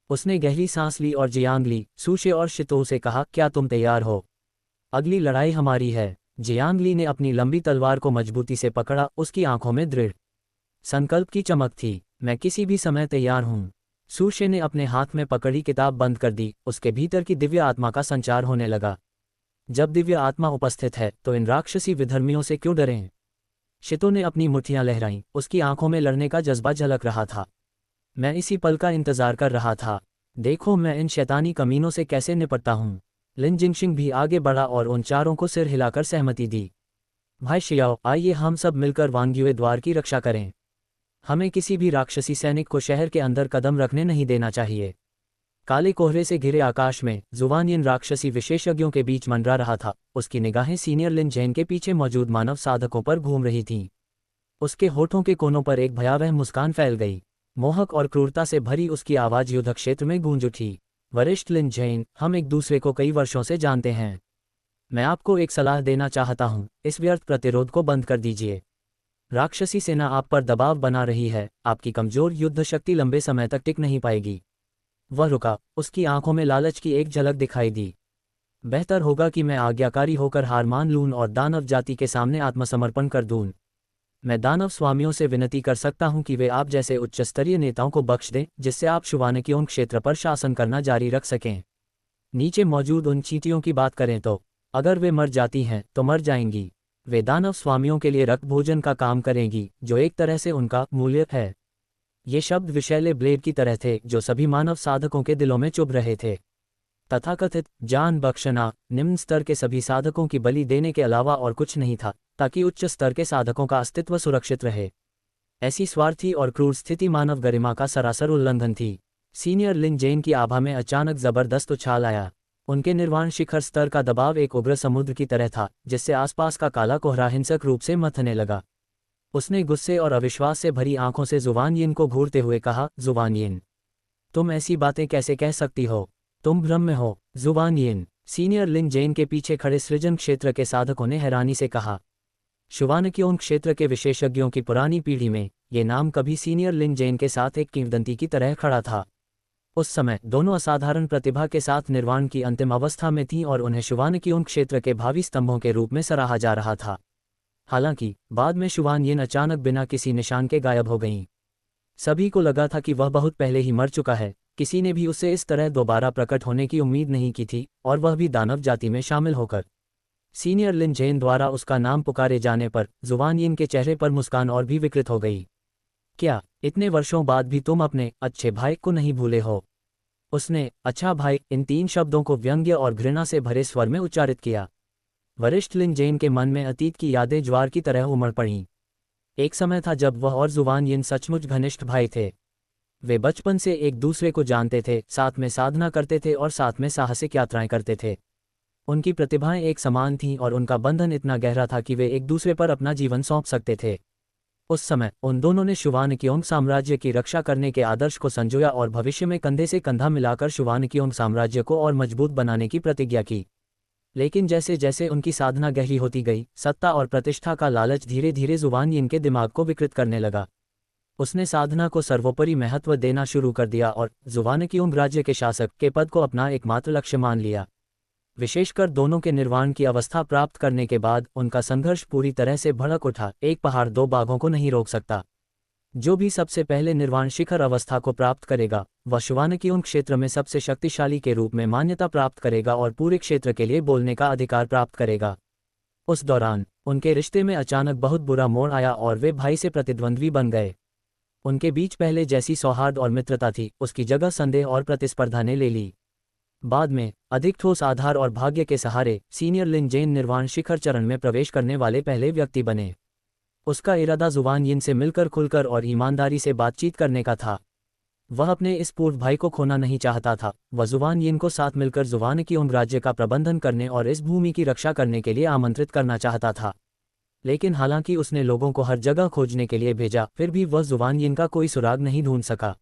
उसने गहरी सांस ली और जियांगली, सूशे और शितो से कहा, क्या तुम तैयार हो? अगली लड़ाई हमारी है। जियांगली ने अपनी लंबी तलवार को मजबूती से पकड़ा, उसकी आंखों में दृढ़ संकल्प की चमक थी। मैं किसी भी समय तैयार हूं। सूशे ने अपने हाथ में पकड़ी किताब बंद कर दी। उसके भीतर की दिव्य आत्मा का संचार होने लगा। जब दिव्य आत्मा उपस्थित है तो इन राक्षसी विधर्मियों से क्यों डरें? शितो ने अपनी मुट्ठियां लहराईं, उसकी आंखों में लड़ने का जज्बा झलक रहा था। मैं इसी पल का इंतजार कर रहा था। देखो मैं इन शैतानी कमीनों से कैसे निपटता हूँ। लिन जिंगशिंग भी आगे बढ़ा और उन चारों को सिर हिलाकर सहमति दी। भाई शियाओ, आइए हम सब मिलकर वांग्युए द्वार की रक्षा करें। हमें किसी भी राक्षसी सैनिक को शहर के अंदर कदम रखने नहीं देना चाहिए। काले कोहरे से घिरे आकाश में जुवानियन राक्षसी विशेषज्ञों के बीच मंडरा रहा था। उसकी निगाहें सीनियर लिन जैन के पीछे मौजूद मानव साधकों पर घूम रही थीं। उसके होठों के कोनों पर एक भयावह मुस्कान फैल गई। मोहक और क्रूरता से भरी उसकी आवाज युद्ध क्षेत्र में गूंज उठी। वरिष्ठ लिन जैन, हम एक दूसरे को कई वर्षों से जानते हैं। मैं आपको एक सलाह देना चाहता हूं, इस व्यर्थ प्रतिरोध को बंद कर दीजिए। राक्षसी सेना आप पर दबाव बना रही है। आपकी कमजोर युद्ध शक्ति लंबे समय तक टिक नहीं पाएगी। वह रुका, उसकी आंखों में लालच की एक झलक दिखाई दी। बेहतर होगा कि मैं आज्ञाकारी होकर हार मान लूं और दानव जाति के सामने आत्मसमर्पण कर दूं। मैं दानव स्वामियों से विनती कर सकता हूं कि वे आप जैसे उच्च स्तरीय नेताओं को बख्श दें, जिससे आप शुभानिकियों क्षेत्र पर शासन करना जारी रख सकें। नीचे मौजूद उन चींटियों की बात करें तो अगर वे मर जाती हैं तो मर जाएंगी। वे दानव स्वामियों के लिए रक्त भोजन का काम करेंगी, जो एक तरह से उनका मूल्य है। ये शब्द विषैले ब्लेड की तरह थे जो सभी मानव साधकों के दिलों में चुभ रहे थे। तथाकथित जान बख्शना निम्न स्तर के सभी साधकों की बलि देने के अलावा और कुछ नहीं था, ताकि उच्च स्तर के साधकों का अस्तित्व सुरक्षित रहे। ऐसी स्वार्थी और क्रूर स्थिति मानव गरिमा का सरासर उल्लंघन थी। सीनियर लिन जेन की आभा में अचानक जबरदस्त उछाल आया। उनके निर्वाण शिखर स्तर का दबाव एक उग्र समुद्र की तरह था, जिससे आसपास का काला कोहरा हिंसक रूप से मथने लगा। उसने गुस्से और अविश्वास से भरी आंखों से जुवान यिन को घूरते हुए कहा, जुवान यिन, तुम ऐसी बातें कैसे कह सकती हो? तुम भ्रम में हो। जुवान यिन, सीनियर लिन जेन के पीछे खड़े सृजन क्षेत्र के साधकों ने हैरानी से कहा। शुभानकियों क्षेत्र के विशेषज्ञों की पुरानी पीढ़ी में ये नाम कभी सीनियर लिन जेन के साथ एक किंवदंती की तरह खड़ा था। उस समय दोनों असाधारण प्रतिभा के साथ निर्वाण की अंतिम अवस्था में थीं और उन्हें शुभानकियों क्षेत्र के भावी स्तंभों के रूप में सराहा जा रहा था। हालांकि बाद में शुभान यिन अचानक बिना किसी निशान के गायब हो गईं। सभी को लगा था कि वह बहुत पहले ही मर चुका है। किसी ने भी उससे इस तरह दोबारा प्रकट होने की उम्मीद नहीं की थी, और वह भी दानव जाति में शामिल होकर। सीनियर लिन जेन द्वारा उसका नाम पुकारे जाने पर जुवान यिन के चेहरे पर मुस्कान और भी विकृत हो गई। क्या इतने वर्षों बाद भी तुम अपने अच्छे भाई को नहीं भूले हो? उसने अच्छा भाई इन 3 शब्दों को व्यंग्य और घृणा से भरे स्वर में उच्चारित किया। वरिष्ठ लिन जेन के मन में अतीत की यादें ज्वार की तरह उमड़ पड़ीं। एक समय था जब वह और जुवान यिन सचमुच घनिष्ठ भाई थे। वे बचपन से एक दूसरे को जानते थे, साथ में साधना करते थे और साथ में साहसिक यात्राएं करते थे। उनकी प्रतिभाएं एक समान थीं और उनका बंधन इतना गहरा था कि वे एक दूसरे पर अपना जीवन सौंप सकते थे। उस समय उन दोनों ने शुभानकियों साम्राज्य की रक्षा करने के आदर्श को संजोया और भविष्य में कंधे से कंधा मिलाकर शुभानकियों साम्राज्य को और मजबूत बनाने की प्रतिज्ञा की। लेकिन जैसे जैसे उनकी साधना गहरी होती गई, सत्ता और प्रतिष्ठा का लालच धीरे धीरे जुवान यिन के दिमाग को विकृत करने लगा। उसने साधना को सर्वोपरि महत्व देना शुरू कर दिया और जुवानकियों राज्य के शासक के पद को अपना एकमात्र लक्ष्य मान लिया। विशेषकर दोनों के निर्वाण की अवस्था प्राप्त करने के बाद उनका संघर्ष पूरी तरह से भड़क उठा। एक पहाड़ 2 बाघों को नहीं रोक सकता। जो भी सबसे पहले निर्वाण शिखर अवस्था को प्राप्त करेगा, वह शुभानकियों क्षेत्र में सबसे शक्तिशाली के रूप में मान्यता प्राप्त करेगा और पूरे क्षेत्र के लिए बोलने का अधिकार प्राप्त करेगा। उस दौरान उनके रिश्ते में अचानक बहुत बुरा मोड़ आया और वे भाई से प्रतिद्वंद्वी बन गए। उनके बीच पहले जैसी सौहार्द और मित्रता थी, उसकी जगह संदेह और प्रतिस्पर्धा ने ले ली। बाद में अधिक ठोस आधार और भाग्य के सहारे सीनियर लिन जेन निर्वाण शिखर चरण में प्रवेश करने वाले पहले व्यक्ति बने। उसका इरादा जुवान यिन से मिलकर खुलकर और ईमानदारी से बातचीत करने का था। वह अपने इस पूर्व भाई को खोना नहीं चाहता था। वह जुवान यिन को साथ मिलकर जुवानकियों राज्य का प्रबंधन करने और इस भूमि की रक्षा करने के लिए आमंत्रित करना चाहता था। लेकिन हालांकि उसने लोगों को हर जगह खोजने के लिए भेजा, फिर भी वह जुवान यिन का कोई सुराग नहीं ढूंढ सका।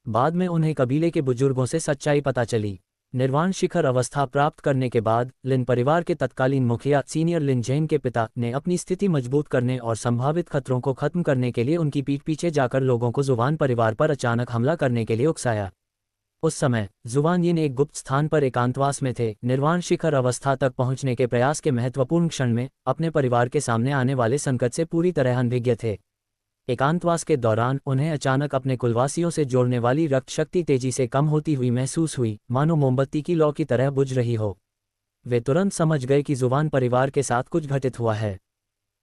बाद में उन्हें कबीले के बुजुर्गों से सच्चाई पता चली। निर्वाण शिखर अवस्था प्राप्त करने के बाद लिन परिवार के तत्कालीन मुखिया सीनियर लिन जेन के पिता ने अपनी स्थिति मजबूत करने और संभावित खतरों को खत्म करने के लिए उनकी पीठ पीछे जाकर लोगों को जुवान परिवार पर अचानक हमला करने के लिए उकसाया। उस समय जुवान यिन एक गुप्त स्थान पर एकांतवास में थे। निर्वाण शिखर अवस्था तक पहुंचने के प्रयास के महत्वपूर्ण क्षण में अपने परिवार के सामने आने वाले संकट से पूरी तरह अनभिज्ञ थे। एकांतवास के दौरान उन्हें अचानक अपने कुलवासियों से जोड़ने वाली रक्त शक्ति तेजी से कम होती हुई महसूस हुई, मानो मोमबत्ती की लौ की तरह बुझ रही हो। वे तुरंत समझ गए कि जुवान परिवार के साथ कुछ घटित हुआ है।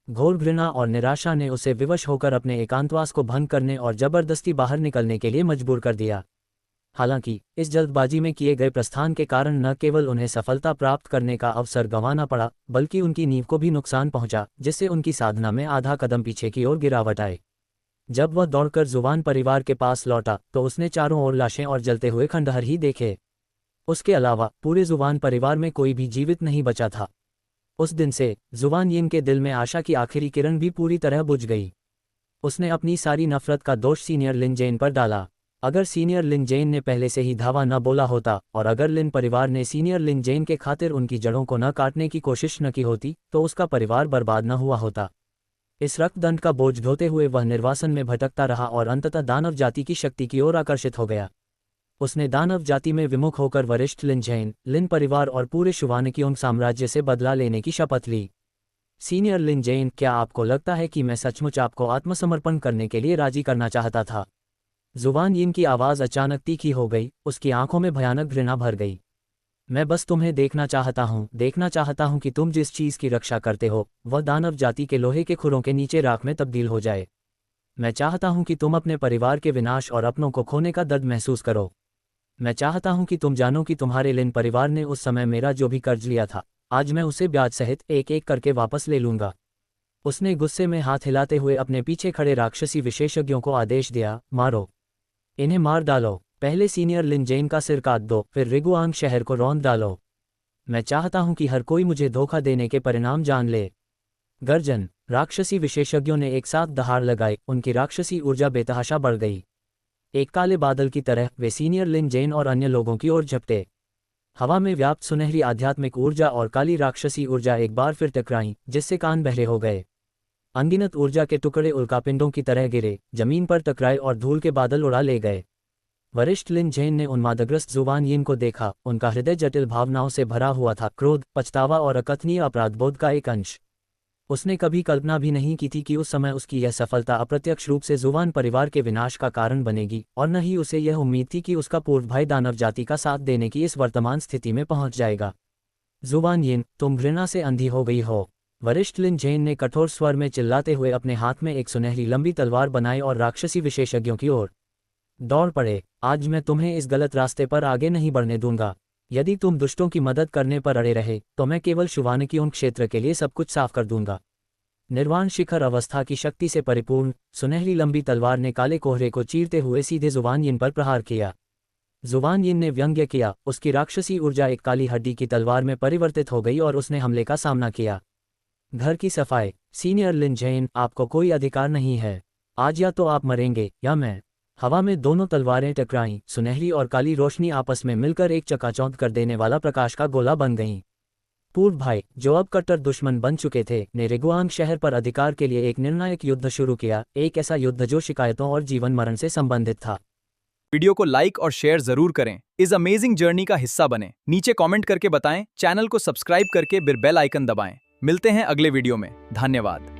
घोर घृणा और निराशा ने उसे विवश होकर अपने एकांतवास को भंग करने और जबरदस्ती बाहर निकलने के लिए मजबूर कर दिया। हालांकि इस जल्दबाजी में किए गए प्रस्थान के कारण न केवल उन्हें सफलता प्राप्त करने का अवसर गंवाना पड़ा, बल्कि उनकी नींव को भी नुकसान पहुंचा, जिससे उनकी साधना में आधा कदम पीछे की ओर गिरावट आई। जब वह दौड़कर जुवान परिवार के पास लौटा तो उसने चारों ओर लाशें और जलते हुए खंडहर ही देखे। उसके अलावा पूरे जुवान परिवार में कोई भी जीवित नहीं बचा था। उस दिन से जुवान यिन के दिल में आशा की आखिरी किरण भी पूरी तरह बुझ गई। उसने अपनी सारी नफरत का दोष सीनियर लिन जेन पर डाला। अगर सीनियर लिन जेन ने पहले से ही धावा न बोला होता और अगर लिन परिवार ने सीनियर लिन जेन के खातिर उनकी जड़ों को न काटने की कोशिश न की होती तो उसका परिवार बर्बाद न हुआ होता। इस रक्तदंड का बोझ ढोते हुए वह निर्वासन में भटकता रहा और अंततः दानव जाति की शक्ति की ओर आकर्षित हो गया। उसने दानव जाति में विमुख होकर वरिष्ठ लिन जैन, लिन परिवार और पूरे शुवानकियोंग साम्राज्य से बदला लेने की शपथ ली। सीनियर लिन जैन, क्या आपको लगता है कि मैं सचमुच आपको आत्मसमर्पण करने के लिए राजी करना चाहता था? जुवान यिन की आवाज़ अचानक तीखी हो गई, उसकी आंखों में भयानक घृणा भर गई। मैं बस तुम्हें देखना चाहता हूं कि तुम जिस चीज़ की रक्षा करते हो वह दानव जाति के लोहे के खुरों के नीचे राख में तब्दील हो जाए। मैं चाहता हूं कि तुम अपने परिवार के विनाश और अपनों को खोने का दर्द महसूस करो। मैं चाहता हूं कि तुम जानो कि तुम्हारे लिन परिवार ने उस समय मेरा जो भी कर्ज लिया था, आज मैं उसे ब्याज सहित एक एक करके वापस ले लूंगा। उसने गुस्से में हाथ हिलाते हुए अपने पीछे खड़े राक्षसी विशेषज्ञों को आदेश दिया, मारो, इन्हें मार डालो। पहले सीनियर लिन जैन का सिर काट दो, फिर रिगुआंग शहर को रौंद डालो। मैं चाहता हूं कि हर कोई मुझे धोखा देने के परिणाम जान ले। गर्जन। राक्षसी विशेषज्ञों ने एक साथ दहाड़ लगाई, उनकी राक्षसी ऊर्जा बेतहाशा बढ़ गई। एक काले बादल की तरह वे सीनियर लिन जैन और अन्य लोगों की ओर झपटे। हवा में व्याप्त सुनहरी आध्यात्मिक ऊर्जा और काली राक्षसी ऊर्जा एक बार फिर टकराईं, जिससे कान बहरे हो गए। अनगिनत ऊर्जा के टुकड़े उल्कापिंडों की तरह गिरे, जमीन पर टकराए और धूल के बादल उड़ा ले गए। वरिष्ठ लिन जैन ने उन्मादग्रस्त जुवान यिन को देखा, उनका हृदय जटिल भावनाओं से भरा हुआ था, क्रोध, पछतावा और अकथनीय अपराधबोध का एक अंश। उसने कभी कल्पना भी नहीं की थी कि उस समय उसकी यह सफलता अप्रत्यक्ष रूप से जुवान परिवार के विनाश का कारण बनेगी, और न ही उसे यह उम्मीद थी कि उसका पूर्व भाई दानव जाति का साथ देने की इस वर्तमान स्थिति में पहुंच जाएगा। जुवान यिन, तुम घृणा से अंधी हो गई हो। वरिष्ठ लिन जैन ने कठोर स्वर में चिल्लाते हुए अपने हाथ में एक सुनहरी लंबी तलवार बनाई और राक्षसी विशेषज्ञों की ओर दौड़ पड़े। आज मैं तुम्हें इस गलत रास्ते पर आगे नहीं बढ़ने दूंगा। यदि तुम दुष्टों की मदद करने पर अड़े रहे तो मैं केवल शुवानकियोंग क्षेत्र के लिए सब कुछ साफ कर दूंगा। निर्वाण शिखर अवस्था की शक्ति से परिपूर्ण सुनहरी लंबी तलवार ने काले कोहरे को चीरते हुए सीधे जुवान यिन पर प्रहार किया। जुवान यिन ने व्यंग्य किया, उसकी राक्षसी ऊर्जा एक काली हड्डी की तलवार में परिवर्तित हो गई और उसने हमले का सामना किया। घर की सफाई। सीनियर लिन जैन, आपको कोई अधिकार नहीं है। आज या तो आप मरेंगे या मैं। हवा में दोनों तलवारें टकराईं, सुनहरी और काली रोशनी आपस में मिलकर एक चकाचौंध कर देने वाला प्रकाश का गोला बन गईं। पूर्व भाई, जो अब कट्टर दुश्मन बन चुके थे, ने रिगुआंग शहर पर अधिकार के लिए एक निर्णायक युद्ध शुरू किया, एक ऐसा युद्ध जो शिकायतों और जीवन मरण से संबंधित था। वीडियो को लाइक और शेयर जरूर करें, इस अमेजिंग जर्नी का हिस्सा बने। नीचे कमेंट करके बताएं, चैनल को सब्सक्राइब करके बिल बेल आइकन दबाएं। मिलते हैं अगले वीडियो में। धन्यवाद।